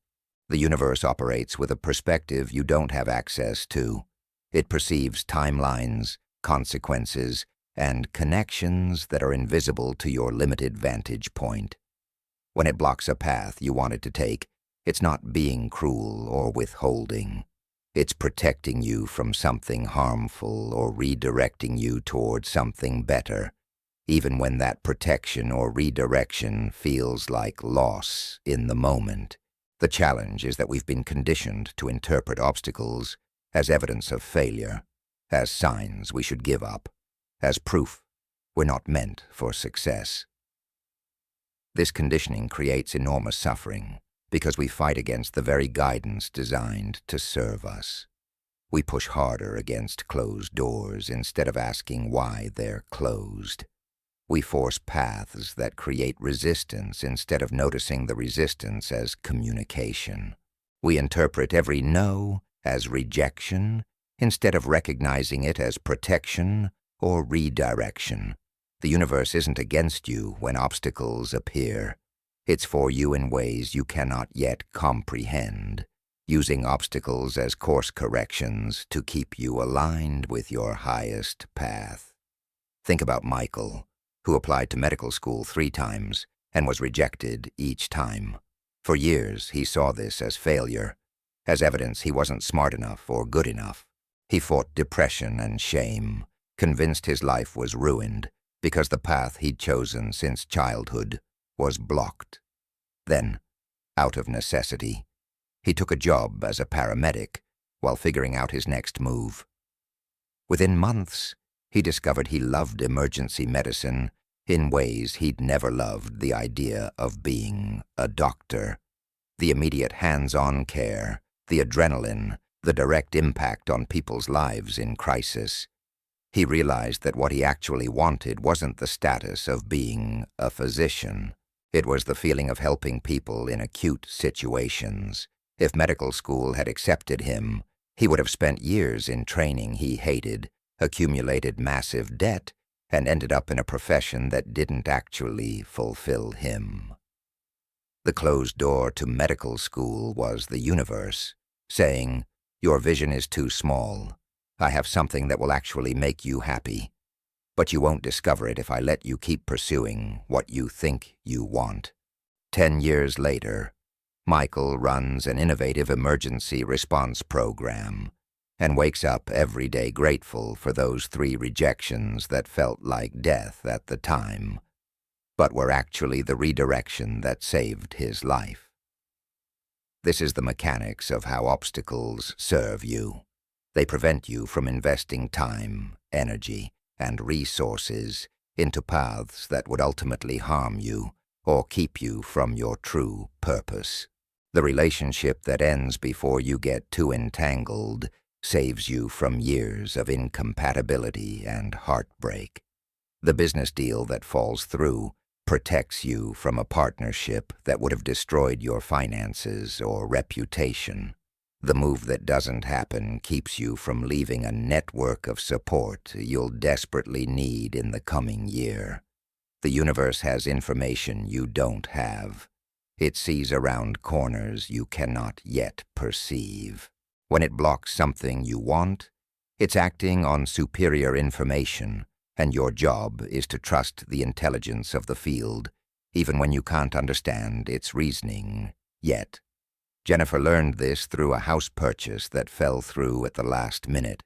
The universe operates with a perspective you don't have access to. It perceives timelines, consequences, and connections that are invisible to your limited vantage point. When it blocks a path you wanted to take, it's not being cruel or withholding. It's protecting you from something harmful or redirecting you toward something better, even when that protection or redirection feels like loss in the moment. The challenge is that we've been conditioned to interpret obstacles as evidence of failure, as signs we should give up, as proof we're not meant for success. This conditioning creates enormous suffering because we fight against the very guidance designed to serve us. We push harder against closed doors instead of asking why they're closed. We force paths that create resistance instead of noticing the resistance as communication. We interpret every no as rejection instead of recognizing it as protection or redirection. The universe isn't against you when obstacles appear. It's for you in ways you cannot yet comprehend, using obstacles as course corrections to keep you aligned with your highest path. Think about Michael, who applied to medical school 3 times and was rejected each time. For years, he saw this as failure, as evidence he wasn't smart enough or good enough. He fought depression and shame, convinced his life was ruined because the path he'd chosen since childhood was blocked. Then, out of necessity, he took a job as a paramedic while figuring out his next move. Within months, he discovered he loved emergency medicine in ways he'd never loved the idea of being a doctor. The immediate hands-on care, the adrenaline, the direct impact on people's lives in crisis. He realized that what he actually wanted wasn't the status of being a physician. It was the feeling of helping people in acute situations. If medical school had accepted him, he would have spent years in training he hated, accumulated massive debt, and ended up in a profession that didn't actually fulfill him. The closed door to medical school was the universe, saying, "Your vision is too small. I have something that will actually make you happy. But you won't discover it if I let you keep pursuing what you think you want." 10 years later, Michael runs an innovative emergency response program and wakes up every day grateful for those 3 rejections that felt like death at the time, but were actually the redirection that saved his life. This is the mechanics of how obstacles serve you. They prevent you from investing time, energy, and resources into paths that would ultimately harm you or keep you from your true purpose. The relationship that ends before you get too entangled saves you from years of incompatibility and heartbreak. The business deal that falls through protects you from a partnership that would have destroyed your finances or reputation. The move that doesn't happen keeps you from leaving a network of support you'll desperately need in the coming year. The universe has information you don't have. It sees around corners you cannot yet perceive. When it blocks something you want, it's acting on superior information, and your job is to trust the intelligence of the field, even when you can't understand its reasoning yet. Jennifer learned this through a house purchase that fell through at the last minute.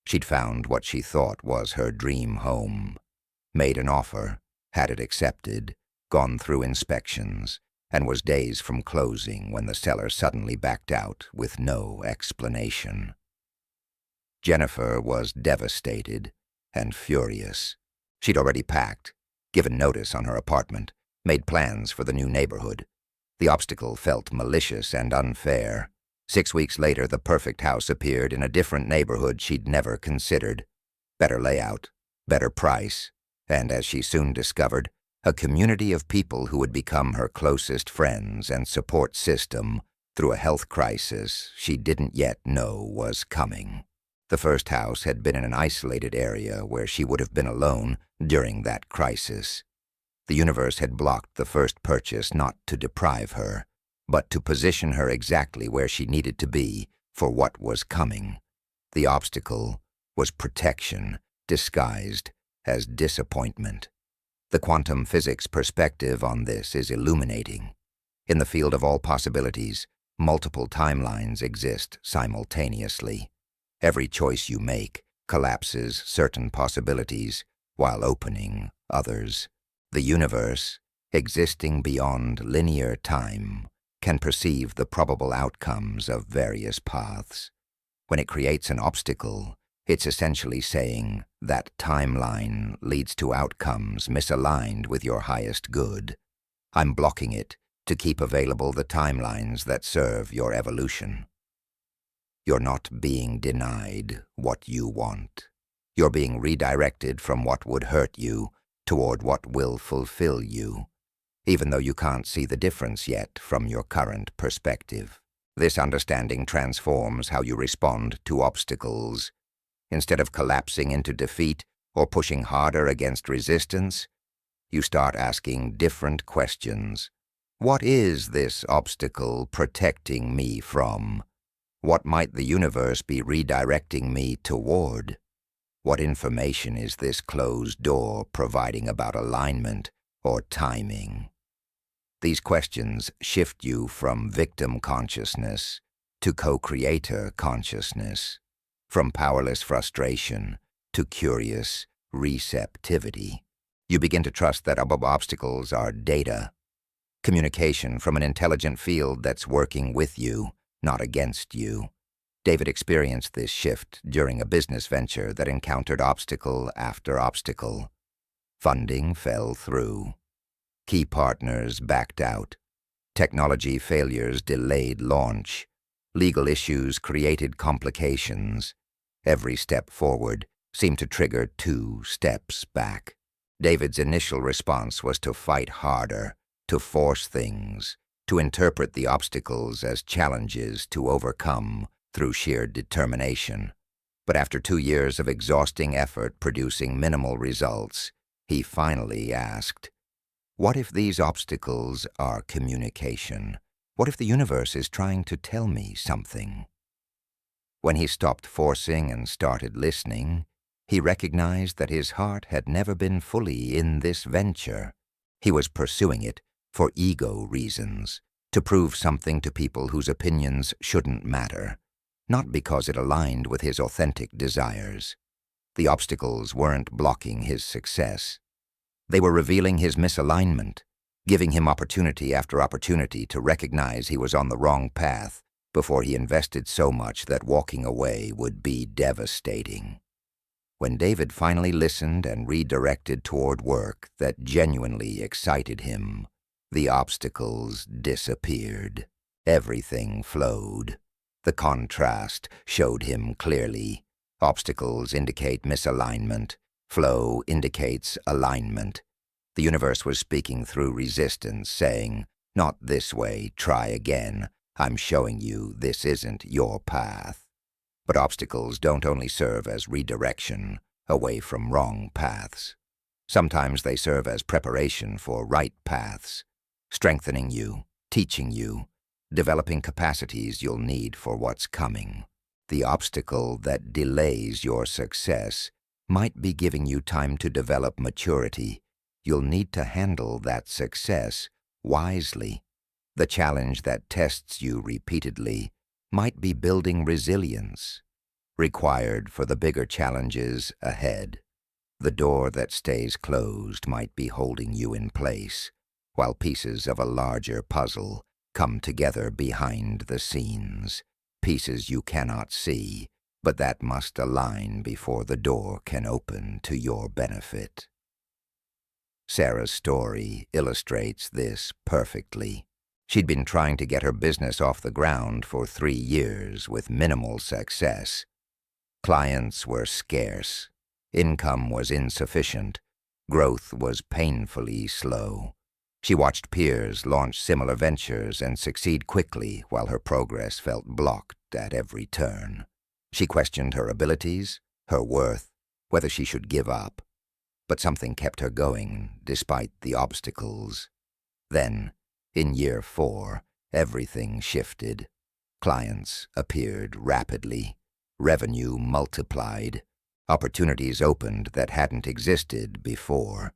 She'd found what she thought was her dream home, made an offer, had it accepted, gone through inspections, and was days from closing when the seller suddenly backed out with no explanation. Jennifer was devastated and furious. She'd already packed, given notice on her apartment, made plans for the new neighborhood. The obstacle felt malicious and unfair. 6 weeks later, the perfect house appeared in a different neighborhood she'd never considered. Better layout, better price, and as she soon discovered, a community of people who would become her closest friends and support system through a health crisis she didn't yet know was coming. The first house had been in an isolated area where she would have been alone during that crisis. The universe had blocked the first purchase not to deprive her, but to position her exactly where she needed to be for what was coming. The obstacle was protection, disguised as disappointment. The quantum physics perspective on this is illuminating. In the field of all possibilities, multiple timelines exist simultaneously. Every choice you make collapses certain possibilities while opening others. The universe, existing beyond linear time, can perceive the probable outcomes of various paths. When it creates an obstacle, it's essentially saying that timeline leads to outcomes misaligned with your highest good. I'm blocking it to keep available the timelines that serve your evolution. You're not being denied what you want. You're being redirected from what would hurt you toward what will fulfill you, even though you can't see the difference yet from your current perspective. This understanding transforms how you respond to obstacles. Instead of collapsing into defeat or pushing harder against resistance, you start asking different questions. What is this obstacle protecting me from? What might the universe be redirecting me toward? What information is this closed door providing about alignment or timing? These questions shift you from victim consciousness to co-creator consciousness, from powerless frustration to curious receptivity. You begin to trust that obstacles are data, communication from an intelligent field that's working with you, not against you. David experienced this shift during a business venture that encountered obstacle after obstacle. Funding fell through. Key partners backed out. Technology failures delayed launch. Legal issues created complications. Every step forward seemed to trigger 2 steps back. David's initial response was to fight harder, to force things, to interpret the obstacles as challenges to overcome through sheer determination. But after 2 years of exhausting effort producing minimal results, he finally asked, What if these obstacles are communication? What if the universe is trying to tell me something? When he stopped forcing and started listening, he recognized that his heart had never been fully in this venture. He was pursuing it for ego reasons, to prove something to people whose opinions shouldn't matter, not because it aligned with his authentic desires. The obstacles weren't blocking his success. They were revealing his misalignment, giving him opportunity after opportunity to recognize he was on the wrong path before he invested so much that walking away would be devastating. When David finally listened and redirected toward work that genuinely excited him, the obstacles disappeared. Everything flowed. The contrast showed him clearly. Obstacles indicate misalignment. Flow indicates alignment. The universe was speaking through resistance, saying, "Not this way, try again. I'm showing you this isn't your path." But obstacles don't only serve as redirection away from wrong paths. Sometimes they serve as preparation for right paths, strengthening you, teaching you, developing capacities you'll need for what's coming. The obstacle that delays your success might be giving you time to develop maturity. You'll need to handle that success wisely. The challenge that tests you repeatedly might be building resilience, required for the bigger challenges ahead. The door that stays closed might be holding you in place, while pieces of a larger puzzle come together behind the scenes, pieces you cannot see, but that must align before the door can open to your benefit. Sarah's story illustrates this perfectly. She'd been trying to get her business off the ground for 3 years with minimal success. Clients were scarce, income was insufficient, growth was painfully slow. She watched peers launch similar ventures and succeed quickly while her progress felt blocked at every turn. She questioned her abilities, her worth, whether she should give up. But something kept her going despite the obstacles. Then, in year 4, everything shifted. Clients appeared rapidly. Revenue multiplied. Opportunities opened that hadn't existed before.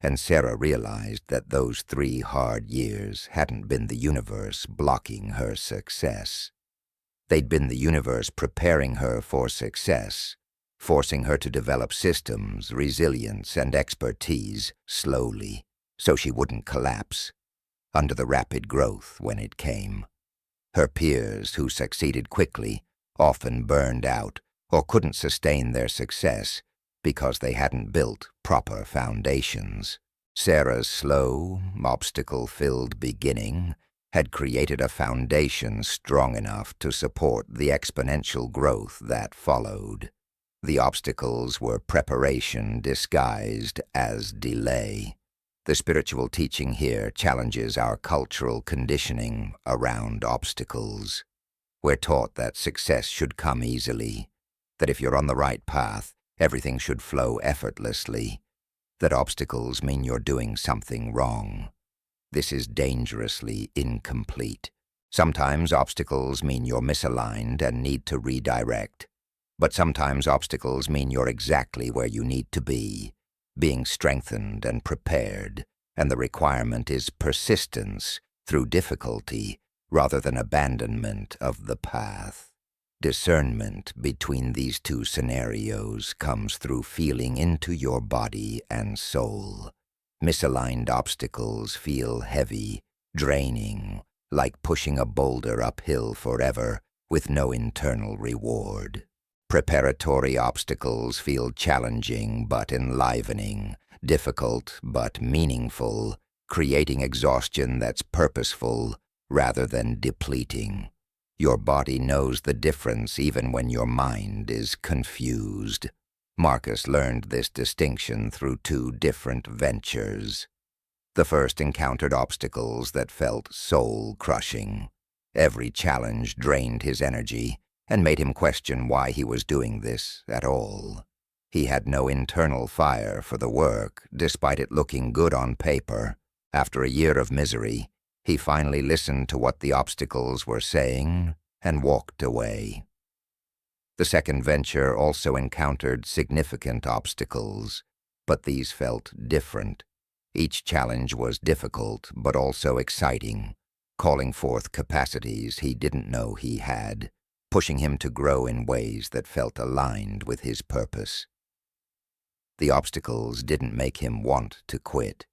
And Sarah realized that those 3 hard years hadn't been the universe blocking her success. They'd been the universe preparing her for success, forcing her to develop systems, resilience, and expertise slowly, so she wouldn't collapse under the rapid growth when it came. Her peers who succeeded quickly often burned out or couldn't sustain their success because they hadn't built proper foundations. Sarah's slow, obstacle-filled beginning had created a foundation strong enough to support the exponential growth that followed. The obstacles were preparation disguised as delay. The spiritual teaching here challenges our cultural conditioning around obstacles. We're taught that success should come easily, that if you're on the right path, everything should flow effortlessly, that obstacles mean you're doing something wrong. This is dangerously incomplete. Sometimes obstacles mean you're misaligned and need to redirect, but sometimes obstacles mean you're exactly where you need to be, being strengthened and prepared, and the requirement is persistence through difficulty rather than abandonment of the path. Discernment between these 2 scenarios comes through feeling into your body and soul. Misaligned obstacles feel heavy, draining, like pushing a boulder uphill forever with no internal reward. Preparatory obstacles feel challenging but enlivening, difficult but meaningful, creating exhaustion that's purposeful rather than depleting. Your body knows the difference even when your mind is confused. Marcus learned this distinction through 2 different ventures. The first encountered obstacles that felt soul-crushing. Every challenge drained his energy and made him question why he was doing this at all. He had no internal fire for the work, despite it looking good on paper. After a year of misery, he finally listened to what the obstacles were saying and walked away. The second venture also encountered significant obstacles, but these felt different. Each challenge was difficult, but also exciting, calling forth capacities he didn't know he had, pushing him to grow in ways that felt aligned with his purpose. The obstacles didn't make him want to quit.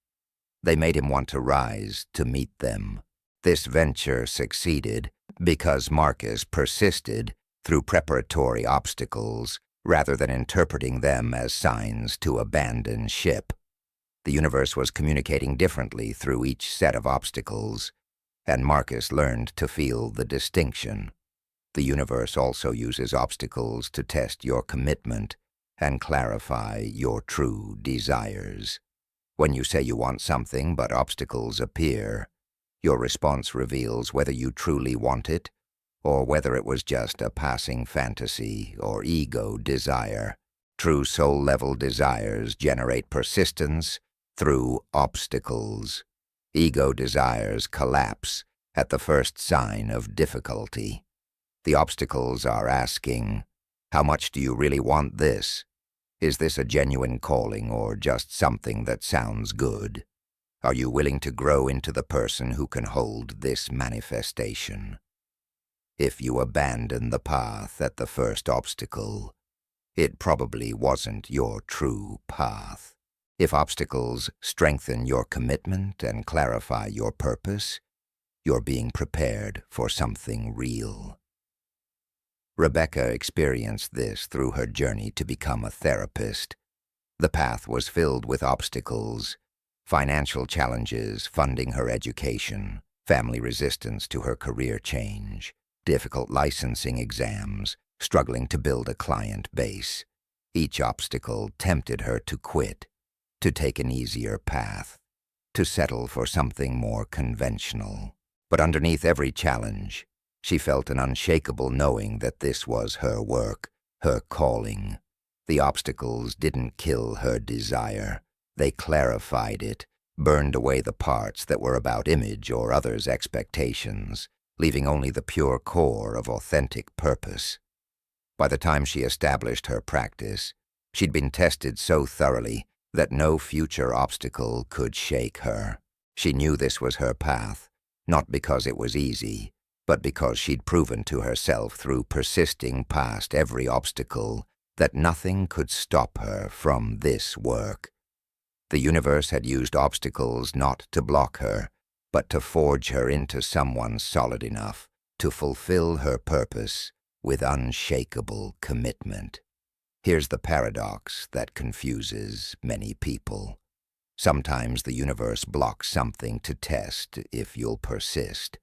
They made him want to rise to meet them. This venture succeeded because Marcus persisted through preparatory obstacles rather than interpreting them as signs to abandon ship. The universe was communicating differently through each set of obstacles, and Marcus learned to feel the distinction. The universe also uses obstacles to test your commitment and clarify your true desires. When you say you want something but obstacles appear, your response reveals whether you truly want it or whether it was just a passing fantasy or ego desire. True soul-level desires generate persistence through obstacles. Ego desires collapse at the first sign of difficulty. The obstacles are asking, how much do you really want this? Is this a genuine calling or just something that sounds good? Are you willing to grow into the person who can hold this manifestation? If you abandon the path at the first obstacle, it probably wasn't your true path. If obstacles strengthen your commitment and clarify your purpose, you're being prepared for something real. Rebecca experienced this through her journey to become a therapist. The path was filled with obstacles, financial challenges funding her education, family resistance to her career change, difficult licensing exams, struggling to build a client base. Each obstacle tempted her to quit, to take an easier path, to settle for something more conventional. But underneath every challenge, she felt an unshakable knowing that this was her work, her calling. The obstacles didn't kill her desire. They clarified it, burned away the parts that were about image or others' expectations, leaving only the pure core of authentic purpose. By the time she established her practice, she'd been tested so thoroughly that no future obstacle could shake her. She knew this was her path, not because it was easy, but because she'd proven to herself through persisting past every obstacle that nothing could stop her from this work. The universe had used obstacles not to block her, but to forge her into someone solid enough to fulfill her purpose with unshakable commitment. Here's the paradox that confuses many people. Sometimes the universe blocks something to test if you'll persist,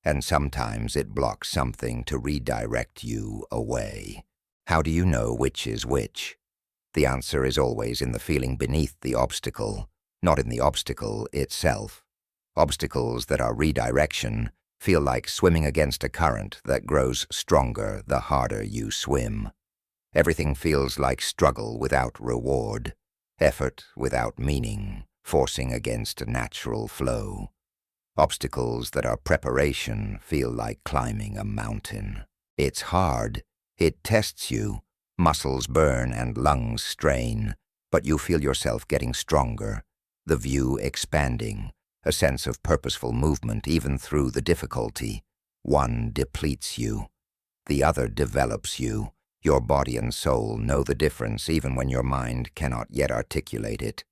and sometimes it blocks something to redirect you away. How do you know which is which? The answer is always in the feeling beneath the obstacle, not in the obstacle itself. Obstacles that are redirection feel like swimming against a current that grows stronger the harder you swim. Everything feels like struggle without reward, effort without meaning, forcing against a natural flow. Obstacles that are preparation feel like climbing a mountain. It's hard, it tests you, muscles burn and lungs strain, but you feel yourself getting stronger, the view expanding, a sense of purposeful movement even through the difficulty. One depletes you, the other develops you. Your body and soul know the difference even when your mind cannot yet articulate it.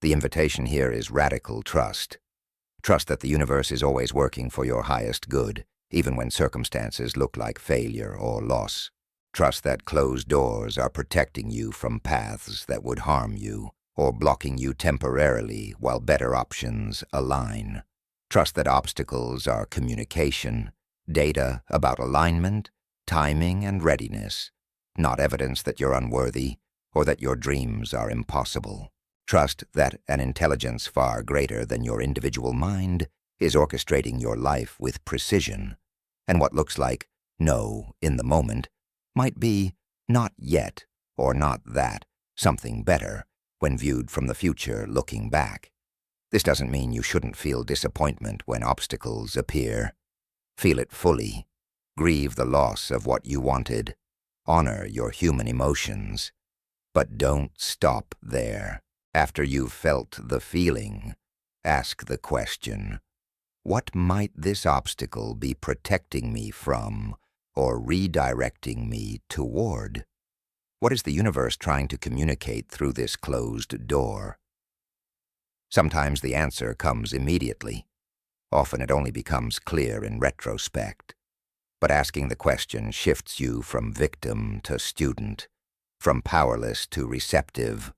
The invitation here is radical trust. Trust that the universe is always working for your highest good, even when circumstances look like failure or loss. Trust that closed doors are protecting you from paths that would harm you, or blocking you temporarily while better options align. Trust that obstacles are communication, data about alignment, timing, and readiness, not evidence that you're unworthy or that your dreams are impossible. Trust that an intelligence far greater than your individual mind is orchestrating your life with precision, and what looks like no in the moment might be not yet or not that, something better when viewed from the future looking back. This doesn't mean you shouldn't feel disappointment when obstacles appear. Feel it fully. Grieve the loss of what you wanted. Honor your human emotions. But don't stop there. After you've felt the feeling, ask the question, what might this obstacle be protecting me from or redirecting me toward? What is the universe trying to communicate through this closed door? Sometimes the answer comes immediately. Often it only becomes clear in retrospect. But asking the question shifts you from victim to student, from powerless to receptive,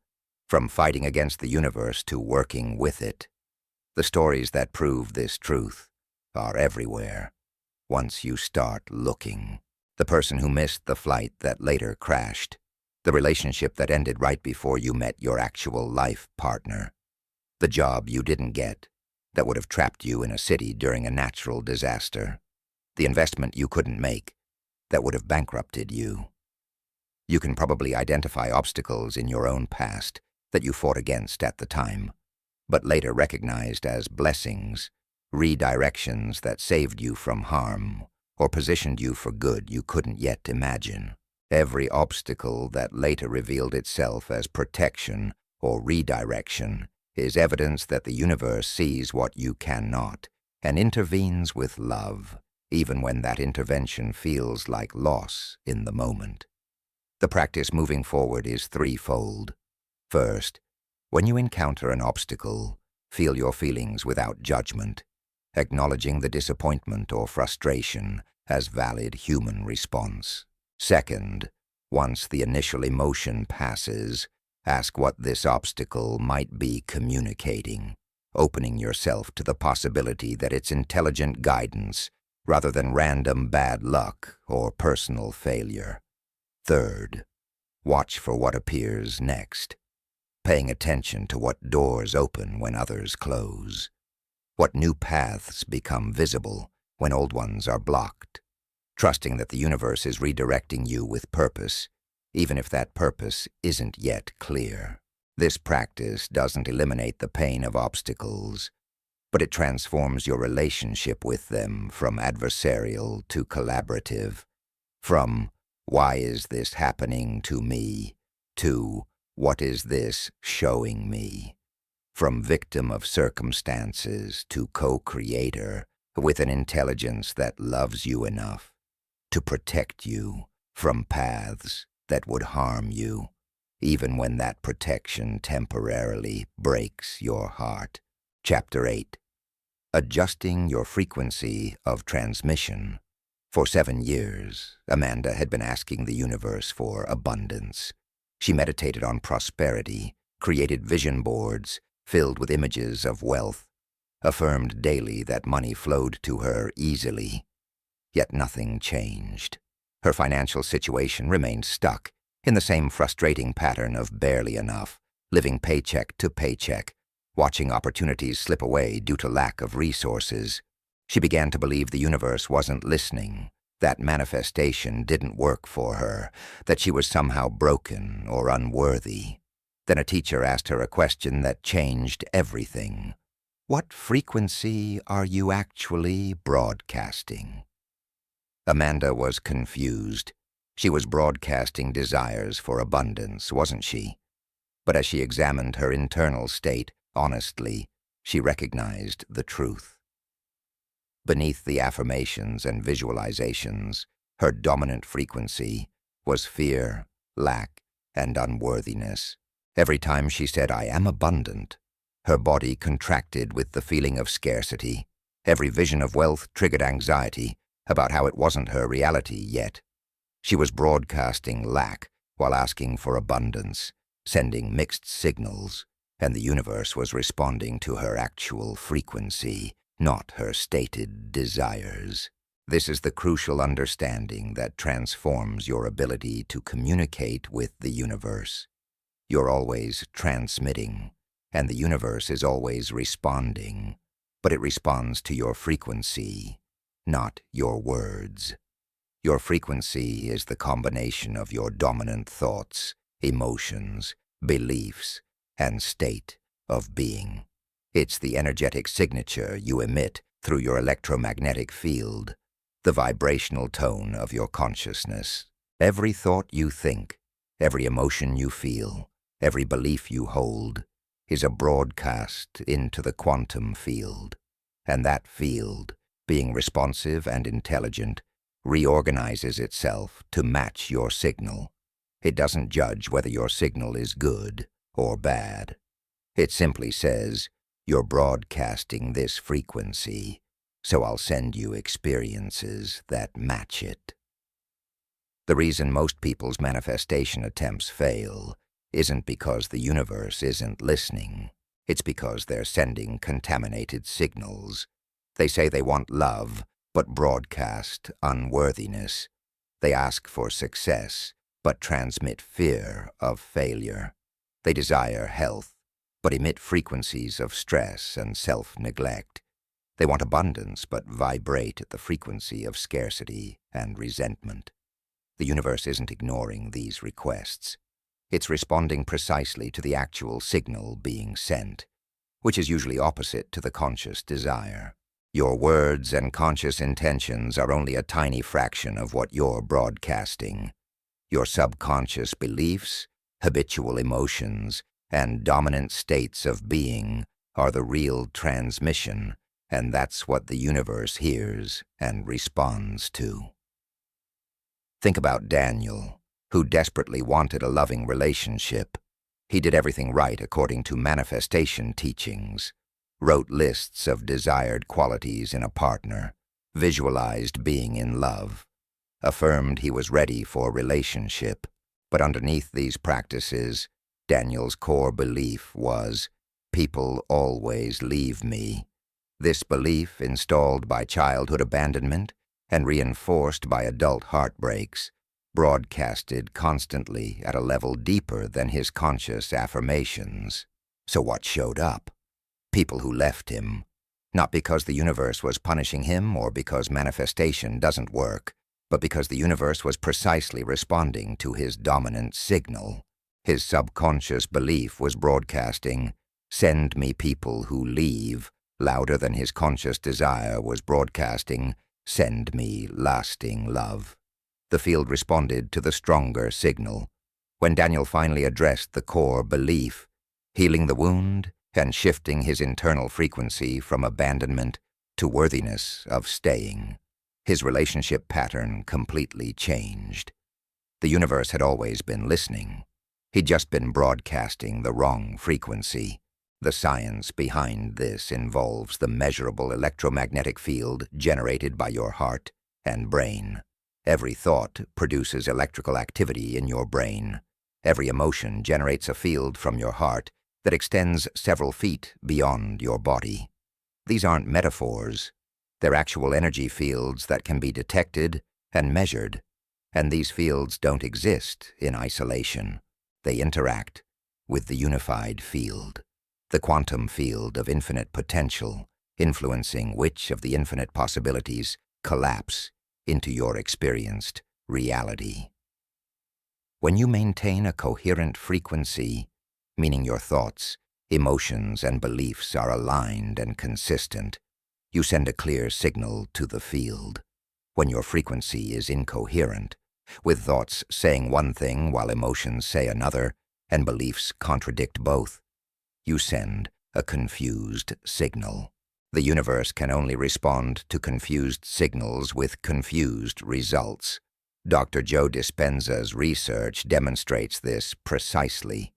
from fighting against the universe to working with it. The stories that prove this truth are everywhere, once you start looking. The person who missed the flight that later crashed, the relationship that ended right before you met your actual life partner, the job you didn't get that would have trapped you in a city during a natural disaster, the investment you couldn't make that would have bankrupted you. You can probably identify obstacles in your own past that you fought against at the time, but later recognized as blessings, redirections that saved you from harm or positioned you for good you couldn't yet imagine. Every obstacle that later revealed itself as protection or redirection is evidence that the universe sees what you cannot and intervenes with love, even when that intervention feels like loss in the moment. The practice moving forward is threefold. First, when you encounter an obstacle, feel your feelings without judgment, acknowledging the disappointment or frustration as valid human response. Second, once the initial emotion passes, ask what this obstacle might be communicating, opening yourself to the possibility that it's intelligent guidance rather than random bad luck or personal failure. Third, watch for what appears next, paying attention to what doors open when others close, what new paths become visible when old ones are blocked, trusting that the universe is redirecting you with purpose, even if that purpose isn't yet clear. This practice doesn't eliminate the pain of obstacles, but it transforms your relationship with them from adversarial to collaborative, from "why is this happening to me?" to "what is this showing me?" From victim of circumstances to co-creator with an intelligence that loves you enough to protect you from paths that would harm you, even when that protection temporarily breaks your heart. Chapter 8. Adjusting your frequency of transmission. For 7 years, Amanda had been asking the universe for abundance. She meditated on prosperity, created vision boards filled with images of wealth, affirmed daily that money flowed to her easily. Yet nothing changed. Her financial situation remained stuck in the same frustrating pattern of barely enough, living paycheck to paycheck, watching opportunities slip away due to lack of resources. She began to believe the universe wasn't listening, that manifestation didn't work for her, that she was somehow broken or unworthy. Then a teacher asked her a question that changed everything. What frequency are you actually broadcasting? Amanda was confused. She was broadcasting desires for abundance, wasn't she? But as she examined her internal state honestly, she recognized the truth. Beneath the affirmations and visualizations, her dominant frequency was fear, lack, and unworthiness. Every time she said, "I am abundant," her body contracted with the feeling of scarcity. Every vision of wealth triggered anxiety about how it wasn't her reality yet. She was broadcasting lack while asking for abundance, sending mixed signals, and the universe was responding to her actual frequency, not her stated desires. This is the crucial understanding that transforms your ability to communicate with the universe. You're always transmitting, and the universe is always responding, but it responds to your frequency, not your words. Your frequency is the combination of your dominant thoughts, emotions, beliefs, and state of being. It's the energetic signature you emit through your electromagnetic field, the vibrational tone of your consciousness. Every thought you think, every emotion you feel, every belief you hold, is a broadcast into the quantum field. And that field, being responsive and intelligent, reorganizes itself to match your signal. It doesn't judge whether your signal is good or bad. It simply says, "You're broadcasting this frequency, so I'll send you experiences that match it." The reason most people's manifestation attempts fail isn't because the universe isn't listening. It's because they're sending contaminated signals. They say they want love, but broadcast unworthiness. They ask for success, but transmit fear of failure. They desire health, but emit frequencies of stress and self-neglect. They want abundance, but vibrate at the frequency of scarcity and resentment. The universe isn't ignoring these requests. It's responding precisely to the actual signal being sent, which is usually opposite to the conscious desire. Your words and conscious intentions are only a tiny fraction of what you're broadcasting. Your subconscious beliefs, habitual emotions, and dominant states of being are the real transmission, and that's what the universe hears and responds to. Think about Daniel, who desperately wanted a loving relationship. He did everything right according to manifestation teachings, wrote lists of desired qualities in a partner, visualized being in love, affirmed he was ready for a relationship. But underneath these practices, Daniel's core belief was, "People always leave me." This belief, installed by childhood abandonment and reinforced by adult heartbreaks, broadcasted constantly at a level deeper than his conscious affirmations. So what showed up? People who left him, not because the universe was punishing him or because manifestation doesn't work, but because the universe was precisely responding to his dominant signal. His subconscious belief was broadcasting, "Send me people who leave," louder than his conscious desire was broadcasting, "Send me lasting love." The field responded to the stronger signal. When Daniel finally addressed the core belief, healing the wound and shifting his internal frequency from abandonment to worthiness of staying, his relationship pattern completely changed. The universe had always been listening. He'd just been broadcasting the wrong frequency. The science behind this involves the measurable electromagnetic field generated by your heart and brain. Every thought produces electrical activity in your brain. Every emotion generates a field from your heart that extends several feet beyond your body. These aren't metaphors. They're actual energy fields that can be detected and measured. And these fields don't exist in isolation. They interact with the unified field, the quantum field of infinite potential, influencing which of the infinite possibilities collapse into your experienced reality. When you maintain a coherent frequency, meaning your thoughts, emotions, and beliefs are aligned and consistent, you send a clear signal to the field. When your frequency is incoherent, with thoughts saying one thing while emotions say another, and beliefs contradict both, you send a confused signal. The universe can only respond to confused signals with confused results. Dr. Joe Dispenza's research demonstrates this precisely.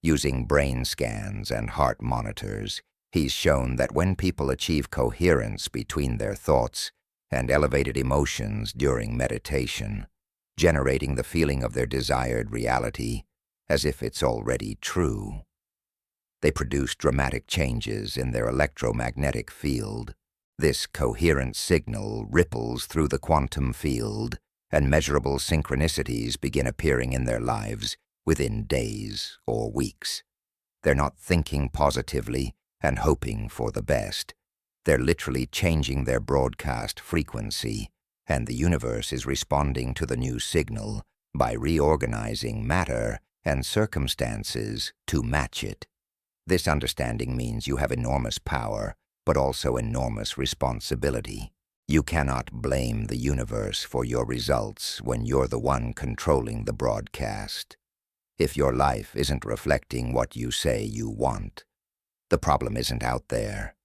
Using brain scans and heart monitors, he's shown that when people achieve coherence between their thoughts and elevated emotions during meditation, generating the feeling of their desired reality as if it's already true, they produce dramatic changes in their electromagnetic field. This coherent signal ripples through the quantum field, and measurable synchronicities begin appearing in their lives within days or weeks. They're not thinking positively and hoping for the best. They're literally changing their broadcast frequency, and the universe is responding to the new signal by reorganizing matter and circumstances to match it. This understanding means you have enormous power, but also enormous responsibility. You cannot blame the universe for your results when you're the one controlling the broadcast. If your life isn't reflecting what you say you want, the problem isn't out there.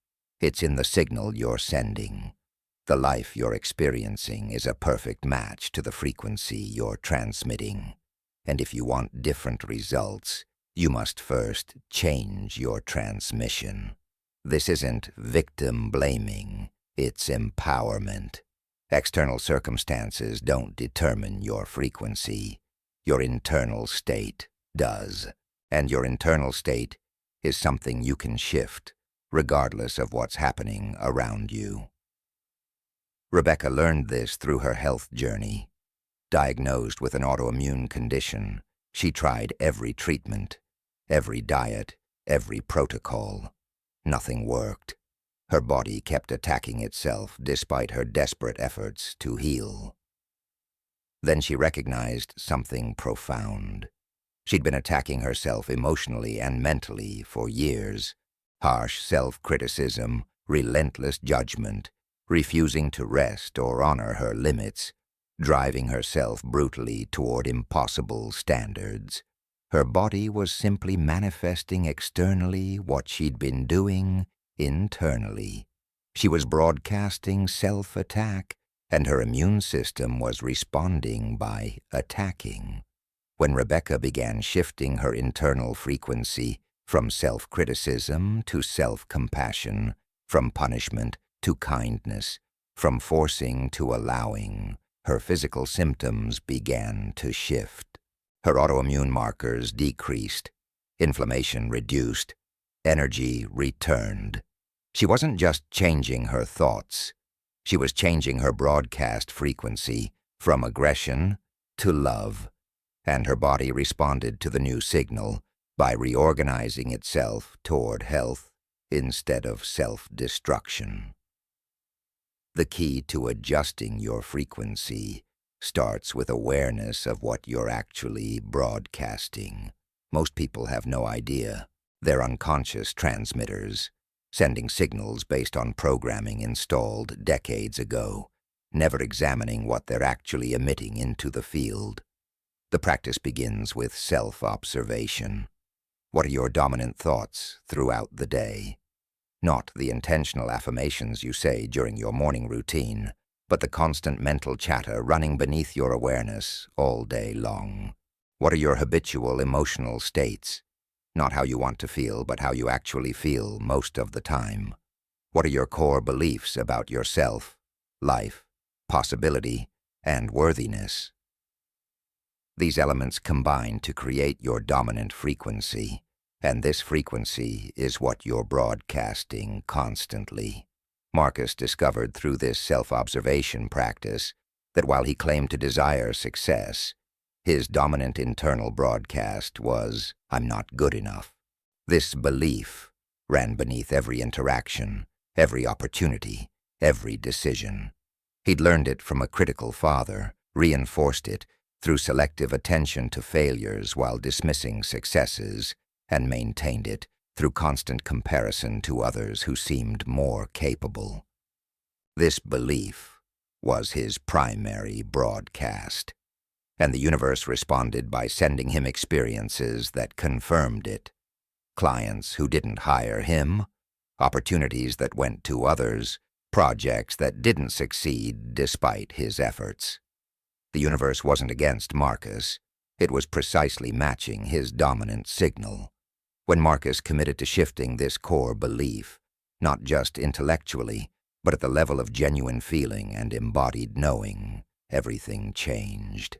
It's in the signal you're sending. The life you're experiencing is a perfect match to the frequency you're transmitting. And if you want different results, you must first change your transmission. This isn't victim blaming, it's empowerment. External circumstances don't determine your frequency. Your internal state does. And your internal state is something you can shift, regardless of what's happening around you. Rebecca learned this through her health journey. Diagnosed with an autoimmune condition, she tried every treatment, every diet, every protocol. Nothing worked. Her body kept attacking itself despite her desperate efforts to heal. Then she recognized something profound. She'd been attacking herself emotionally and mentally for years. Harsh self-criticism, relentless judgment, refusing to rest or honor her limits, driving herself brutally toward impossible standards. Her body was simply manifesting externally what she'd been doing internally. She was broadcasting self-attack, and her immune system was responding by attacking. When Rebecca began shifting her internal frequency from self-criticism to self-compassion, from punishment to kindness, from forcing to allowing, her physical symptoms began to shift. Her autoimmune markers decreased, inflammation reduced, energy returned. She wasn't just changing her thoughts. She was changing her broadcast frequency from aggression to love, and her body responded to the new signal by reorganizing itself toward health instead of self-destruction. The key to adjusting your frequency starts with awareness of what you're actually broadcasting. Most people have no idea. They're unconscious transmitters, sending signals based on programming installed decades ago, never examining what they're actually emitting into the field. The practice begins with self-observation. What are your dominant thoughts throughout the day? Not the intentional affirmations you say during your morning routine, but the constant mental chatter running beneath your awareness all day long. What are your habitual emotional states? Not how you want to feel, but how you actually feel most of the time. What are your core beliefs about yourself, life, possibility, and worthiness? These elements combine to create your dominant frequency, and this frequency is what you're broadcasting constantly. Marcus discovered through this self-observation practice that while he claimed to desire success, his dominant internal broadcast was, "I'm not good enough." This belief ran beneath every interaction, every opportunity, every decision. He'd learned it from a critical father, reinforced it through selective attention to failures while dismissing successes, and maintained it through constant comparison to others who seemed more capable. This belief was his primary broadcast, and the universe responded by sending him experiences that confirmed it. Clients who didn't hire him, opportunities that went to others, projects that didn't succeed despite his efforts. The universe wasn't against Marcus. It was precisely matching his dominant signal. When Marcus committed to shifting this core belief, not just intellectually, but at the level of genuine feeling and embodied knowing, everything changed.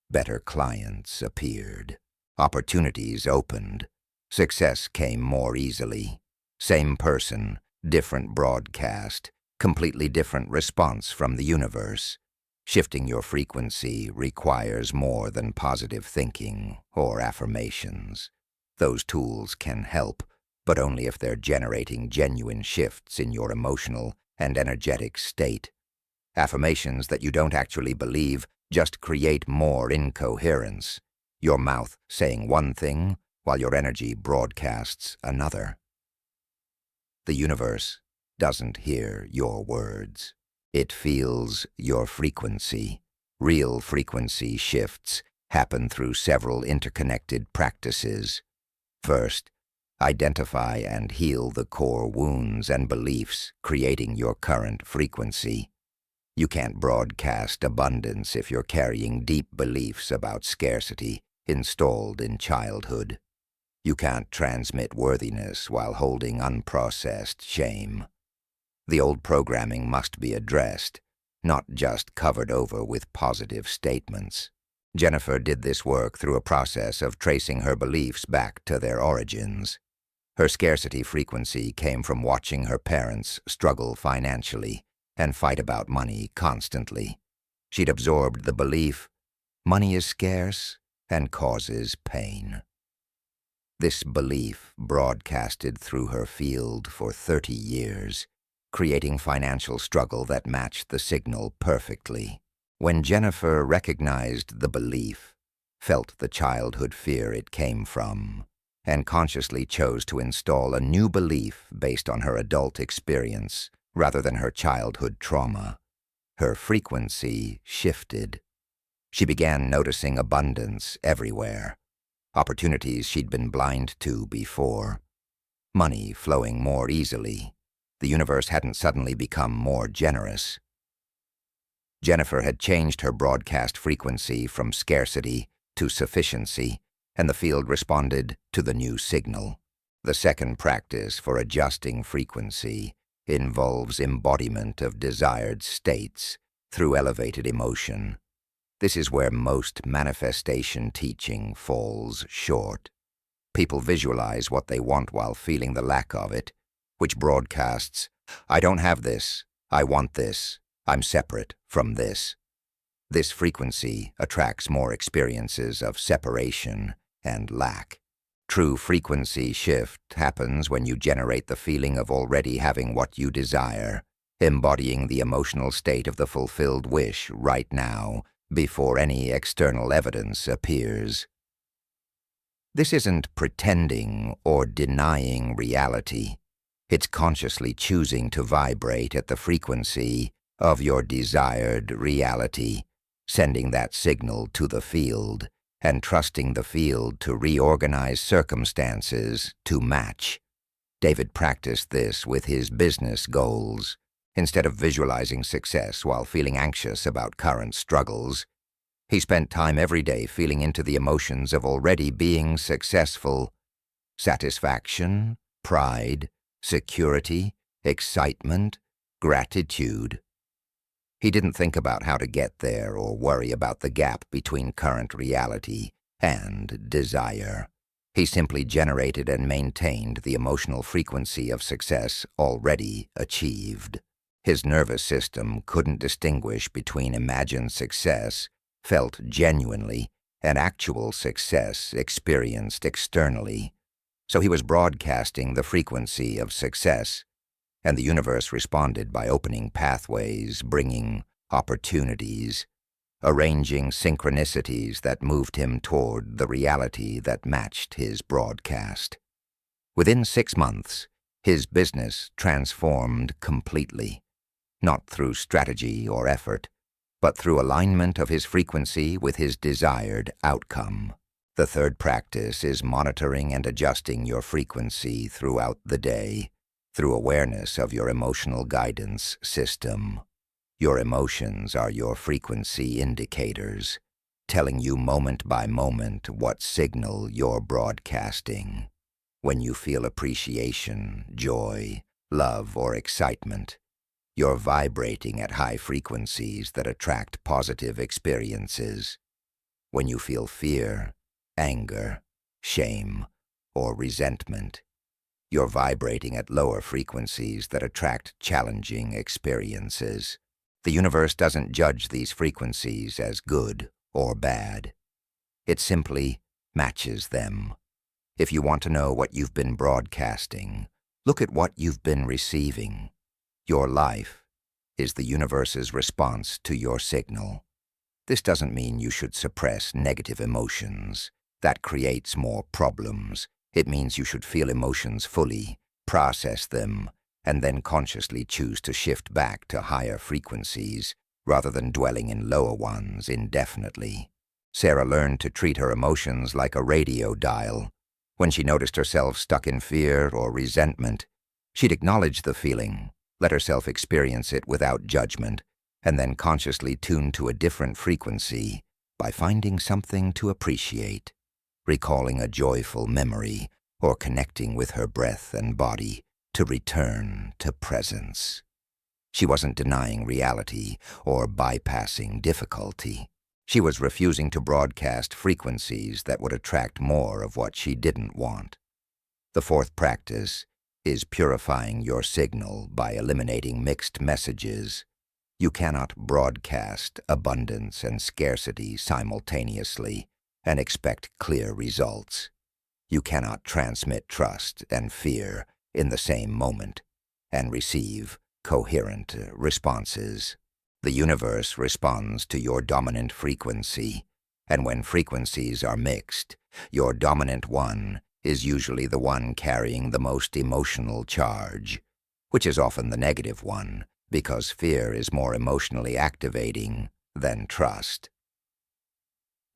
Better clients appeared. Opportunities opened. Success came more easily. Same person, different broadcast, completely different response from the universe. Shifting your frequency requires more than positive thinking or affirmations. Those tools can help, but only if they're generating genuine shifts in your emotional and energetic state. Affirmations that you don't actually believe just create more incoherence. Your mouth saying one thing while your energy broadcasts another. The universe doesn't hear your words. It feels your frequency. Real frequency shifts happen through several interconnected practices. First, identify and heal the core wounds and beliefs creating your current frequency. You can't broadcast abundance if you're carrying deep beliefs about scarcity installed in childhood. You can't transmit worthiness while holding unprocessed shame. The old programming must be addressed, not just covered over with positive statements. Jennifer did this work through a process of tracing her beliefs back to their origins. Her scarcity frequency came from watching her parents struggle financially and fight about money constantly. She'd absorbed the belief, money is scarce and causes pain. This belief broadcasted through her field for 30 years, creating financial struggle that matched the signal perfectly. When Jennifer recognized the belief, felt the childhood fear it came from, and consciously chose to install a new belief based on her adult experience rather than her childhood trauma, her frequency shifted. She began noticing abundance everywhere, opportunities she'd been blind to before, money flowing more easily. The universe hadn't suddenly become more generous. Jennifer had changed her broadcast frequency from scarcity to sufficiency, and the field responded to the new signal. The second practice for adjusting frequency involves embodiment of desired states through elevated emotion. This is where most manifestation teaching falls short. People visualize what they want while feeling the lack of it, which broadcasts, I don't have this, I want this, I'm separate from this. This frequency attracts more experiences of separation and lack. True frequency shift happens when you generate the feeling of already having what you desire, embodying the emotional state of the fulfilled wish right now, before any external evidence appears. This isn't pretending or denying reality. It's consciously choosing to vibrate at the frequency of your desired reality, sending that signal to the field, and trusting the field to reorganize circumstances to match. David practiced this with his business goals. Instead of visualizing success while feeling anxious about current struggles, he spent time every day feeling into the emotions of already being successful: satisfaction, pride, security, excitement, gratitude. He didn't think about how to get there or worry about the gap between current reality and desire. He simply generated and maintained the emotional frequency of success already achieved. His nervous system couldn't distinguish between imagined success, felt genuinely, and actual success experienced externally. So he was broadcasting the frequency of success, and the universe responded by opening pathways, bringing opportunities, arranging synchronicities that moved him toward the reality that matched his broadcast. Within 6 months, his business transformed completely, not through strategy or effort, but through alignment of his frequency with his desired outcome. The third practice is monitoring and adjusting your frequency throughout the day, through awareness of your emotional guidance system. Your emotions are your frequency indicators, telling you moment by moment what signal you're broadcasting. When you feel appreciation, joy, love, or excitement, you're vibrating at high frequencies that attract positive experiences. When you feel fear, anger, shame, or resentment, you're vibrating at lower frequencies that attract challenging experiences. The universe doesn't judge these frequencies as good or bad. It simply matches them. If you want to know what you've been broadcasting, look at what you've been receiving. Your life is the universe's response to your signal. This doesn't mean you should suppress negative emotions. That creates more problems. It means you should feel emotions fully, process them, and then consciously choose to shift back to higher frequencies rather than dwelling in lower ones indefinitely. Sarah learned to treat her emotions like a radio dial. When she noticed herself stuck in fear or resentment, she'd acknowledge the feeling, let herself experience it without judgment, and then consciously tune to a different frequency by finding something to appreciate, recalling a joyful memory, or connecting with her breath and body to return to presence. She wasn't denying reality or bypassing difficulty. She was refusing to broadcast frequencies that would attract more of what she didn't want. The fourth practice is purifying your signal by eliminating mixed messages. You cannot broadcast abundance and scarcity simultaneously and expect clear results. You cannot transmit trust and fear in the same moment and receive coherent responses. The universe responds to your dominant frequency, and when frequencies are mixed, your dominant one is usually the one carrying the most emotional charge, which is often the negative one, because fear is more emotionally activating than trust.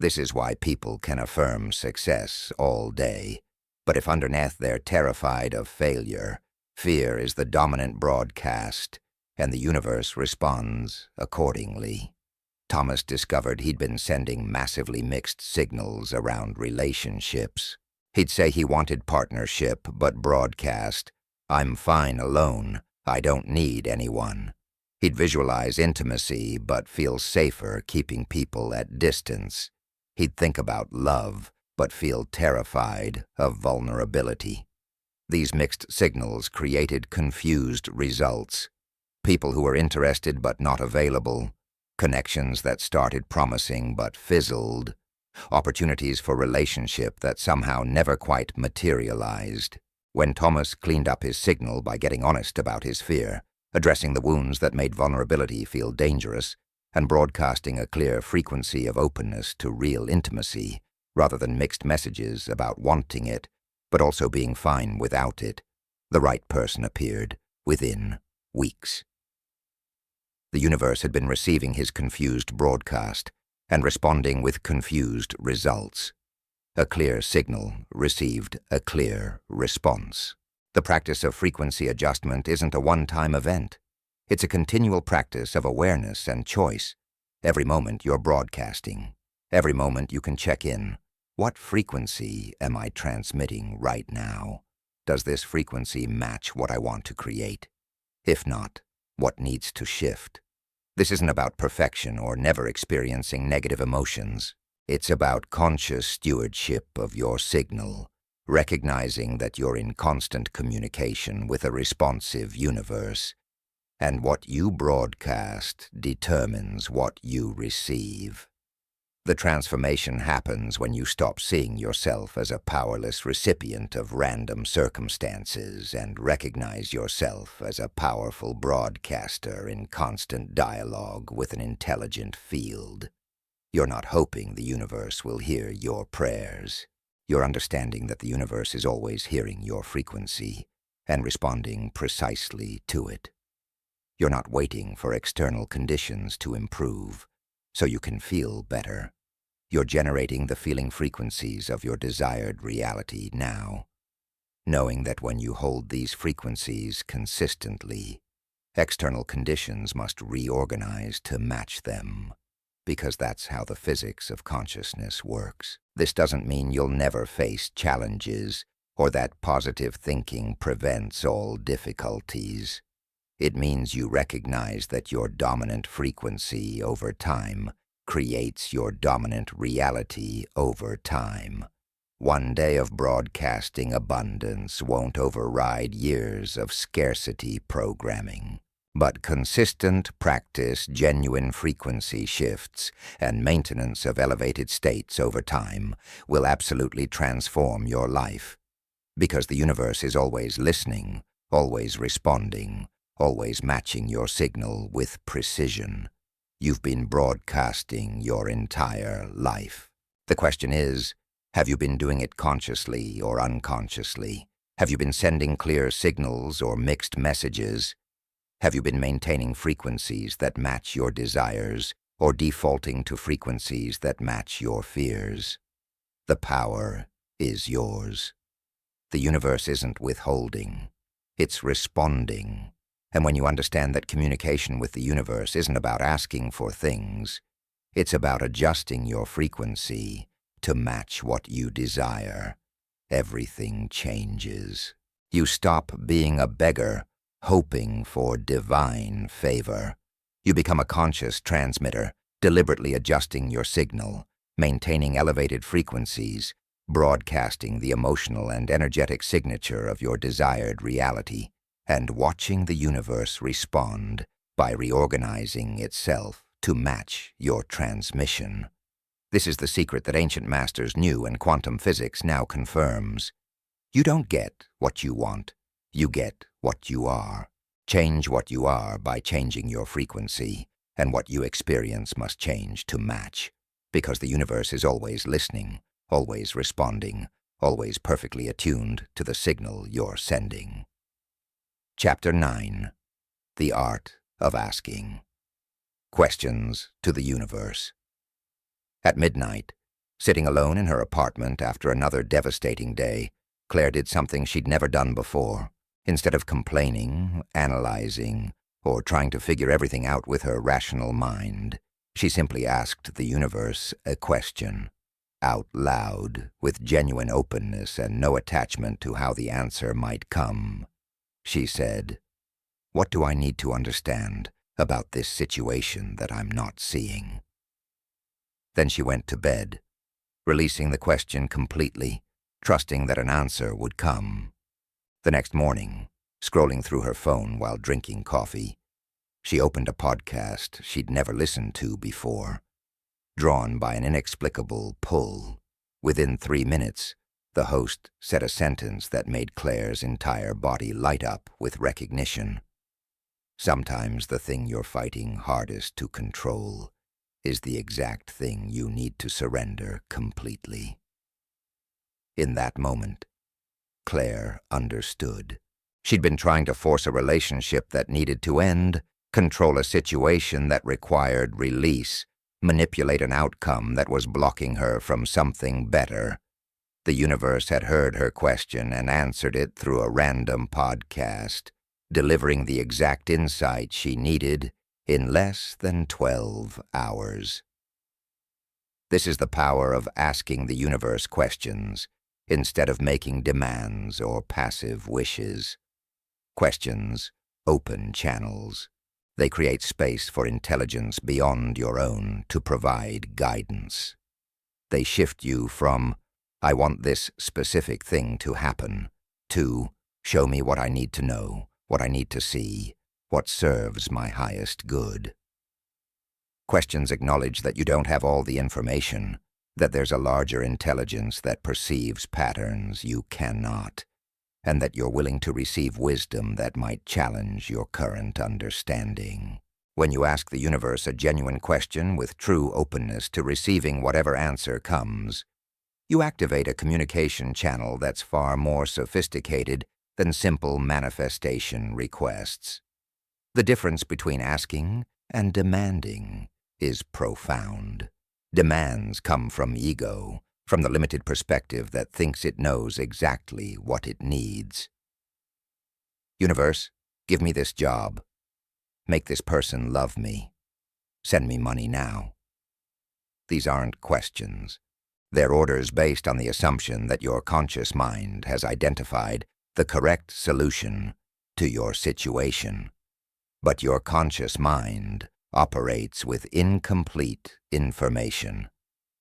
This is why people can affirm success all day, but if underneath they're terrified of failure, fear is the dominant broadcast, and the universe responds accordingly. Thomas discovered he'd been sending massively mixed signals around relationships. He'd say he wanted partnership, but broadcast, "I'm fine alone, I don't need anyone." He'd visualize intimacy, but feel safer keeping people at distance. He'd think about love, but feel terrified of vulnerability. These mixed signals created confused results. People who were interested but not available, connections that started promising but fizzled, opportunities for relationship that somehow never quite materialized. When Thomas cleaned up his signal by getting honest about his fear, addressing the wounds that made vulnerability feel dangerous, and broadcasting a clear frequency of openness to real intimacy, rather than mixed messages about wanting it, but also being fine without it, the right person appeared within weeks. The universe had been receiving his confused broadcast and responding with confused results. A clear signal received a clear response. The practice of frequency adjustment isn't a one-time event. It's a continual practice of awareness and choice. Every moment you're broadcasting. Every moment you can check in. What frequency am I transmitting right now? Does this frequency match what I want to create? If not, what needs to shift? This isn't about perfection or never experiencing negative emotions. It's about conscious stewardship of your signal, recognizing that you're in constant communication with a responsive universe, and what you broadcast determines what you receive. The transformation happens when you stop seeing yourself as a powerless recipient of random circumstances and recognize yourself as a powerful broadcaster in constant dialogue with an intelligent field. You're not hoping the universe will hear your prayers. You're understanding that the universe is always hearing your frequency and responding precisely to it. You're not waiting for external conditions to improve so you can feel better. You're generating the feeling frequencies of your desired reality now, knowing that when you hold these frequencies consistently, external conditions must reorganize to match them, because that's how the physics of consciousness works. This doesn't mean you'll never face challenges or that positive thinking prevents all difficulties. It means you recognize that your dominant frequency over time creates your dominant reality over time. One day of broadcasting abundance won't override years of scarcity programming. But consistent practice, genuine frequency shifts, and maintenance of elevated states over time will absolutely transform your life. Because the universe is always listening, always responding, always matching your signal with precision. You've been broadcasting your entire life. The question is, Have you been doing it consciously or unconsciously? Have you been sending clear signals or mixed messages? Have you been maintaining frequencies that match your desires or defaulting to frequencies that match your fears? The power is yours. The universe isn't withholding. It's responding. And when you understand that communication with the universe isn't about asking for things, it's about adjusting your frequency to match what you desire, everything changes. You stop being a beggar, hoping for divine favor. You become a conscious transmitter, deliberately adjusting your signal, maintaining elevated frequencies, broadcasting the emotional and energetic signature of your desired reality, and watching the universe respond by reorganizing itself to match your transmission. This is the secret that ancient masters knew and quantum physics now confirms. You don't get what you want, you get what you are. Change what you are by changing your frequency, and what you experience must change to match, because the universe is always listening, always responding, always perfectly attuned to the signal you're sending. Chapter 9. The Art of Asking. Questions to the Universe. At midnight, sitting alone in her apartment after another devastating day, Claire did something she'd never done before. Instead of complaining, analyzing, or trying to figure everything out with her rational mind, she simply asked the universe a question, out loud, with genuine openness and no attachment to how the answer might come. She said, "What do I need to understand about this situation that I'm not seeing?" Then she went to bed, releasing the question completely, trusting that an answer would come. The next morning, scrolling through her phone while drinking coffee, she opened a podcast she'd never listened to before. Drawn by an inexplicable pull, within 3 minutes, the host said a sentence that made Claire's entire body light up with recognition. Sometimes the thing you're fighting hardest to control is the exact thing you need to surrender completely. In that moment, Claire understood. She'd been trying to force a relationship that needed to end, control a situation that required release, manipulate an outcome that was blocking her from something better. The universe had heard her question and answered it through a random podcast, delivering the exact insight she needed in less than 12 hours. This is the power of asking the universe questions instead of making demands or passive wishes. Questions open channels. They create space for intelligence beyond your own to provide guidance. They shift you from, "I want this specific thing to happen," to, "Show me what I need to know, what I need to see, what serves my highest good." Questions acknowledge that you don't have all the information, that there's a larger intelligence that perceives patterns you cannot, and that you're willing to receive wisdom that might challenge your current understanding. When you ask the universe a genuine question with true openness to receiving whatever answer comes, you activate a communication channel that's far more sophisticated than simple manifestation requests. The difference between asking and demanding is profound. Demands come from ego, from the limited perspective that thinks it knows exactly what it needs. Universe, give me this job. Make this person love me. Send me money now. These aren't questions. They're orders based on the assumption that your conscious mind has identified the correct solution to your situation. But your conscious mind operates with incomplete information.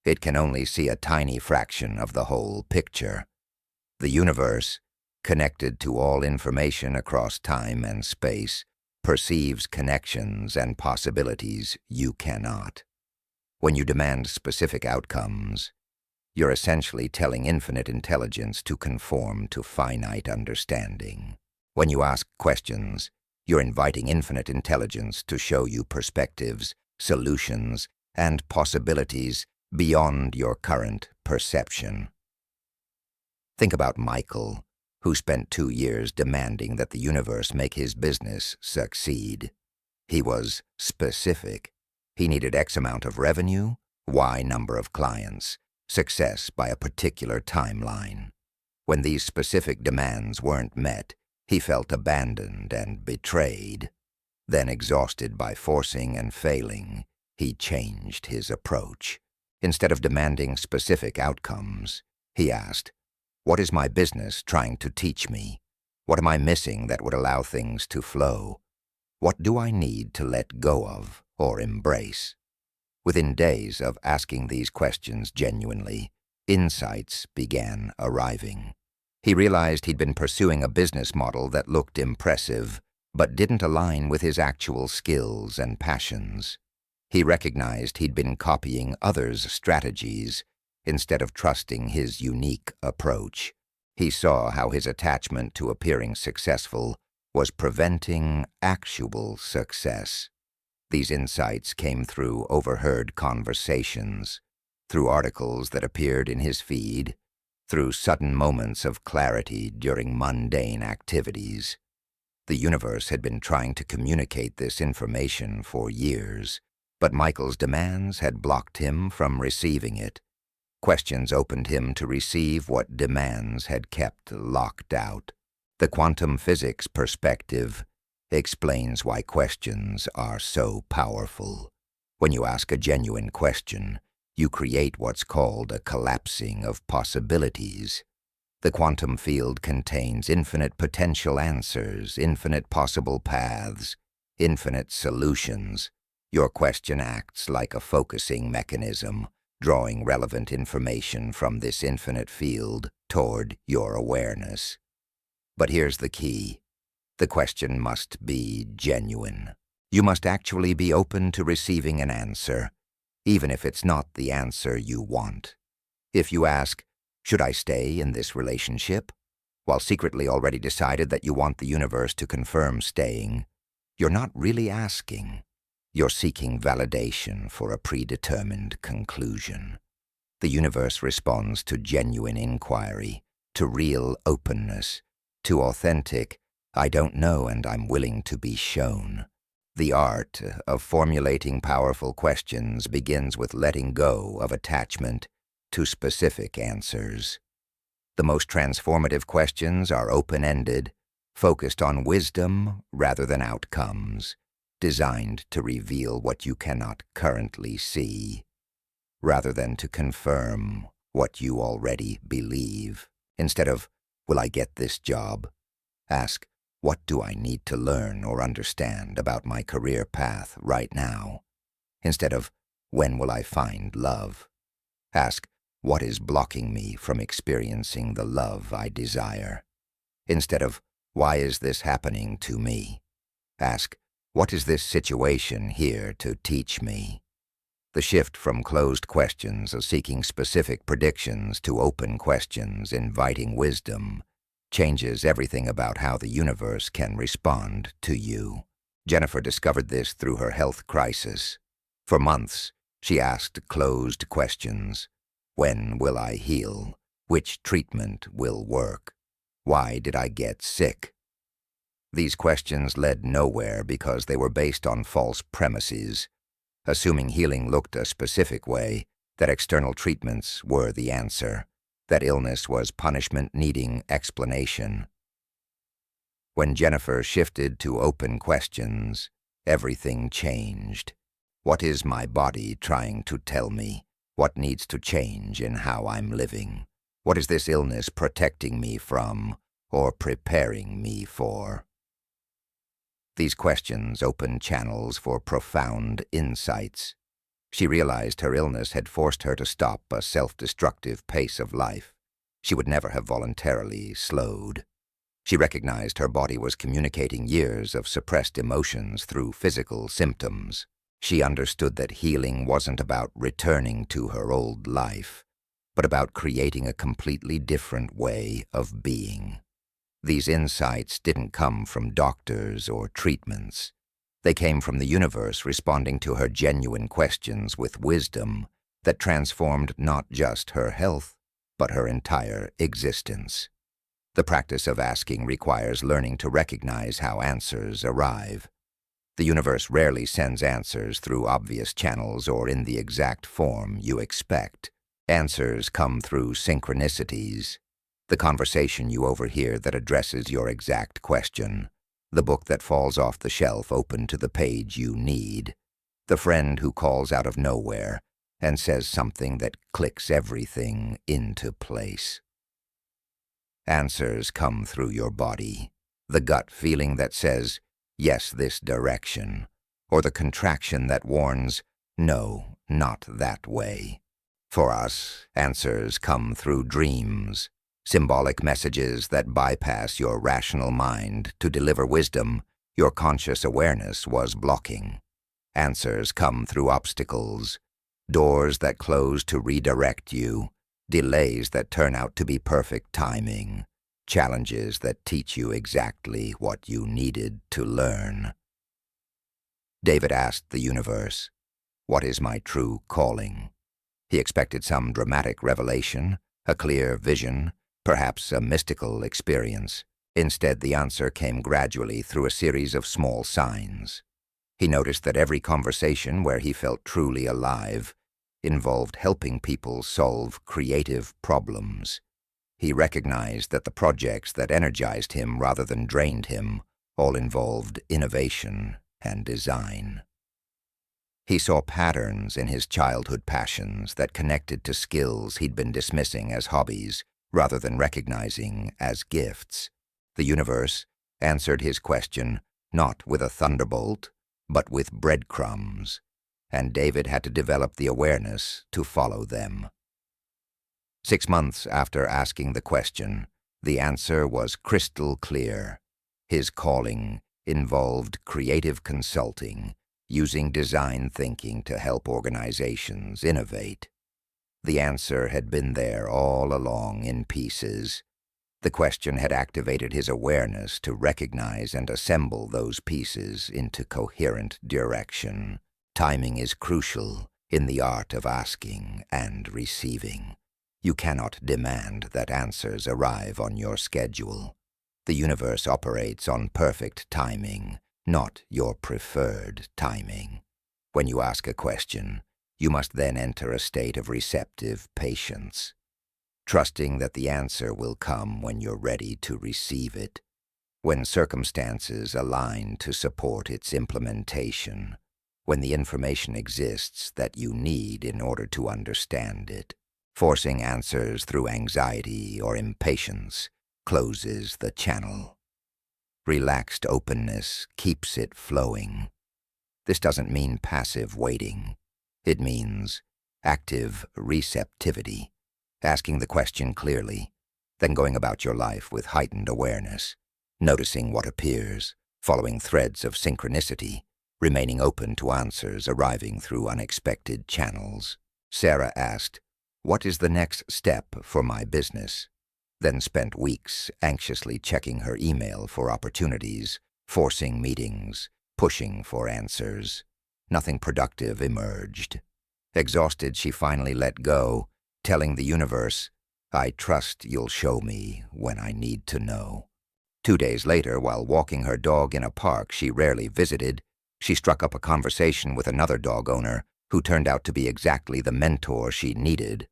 It can only see a tiny fraction of the whole picture. The universe, connected to all information across time and space, perceives connections and possibilities you cannot. When you demand specific outcomes, you're essentially telling infinite intelligence to conform to finite understanding. When you ask questions, you're inviting infinite intelligence to show you perspectives, solutions, and possibilities beyond your current perception. Think about Michael, who spent 2 years demanding that the universe make his business succeed. He was specific. He needed X amount of revenue, Y number of clients, success by a particular timeline. When these specific demands weren't met, he felt abandoned and betrayed. Then, exhausted by forcing and failing, he changed his approach. Instead of demanding specific outcomes, he asked, "What is my business trying to teach me? What am I missing that would allow things to flow? What do I need to let go of or embrace?" Within days of asking these questions genuinely, insights began arriving. He realized he'd been pursuing a business model that looked impressive, but didn't align with his actual skills and passions. He recognized he'd been copying others' strategies instead of trusting his unique approach. He saw how his attachment to appearing successful was preventing actual success. These insights came through overheard conversations, through articles that appeared in his feed, through sudden moments of clarity during mundane activities. The universe had been trying to communicate this information for years, but Michael's demands had blocked him from receiving it. Questions opened him to receive what demands had kept locked out. The quantum physics perspective explains why questions are so powerful. When you ask a genuine question, you create what's called a collapsing of possibilities. The quantum field contains infinite potential answers, infinite possible paths, infinite solutions. Your question acts like a focusing mechanism, drawing relevant information from this infinite field toward your awareness. But here's the key. The question must be genuine. You must actually be open to receiving an answer, even if it's not the answer you want. If you ask, "Should I stay in this relationship?" while secretly already decided that you want the universe to confirm staying, you're not really asking. You're seeking validation for a predetermined conclusion. The universe responds to genuine inquiry, to real openness, to authentic, "I don't know and I'm willing to be shown." The art of formulating powerful questions begins with letting go of attachment to specific answers. The most transformative questions are open-ended, focused on wisdom rather than outcomes, designed to reveal what you cannot currently see, rather than to confirm what you already believe. Instead of, "Will I get this job?" ask, "What do I need to learn or understand about my career path right now?" Instead of, "When will I find love?" ask, "What is blocking me from experiencing the love I desire?" Instead of, "Why is this happening to me?" ask, "What is this situation here to teach me?" The shift from closed questions of seeking specific predictions to open questions inviting wisdom changes everything about how the universe can respond to you. Jennifer discovered this through her health crisis. For months, she asked closed questions. When will I heal? Which treatment will work? Why did I get sick? These questions led nowhere because they were based on false premises, assuming healing looked a specific way, that external treatments were the answer, that illness was punishment needing explanation. When Jennifer shifted to open questions, everything changed. What is my body trying to tell me? What needs to change in how I'm living? What is this illness protecting me from or preparing me for? These questions opened channels for profound insights. She realized her illness had forced her to stop a self-destructive pace of life she would never have voluntarily slowed. She recognized her body was communicating years of suppressed emotions through physical symptoms. She understood that healing wasn't about returning to her old life, but about creating a completely different way of being. These insights didn't come from doctors or treatments. They came from the universe responding to her genuine questions with wisdom that transformed not just her health, but her entire existence. The practice of asking requires learning to recognize how answers arrive. The universe rarely sends answers through obvious channels or in the exact form you expect. Answers come through synchronicities, the conversation you overhear that addresses your exact question, the book that falls off the shelf open to the page you need, the friend who calls out of nowhere and says something that clicks everything into place. Answers come through your body, the gut feeling that says, yes, this direction, or the contraction that warns, no, not that way. For us, answers come through dreams, symbolic messages that bypass your rational mind to deliver wisdom your conscious awareness was blocking. Answers come through obstacles, doors that close to redirect you, delays that turn out to be perfect timing, challenges that teach you exactly what you needed to learn. David asked the universe, "What is my true calling?" He expected some dramatic revelation, a clear vision, perhaps a mystical experience. Instead, the answer came gradually through a series of small signs. He noticed that every conversation where he felt truly alive involved helping people solve creative problems. He recognized that the projects that energized him rather than drained him all involved innovation and design. He saw patterns in his childhood passions that connected to skills he'd been dismissing as hobbies rather than recognizing as gifts. The universe answered his question not with a thunderbolt, but with breadcrumbs, and David had to develop the awareness to follow them. 6 months after asking the question, the answer was crystal clear. His calling involved creative consulting, using design thinking to help organizations innovate. The answer had been there all along in pieces. The question had activated his awareness to recognize and assemble those pieces into coherent direction. Timing is crucial in the art of asking and receiving. You cannot demand that answers arrive on your schedule. The universe operates on perfect timing, not your preferred timing. When you ask a question, you must then enter a state of receptive patience, trusting that the answer will come when you're ready to receive it, when circumstances align to support its implementation, when the information exists that you need in order to understand it. Forcing answers through anxiety or impatience closes the channel. Relaxed openness keeps it flowing. This doesn't mean passive waiting. It means active receptivity, asking the question clearly, then going about your life with heightened awareness, noticing what appears, following threads of synchronicity, remaining open to answers arriving through unexpected channels. Sarah asked, "What is the next step for my business?" Then spent weeks anxiously checking her email for opportunities, forcing meetings, pushing for answers. Nothing productive emerged. Exhausted, she finally let go, telling the universe, "I trust you'll show me when I need to know." 2 days later, while walking her dog in a park she rarely visited, she struck up a conversation with another dog owner who turned out to be exactly the mentor she needed,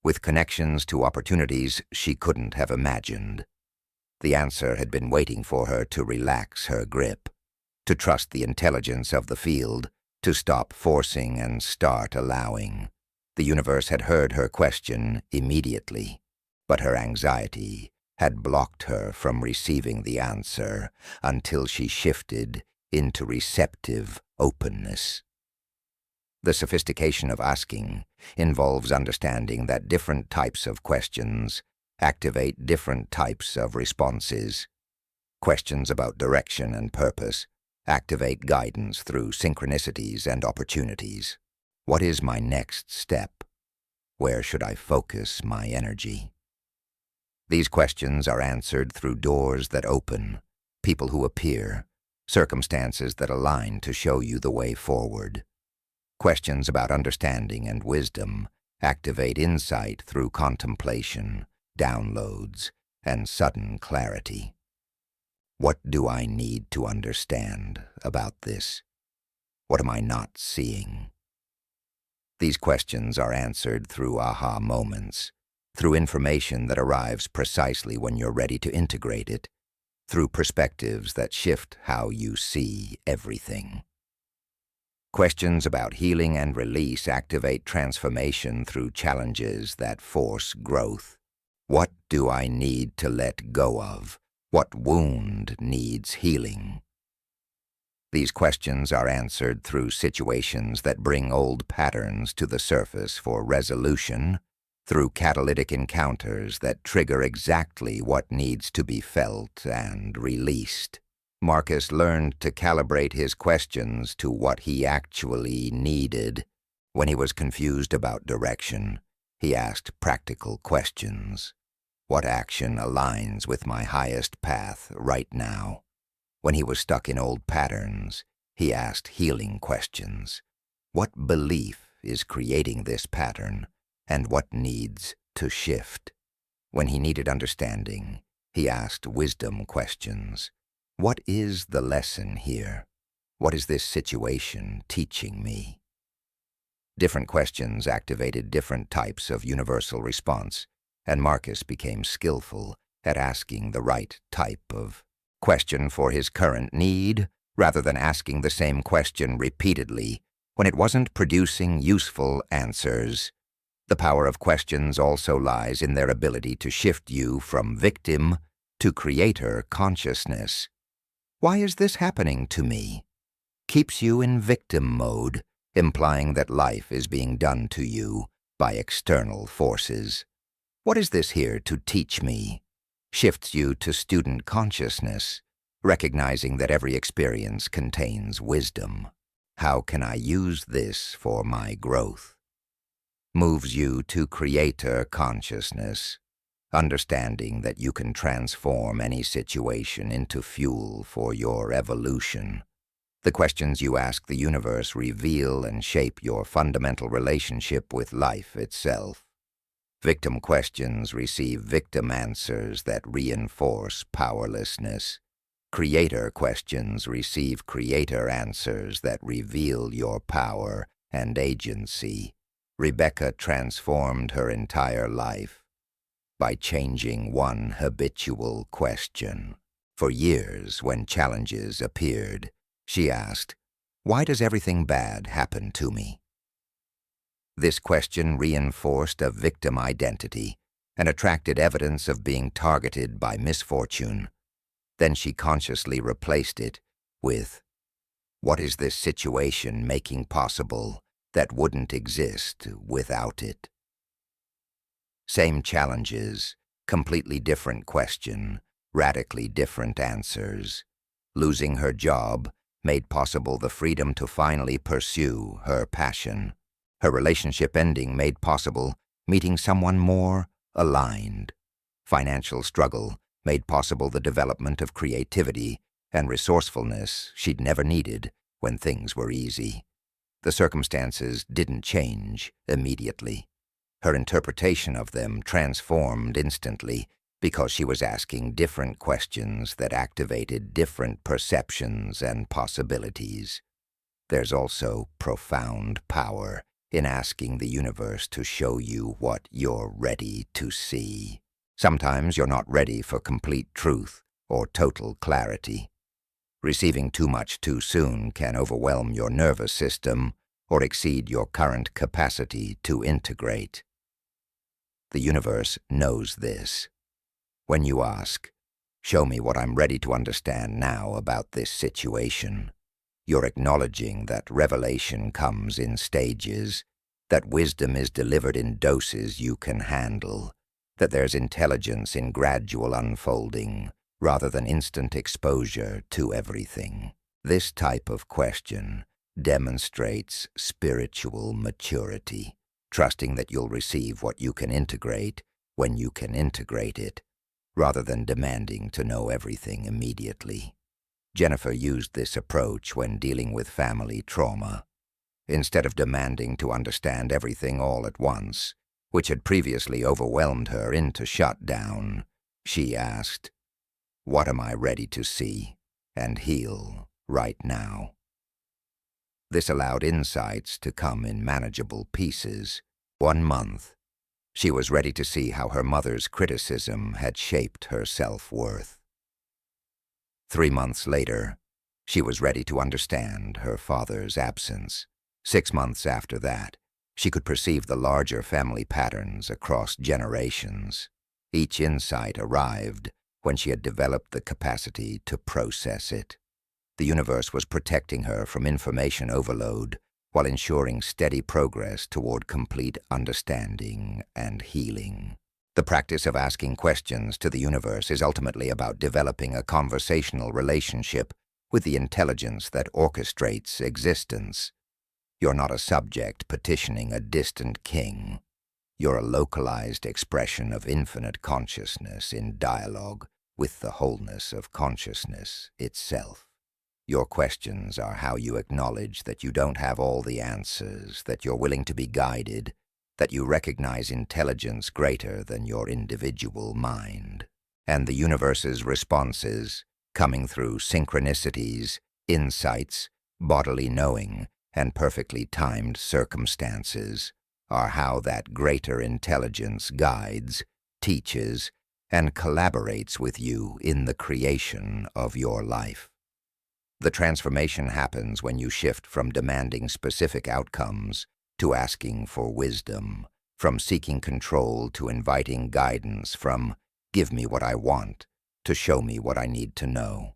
with connections to opportunities she couldn't have imagined. The answer had been waiting for her to relax her grip, to trust the intelligence of the field, to stop forcing and start allowing. The universe had heard her question immediately, but her anxiety had blocked her from receiving the answer until she shifted into receptive openness. The sophistication of asking involves understanding that different types of questions activate different types of responses. Questions about direction and purpose activate guidance through synchronicities and opportunities. What is my next step? Where should I focus my energy? These questions are answered through doors that open, people who appear, circumstances that align to show you the way forward. Questions about understanding and wisdom activate insight through contemplation, downloads, and sudden clarity. What do I need to understand about this? What am I not seeing? These questions are answered through aha moments, through information that arrives precisely when you're ready to integrate it, through perspectives that shift how you see everything. Questions about healing and release activate transformation through challenges that force growth. What do I need to let go of? What wound needs healing? These questions are answered through situations that bring old patterns to the surface for resolution, through catalytic encounters that trigger exactly what needs to be felt and released. Marcus learned to calibrate his questions to what he actually needed. When he was confused about direction, he asked practical questions. What action aligns with my highest path right now? When he was stuck in old patterns, he asked healing questions. What belief is creating this pattern, and what needs to shift? When he needed understanding, he asked wisdom questions. What is the lesson here? What is this situation teaching me? Different questions activated different types of universal response, and Marcus became skillful at asking the right type of question for his current need, rather than asking the same question repeatedly when it wasn't producing useful answers. The power of questions also lies in their ability to shift you from victim to creator consciousness. Why is this happening to me? Keeps you in victim mode, implying that life is being done to you by external forces. What is this here to teach me? Shifts you to student consciousness, recognizing that every experience contains wisdom. How can I use this for my growth? Moves you to creator consciousness, understanding that you can transform any situation into fuel for your evolution. The questions you ask the universe reveal and shape your fundamental relationship with life itself. Victim questions receive victim answers that reinforce powerlessness. Creator questions receive creator answers that reveal your power and agency. Rebecca transformed her entire life by changing one habitual question. For years, when challenges appeared, she asked, "Why does everything bad happen to me?" This question reinforced a victim identity and attracted evidence of being targeted by misfortune. Then she consciously replaced it with, "What is this situation making possible that wouldn't exist without it?" Same challenges, completely different question, radically different answers. Losing her job made possible the freedom to finally pursue her passion. Her relationship ending made possible meeting someone more aligned. Financial struggle made possible the development of creativity and resourcefulness she'd never needed when things were easy. The circumstances didn't change immediately. Her interpretation of them transformed instantly because she was asking different questions that activated different perceptions and possibilities. There's also profound power in asking the universe to show you what you're ready to see. Sometimes you're not ready for complete truth or total clarity. Receiving too much too soon can overwhelm your nervous system or exceed your current capacity to integrate. The universe knows this. When you ask, "Show me what I'm ready to understand now about this situation," you're acknowledging that revelation comes in stages, that wisdom is delivered in doses you can handle, that there's intelligence in gradual unfolding rather than instant exposure to everything. This type of question demonstrates spiritual maturity, trusting that you'll receive what you can integrate when you can integrate it, rather than demanding to know everything immediately. Jennifer used this approach when dealing with family trauma. Instead of demanding to understand everything all at once, which had previously overwhelmed her into shutdown, she asked, "What am I ready to see and heal right now?" This allowed insights to come in manageable pieces. 1 month, she was ready to see how her mother's criticism had shaped her self-worth. 3 months later, she was ready to understand her father's absence. 6 months after that, she could perceive the larger family patterns across generations. Each insight arrived when she had developed the capacity to process it. The universe was protecting her from information overload while ensuring steady progress toward complete understanding and healing. The practice of asking questions to the universe is ultimately about developing a conversational relationship with the intelligence that orchestrates existence. You're not a subject petitioning a distant king. You're a localized expression of infinite consciousness in dialogue with the wholeness of consciousness itself. Your questions are how you acknowledge that you don't have all the answers, that you're willing to be guided, that you recognize intelligence greater than your individual mind. And the universe's responses, coming through synchronicities, insights, bodily knowing, and perfectly timed circumstances, are how that greater intelligence guides, teaches, and collaborates with you in the creation of your life. The transformation happens when you shift from demanding specific outcomes to asking for wisdom, from seeking control to inviting guidance, from "give me what I want" to "show me what I need to know."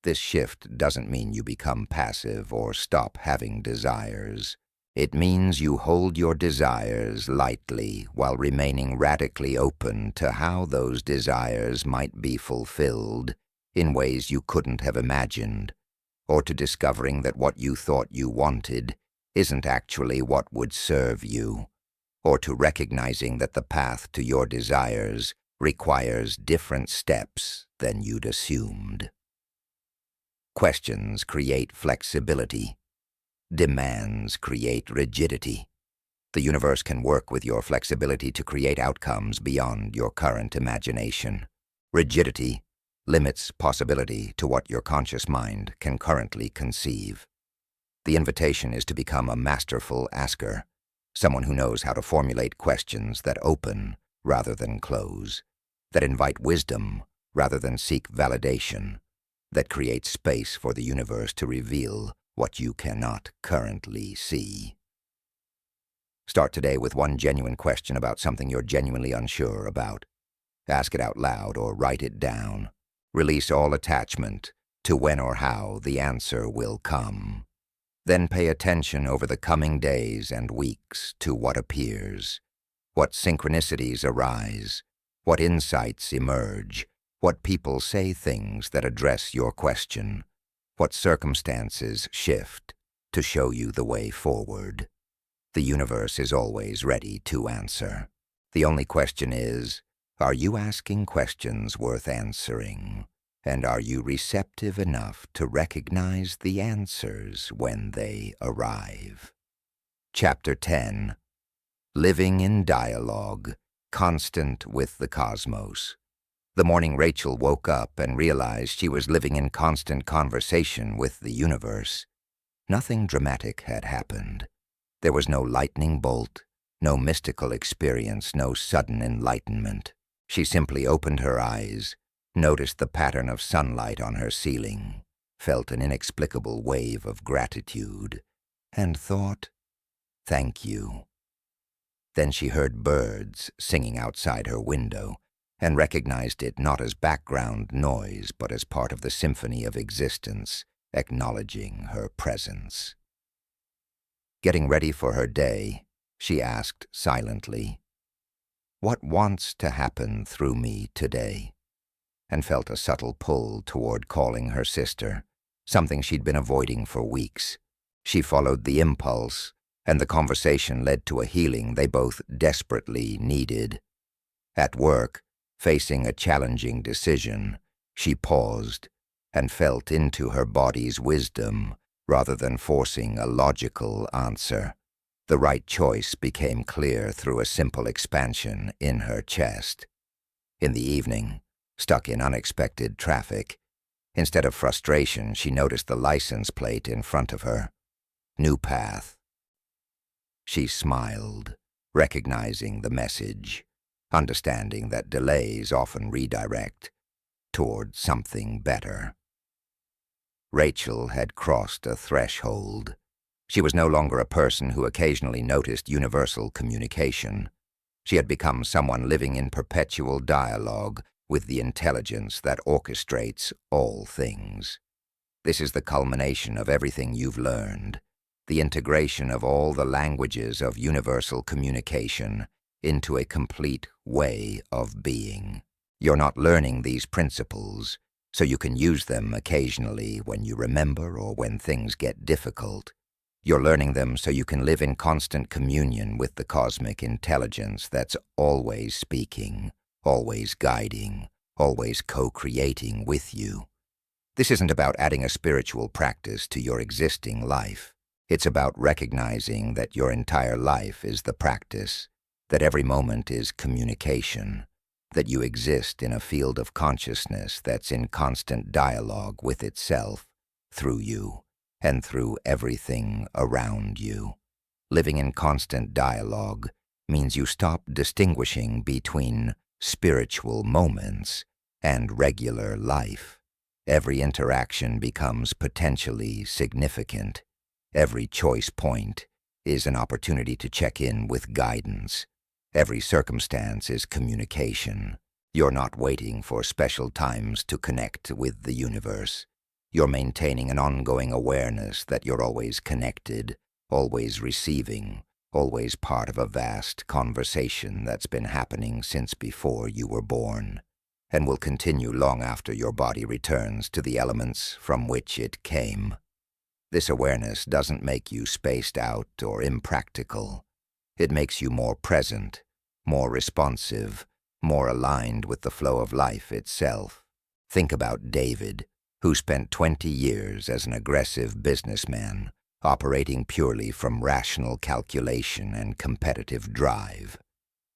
This shift doesn't mean you become passive or stop having desires. It means you hold your desires lightly while remaining radically open to how those desires might be fulfilled in ways you couldn't have imagined, or to discovering that what you thought you wanted isn't actually what would serve you, or to recognizing that the path to your desires requires different steps than you'd assumed. Questions create flexibility. Demands create rigidity. The universe can work with your flexibility to create outcomes beyond your current imagination. Rigidity limits possibility to what your conscious mind can currently conceive. The invitation is to become a masterful asker, someone who knows how to formulate questions that open rather than close, that invite wisdom rather than seek validation, that create space for the universe to reveal what you cannot currently see. Start today with one genuine question about something you're genuinely unsure about. Ask it out loud or write it down. Release all attachment to when or how the answer will come. Then pay attention over the coming days and weeks to what appears, what synchronicities arise, what insights emerge, what people say things that address your question, what circumstances shift to show you the way forward. The universe is always ready to answer. The only question is, are you asking questions worth answering? And are you receptive enough to recognize the answers when they arrive? Chapter 10. Living in Dialogue, Constant with the Cosmos. The morning Rachel woke up and realized she was living in constant conversation with the universe. Nothing dramatic had happened. There was no lightning bolt, no mystical experience, no sudden enlightenment. She simply opened her eyes, noticed the pattern of sunlight on her ceiling, felt an inexplicable wave of gratitude, and thought, "Thank you." Then she heard birds singing outside her window and recognized it not as background noise but as part of the symphony of existence, acknowledging her presence. Getting ready for her day, she asked silently, "What wants to happen through me today?" and felt a subtle pull toward calling her sister, something she'd been avoiding for weeks. She followed the impulse, and the conversation led to a healing they both desperately needed. At work, facing a challenging decision, she paused and felt into her body's wisdom rather than forcing a logical answer. The right choice became clear through a simple expansion in her chest. In the evening, stuck in unexpected traffic, instead of frustration, she noticed the license plate in front of her. New path. She smiled, recognizing the message, understanding that delays often redirect toward something better. Rachel had crossed a threshold. She was no longer a person who occasionally noticed universal communication. She had become someone living in perpetual dialogue with the intelligence that orchestrates all things. This is the culmination of everything you've learned, the integration of all the languages of universal communication into a complete way of being. You're not learning these principles so you can use them occasionally when you remember or when things get difficult. You're learning them so you can live in constant communion with the cosmic intelligence that's always speaking, always guiding, always co-creating with you. This isn't about adding a spiritual practice to your existing life. It's about recognizing that your entire life is the practice, that every moment is communication, that you exist in a field of consciousness that's in constant dialogue with itself, through you, and through everything around you. Living in constant dialogue means you stop distinguishing between spiritual moments and regular life. Every interaction becomes potentially significant. Every choice point is an opportunity to check in with guidance. Every circumstance is communication. You're not waiting for special times to connect with the universe. You're maintaining an ongoing awareness that you're always connected, always receiving, always part of a vast conversation that's been happening since before you were born, and will continue long after your body returns to the elements from which it came. This awareness doesn't make you spaced out or impractical. It makes you more present, more responsive, more aligned with the flow of life itself. Think about David, who spent 20 years as an aggressive businessman, operating purely from rational calculation and competitive drive.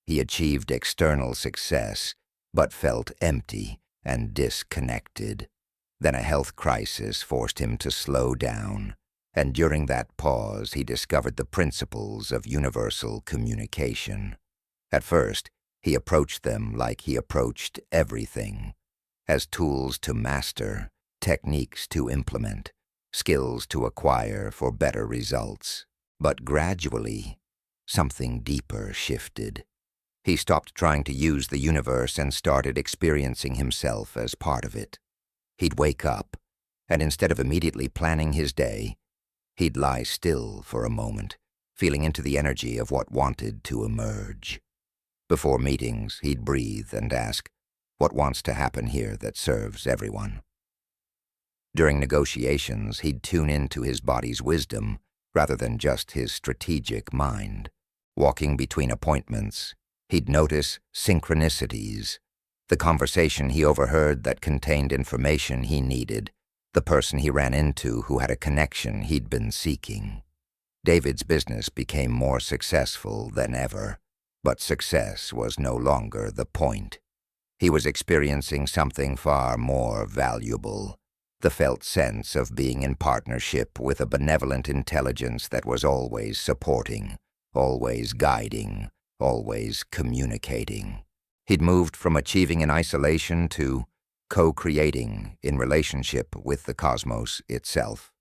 He achieved external success, but felt empty and disconnected. Then a health crisis forced him to slow down, and during that pause he discovered the principles of universal communication. At first, he approached them like he approached everything, as tools to master, techniques to implement, skills to acquire for better results. But gradually, something deeper shifted. He stopped trying to use the universe and started experiencing himself as part of it. He'd wake up, and instead of immediately planning his day, he'd lie still for a moment, feeling into the energy of what wanted to emerge. Before meetings, he'd breathe and ask, what wants to happen here that serves everyone? During negotiations, he'd tune into his body's wisdom rather than just his strategic mind. Walking between appointments, he'd notice synchronicities, the conversation he overheard that contained information he needed, the person he ran into who had a connection he'd been seeking. David's business became more successful than ever, but success was no longer the point. He was experiencing something far more valuable, the felt sense of being in partnership with a benevolent intelligence that was always supporting, always guiding, always communicating. He'd moved from achieving in isolation to co-creating in relationship with the cosmos itself.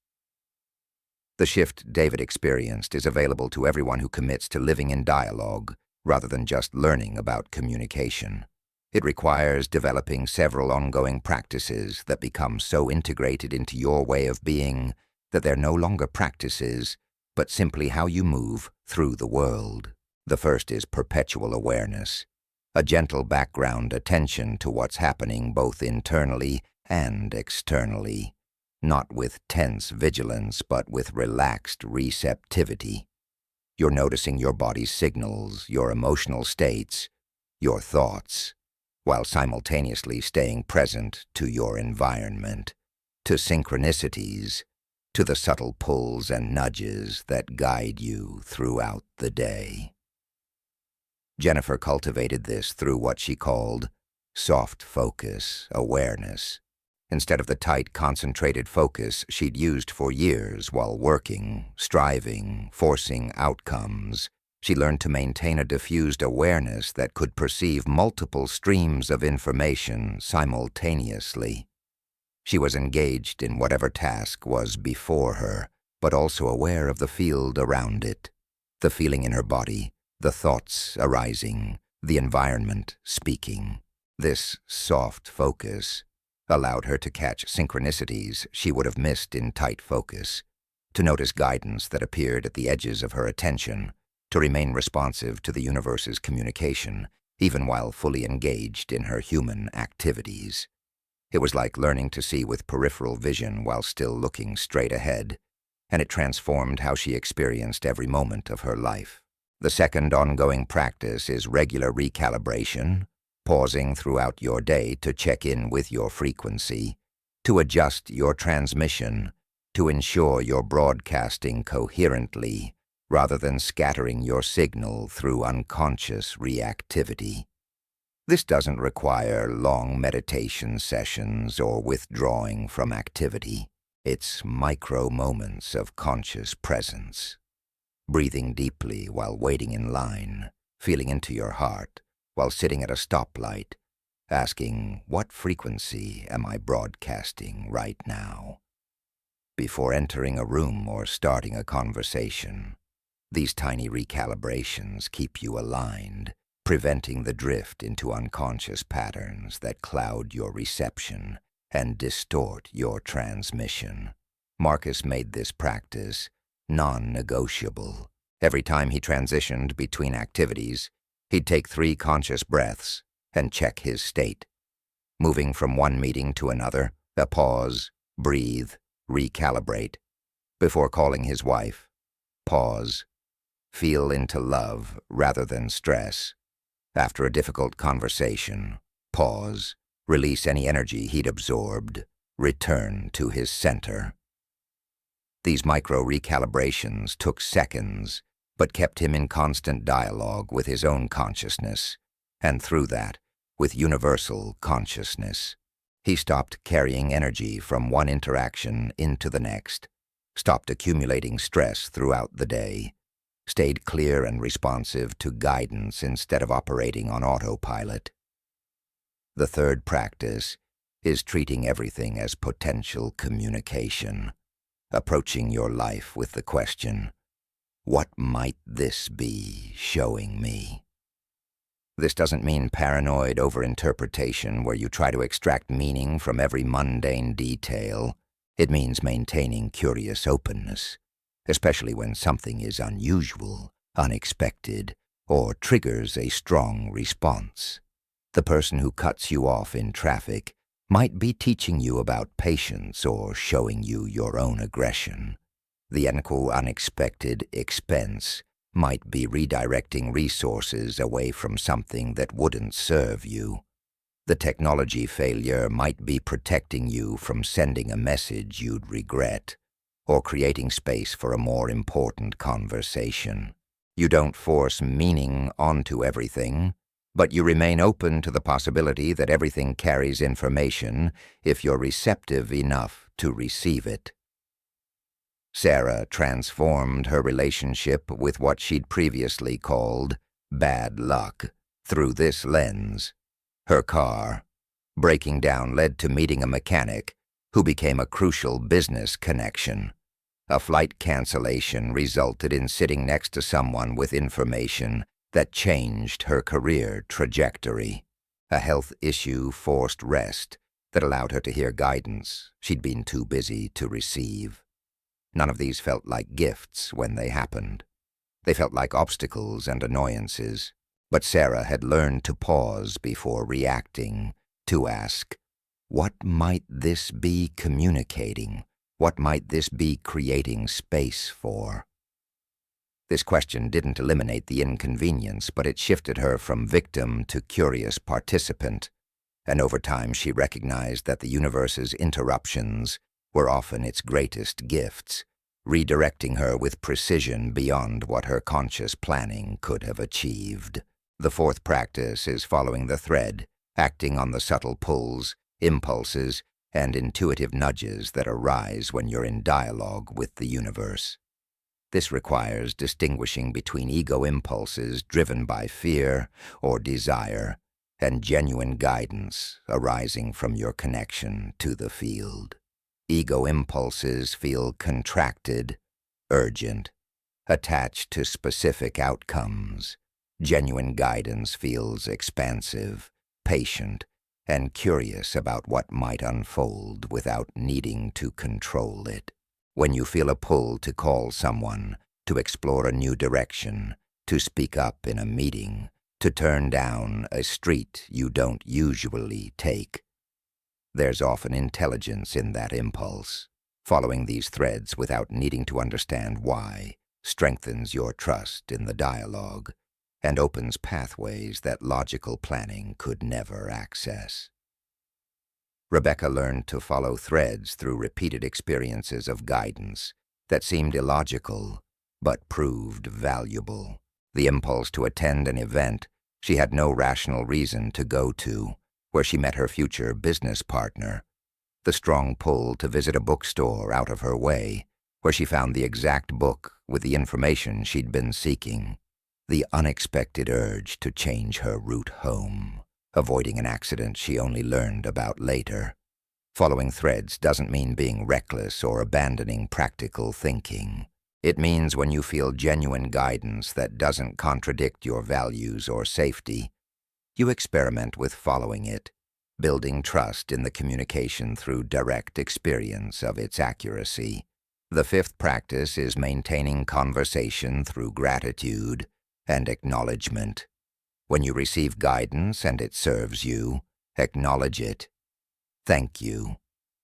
The shift David experienced is available to everyone who commits to living in dialogue rather than just learning about communication. It requires developing several ongoing practices that become so integrated into your way of being that they're no longer practices, but simply how you move through the world. The first is perpetual awareness, a gentle background attention to what's happening both internally and externally, not with tense vigilance, but with relaxed receptivity. You're noticing your body's signals, your emotional states, your thoughts, while simultaneously staying present to your environment, to synchronicities, to the subtle pulls and nudges that guide you throughout the day. Jennifer cultivated this through what she called soft focus awareness, instead of the tight, concentrated focus she'd used for years while working, striving, forcing outcomes. She learned to maintain a diffused awareness that could perceive multiple streams of information simultaneously. She was engaged in whatever task was before her, but also aware of the field around it, the feeling in her body, the thoughts arising, the environment speaking. This soft focus allowed her to catch synchronicities she would have missed in tight focus, to notice guidance that appeared at the edges of her attention, to remain responsive to the universe's communication, even while fully engaged in her human activities. It was like learning to see with peripheral vision while still looking straight ahead, and it transformed how she experienced every moment of her life. The second ongoing practice is regular recalibration, pausing throughout your day to check in with your frequency, to adjust your transmission, to ensure you're broadcasting coherently rather than scattering your signal through unconscious reactivity. This doesn't require long meditation sessions or withdrawing from activity. It's micro moments of conscious presence. Breathing deeply while waiting in line, feeling into your heart while sitting at a stoplight, asking, what frequency am I broadcasting right now? Before entering a room or starting a conversation, these tiny recalibrations keep you aligned, preventing the drift into unconscious patterns that cloud your reception and distort your transmission. Marcus made this practice non-negotiable. Every time he transitioned between activities, he'd take 3 conscious breaths and check his state. Moving from one meeting to another, a pause, breathe, recalibrate. Before calling his wife, pause, feel into love rather than stress. After a difficult conversation, pause, release any energy he'd absorbed, return to his center. These micro-recalibrations took seconds, but kept him in constant dialogue with his own consciousness, and through that, with universal consciousness. He stopped carrying energy from one interaction into the next, stopped accumulating stress throughout the day, stayed clear and responsive to guidance instead of operating on autopilot. The third practice is treating everything as potential communication, approaching your life with the question, what might this be showing me? This doesn't mean paranoid overinterpretation where you try to extract meaning from every mundane detail. It means maintaining curious openness, especially when something is unusual, unexpected, or triggers a strong response. The person who cuts you off in traffic might be teaching you about patience or showing you your own aggression. The unexpected expense might be redirecting resources away from something that wouldn't serve you. The technology failure might be protecting you from sending a message you'd regret, or creating space for a more important conversation. You don't force meaning onto everything, but you remain open to the possibility that everything carries information if you're receptive enough to receive it. Sarah transformed her relationship with what she'd previously called bad luck through this lens. Her car, breaking down, led to meeting a mechanic who became a crucial business connection. A flight cancellation resulted in sitting next to someone with information that changed her career trajectory. A health issue forced rest that allowed her to hear guidance she'd been too busy to receive. None of these felt like gifts when they happened. They felt like obstacles and annoyances. But Sarah had learned to pause before reacting, to ask, what might this be communicating? What might this be creating space for? This question didn't eliminate the inconvenience, but it shifted her from victim to curious participant, and over time she recognized that the universe's interruptions were often its greatest gifts, redirecting her with precision beyond what her conscious planning could have achieved. The fourth practice is following the thread, acting on the subtle pulls, impulses, and intuitive nudges that arise when you're in dialogue with the universe. This requires distinguishing between ego impulses driven by fear or desire and genuine guidance arising from your connection to the field. Ego impulses feel contracted, urgent, attached to specific outcomes. Genuine guidance feels expansive, patient, and curious about what might unfold without needing to control it. When you feel a pull to call someone, to explore a new direction, to speak up in a meeting, to turn down a street you don't usually take, there's often intelligence in that impulse. Following these threads without needing to understand why strengthens your trust in the dialogue and opens pathways that logical planning could never access. Rebecca learned to follow threads through repeated experiences of guidance that seemed illogical but proved valuable. The impulse to attend an event she had no rational reason to go to, where she met her future business partner. The strong pull to visit a bookstore out of her way, where she found the exact book with the information she'd been seeking. The unexpected urge to change her route home, avoiding an accident she only learned about later. Following threads doesn't mean being reckless or abandoning practical thinking. It means when you feel genuine guidance that doesn't contradict your values or safety, you experiment with following it, building trust in the communication through direct experience of its accuracy. The fifth practice is maintaining conversation through gratitude and acknowledgement. When you receive guidance and it serves you, acknowledge it. Thank you.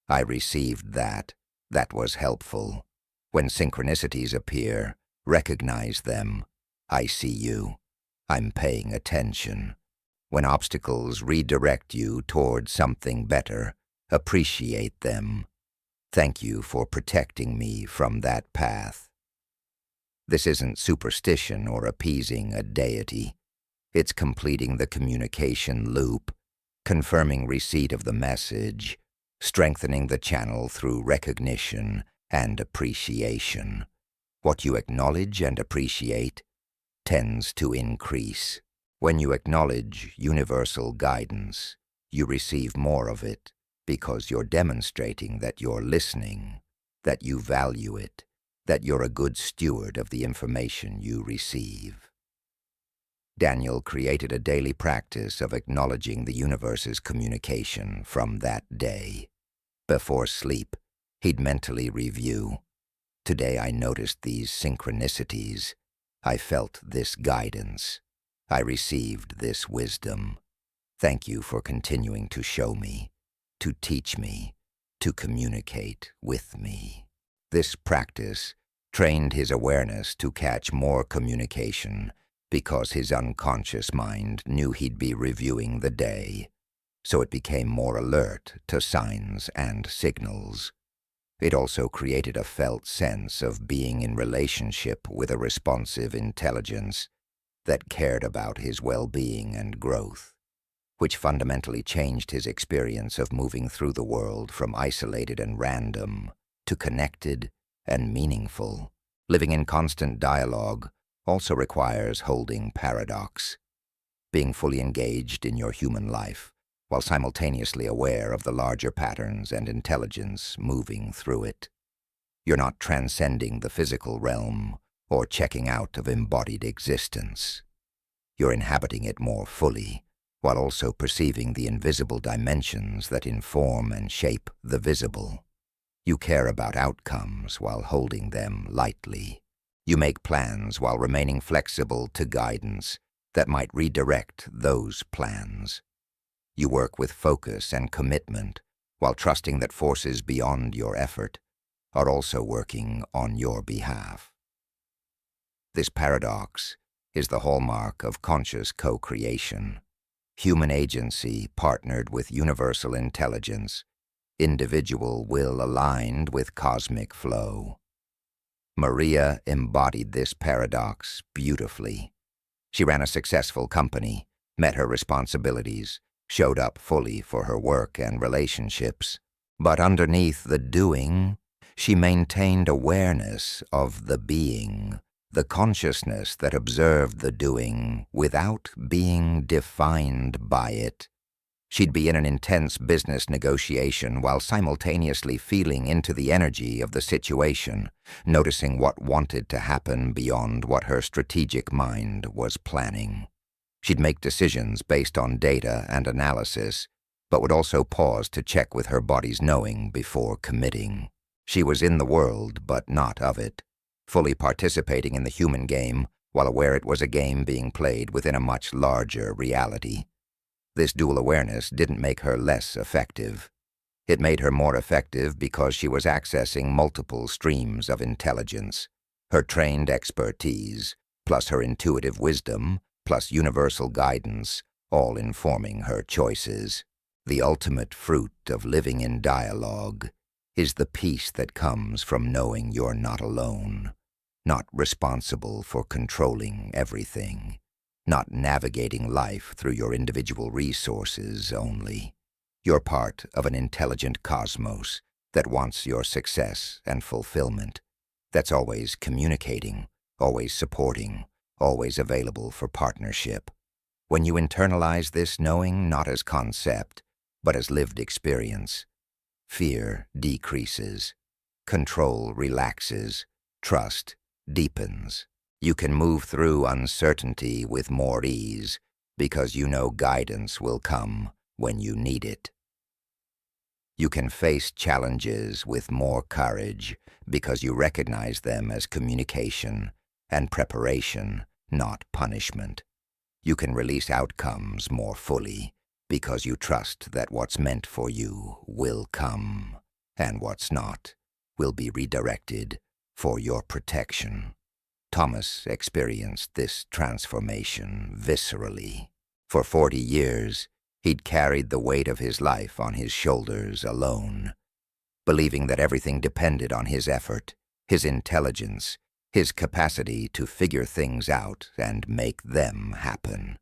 I received that. That was helpful. When synchronicities appear, recognize them. I see you. I'm paying attention. When obstacles redirect you toward something better, appreciate them. Thank you for protecting me from that path. This isn't superstition or appeasing a deity. It's completing the communication loop, confirming receipt of the message, strengthening the channel through recognition and appreciation. What you acknowledge and appreciate tends to increase. When you acknowledge universal guidance, you receive more of it because you're demonstrating that you're listening, that you value it, that you're a good steward of the information you receive. Daniel created a daily practice of acknowledging the universe's communication from that day. Before sleep, he'd mentally review. Today I noticed these synchronicities. I felt this guidance. I received this wisdom. Thank you for continuing to show me, to teach me, to communicate with me. This practice trained his awareness to catch more communication because his unconscious mind knew he'd be reviewing the day, so it became more alert to signs and signals. It also created a felt sense of being in relationship with a responsive intelligence that cared about his well-being and growth, which fundamentally changed his experience of moving through the world from isolated and random to connected and meaningful. Living in constant dialogue also requires holding paradox, being fully engaged in your human life while simultaneously aware of the larger patterns and intelligence moving through it. You're not transcending the physical realm or checking out of embodied existence. You're inhabiting it more fully, while also perceiving the invisible dimensions that inform and shape the visible. You care about outcomes while holding them lightly. You make plans while remaining flexible to guidance that might redirect those plans. You work with focus and commitment while trusting that forces beyond your effort are also working on your behalf. This paradox is the hallmark of conscious co-creation. Human agency partnered with universal intelligence individual will aligned with cosmic flow. Maria embodied this paradox beautifully. She ran a successful company, met her responsibilities, showed up fully for her work and relationships. But underneath the doing, she maintained awareness of the being, the consciousness that observed the doing without being defined by it. She'd be in an intense business negotiation while simultaneously feeling into the energy of the situation, noticing what wanted to happen beyond what her strategic mind was planning. She'd make decisions based on data and analysis, but would also pause to check with her body's knowing before committing. She was in the world, but not of it, fully participating in the human game while aware it was a game being played within a much larger reality. This dual awareness didn't make her less effective. It made her more effective because she was accessing multiple streams of intelligence. Her trained expertise, plus her intuitive wisdom, plus universal guidance, all informing her choices. The ultimate fruit of living in dialogue is the peace that comes from knowing you're not alone, not responsible for controlling everything, not navigating life through your individual resources only. You're part of an intelligent cosmos that wants your success and fulfillment, that's always communicating, always supporting, always available for partnership. When you internalize this knowing not as concept, but as lived experience, fear decreases, control relaxes, trust deepens. You can move through uncertainty with more ease because you know guidance will come when you need it. You can face challenges with more courage because you recognize them as communication and preparation, not punishment. You can release outcomes more fully because you trust that what's meant for you will come, and what's not will be redirected for your protection. Thomas experienced this transformation viscerally. For 40 years, he'd carried the weight of his life on his shoulders alone, believing that everything depended on his effort, his intelligence, his capacity to figure things out and make them happen.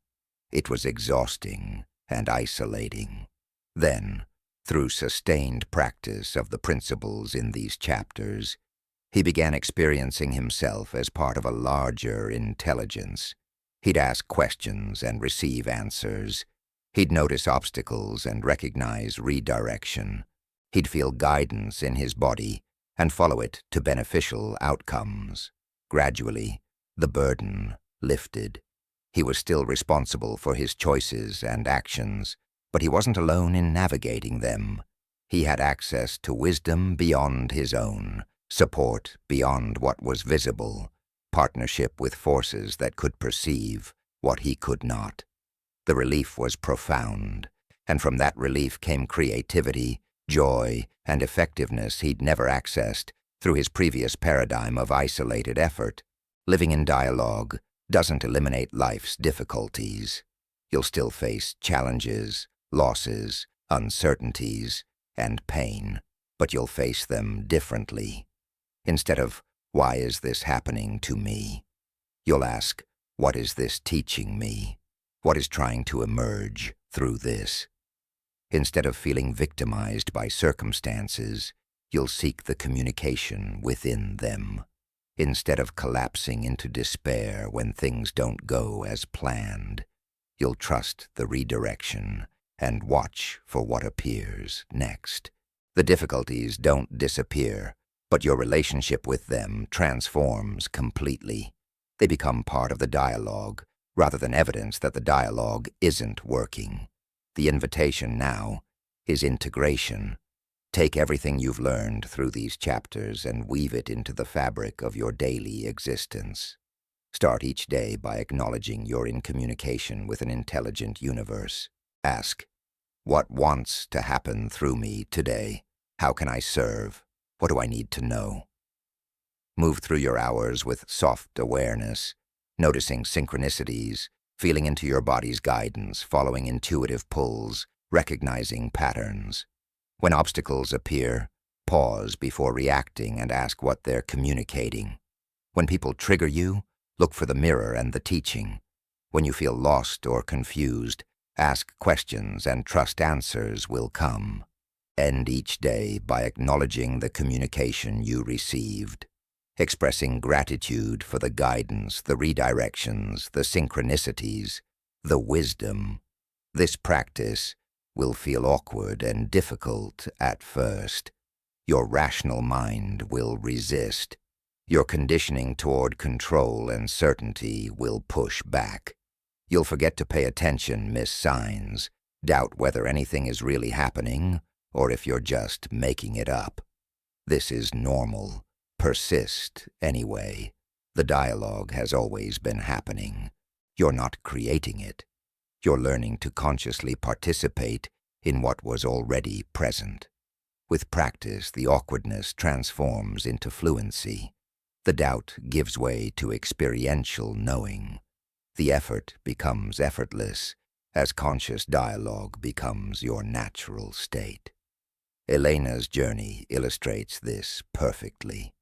It was exhausting and isolating. Then, through sustained practice of the principles in these chapters, he began experiencing himself as part of a larger intelligence. He'd ask questions and receive answers. He'd notice obstacles and recognize redirection. He'd feel guidance in his body and follow it to beneficial outcomes. Gradually, the burden lifted. He was still responsible for his choices and actions, but he wasn't alone in navigating them. He had access to wisdom beyond his own, support beyond what was visible, partnership with forces that could perceive what he could not. The relief was profound, and from that relief came creativity, joy, and effectiveness he'd never accessed through his previous paradigm of isolated effort. Living in dialogue doesn't eliminate life's difficulties. You'll still face challenges, losses, uncertainties, and pain, but you'll face them differently. Instead of, "Why is this happening to me?" you'll ask, "What is this teaching me? What is trying to emerge through this?" Instead of feeling victimized by circumstances, you'll seek the communication within them. Instead of collapsing into despair when things don't go as planned, you'll trust the redirection and watch for what appears next. The difficulties don't disappear, but your relationship with them transforms completely. They become part of the dialogue, rather than evidence that the dialogue isn't working. The invitation now is integration. Take everything you've learned through these chapters and weave it into the fabric of your daily existence. Start each day by acknowledging you're in communication with an intelligent universe. Ask, "What wants to happen through me today? How can I serve? What do I need to know?" Move through your hours with soft awareness, noticing synchronicities, feeling into your body's guidance, following intuitive pulls, recognizing patterns. When obstacles appear, pause before reacting and ask what they're communicating. When people trigger you, look for the mirror and the teaching. When you feel lost or confused, ask questions and trust answers will come. End each day by acknowledging the communication you received, expressing gratitude for the guidance, the redirections, the synchronicities, the wisdom. This practice will feel awkward and difficult at first. Your rational mind will resist. Your conditioning toward control and certainty will push back. You'll forget to pay attention, miss signs, doubt whether anything is really happening or if you're just making it up. This is normal. Persist anyway. The dialogue has always been happening. You're not creating it. You're learning to consciously participate in what was already present. With practice, the awkwardness transforms into fluency. The doubt gives way to experiential knowing. The effort becomes effortless as conscious dialogue becomes your natural state. Elena's journey illustrates this perfectly.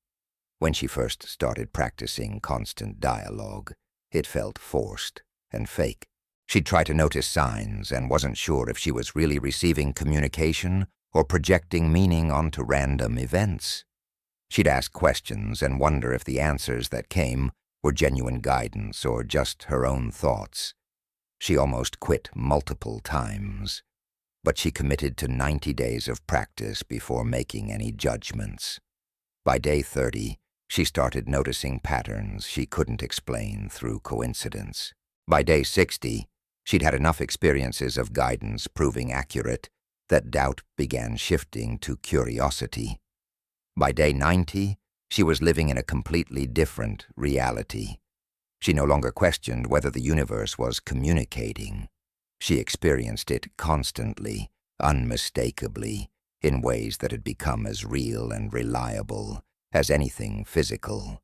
When she first started practicing constant dialogue, it felt forced and fake. She'd try to notice signs and wasn't sure if she was really receiving communication or projecting meaning onto random events. She'd ask questions and wonder if the answers that came were genuine guidance or just her own thoughts. She almost quit multiple times, but she committed to 90 days of practice before making any judgments. By day 30, she started noticing patterns she couldn't explain through coincidence. By day 60, she'd had enough experiences of guidance proving accurate that doubt began shifting to curiosity. By day 90, she was living in a completely different reality. She no longer questioned whether the universe was communicating. She experienced it constantly, unmistakably, in ways that had become as real and reliable as anything physical.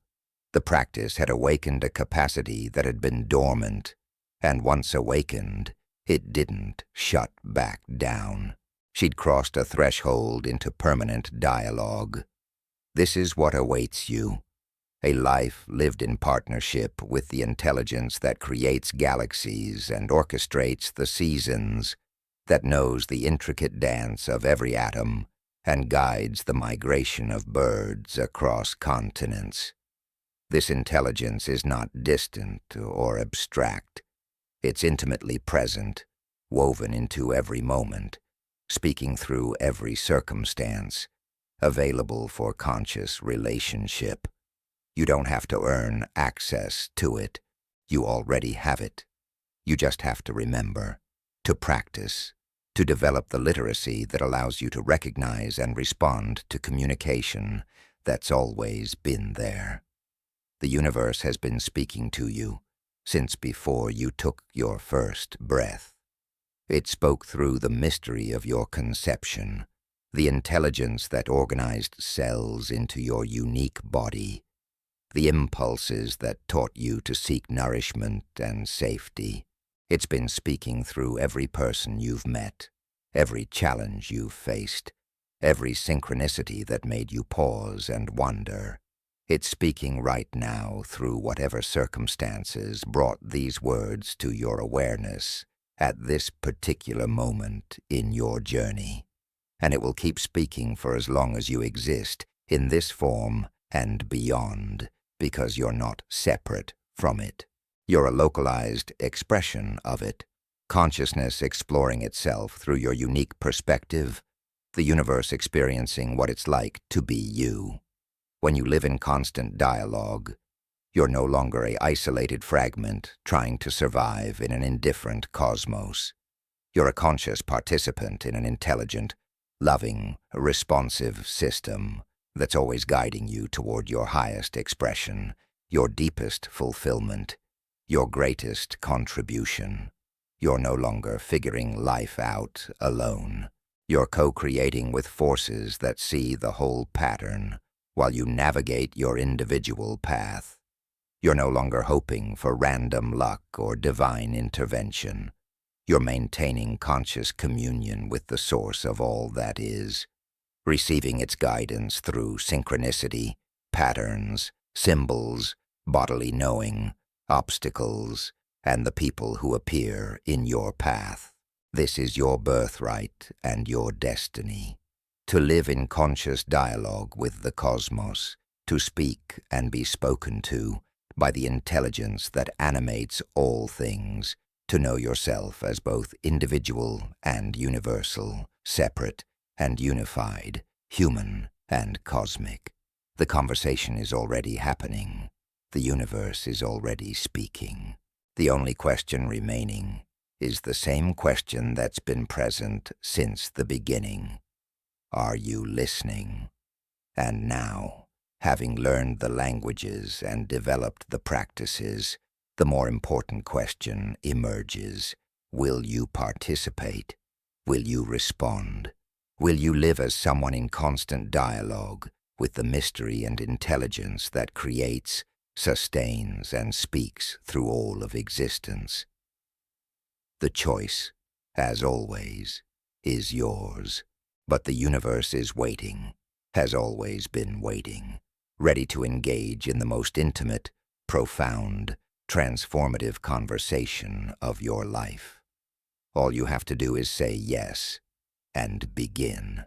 The practice had awakened a capacity that had been dormant, and once awakened, it didn't shut back down. She'd crossed a threshold into permanent dialogue. This is what awaits you. A life lived in partnership with the intelligence that creates galaxies and orchestrates the seasons, that knows the intricate dance of every atom and guides the migration of birds across continents. This intelligence is not distant or abstract. It's intimately present, woven into every moment, speaking through every circumstance, available for conscious relationship. You don't have to earn access to it. You already have it. You just have to remember, to practice, to develop the literacy that allows you to recognize and respond to communication that's always been there. The universe has been speaking to you since before you took your first breath. It spoke through the mystery of your conception, the intelligence that organized cells into your unique body, the impulses that taught you to seek nourishment and safety. It's been speaking through every person you've met, every challenge you've faced, every synchronicity that made you pause and wonder. It's speaking right now through whatever circumstances brought these words to your awareness at this particular moment in your journey. And it will keep speaking for as long as you exist, in this form and beyond, because you're not separate from it. You're a localized expression of it, consciousness exploring itself through your unique perspective, the universe experiencing what it's like to be you. When you live in constant dialogue, you're no longer an isolated fragment trying to survive in an indifferent cosmos. You're a conscious participant in an intelligent, loving, responsive system that's always guiding you toward your highest expression, your deepest fulfillment, your greatest contribution. You're no longer figuring life out alone. You're co-creating with forces that see the whole pattern while you navigate your individual path. You're no longer hoping for random luck or divine intervention. You're maintaining conscious communion with the source of all that is, receiving its guidance through synchronicity, patterns, symbols, bodily knowing, obstacles, and the people who appear in your path. This is your birthright and your destiny. To live in conscious dialogue with the cosmos, to speak and be spoken to by the intelligence that animates all things, to know yourself as both individual and universal, separate and unified, human and cosmic. The conversation is already happening. The universe is already speaking. The only question remaining is the same question that's been present since the beginning. Are you listening? And now, having learned the languages and developed the practices, the more important question emerges. Will you participate? Will you respond? Will you live as someone in constant dialogue with the mystery and intelligence that creates, sustains, and speaks through all of existence? The choice, as always, is yours, but the universe is waiting, has always been waiting, ready to engage in the most intimate, profound, transformative conversation of your life. All you have to do is say yes and begin.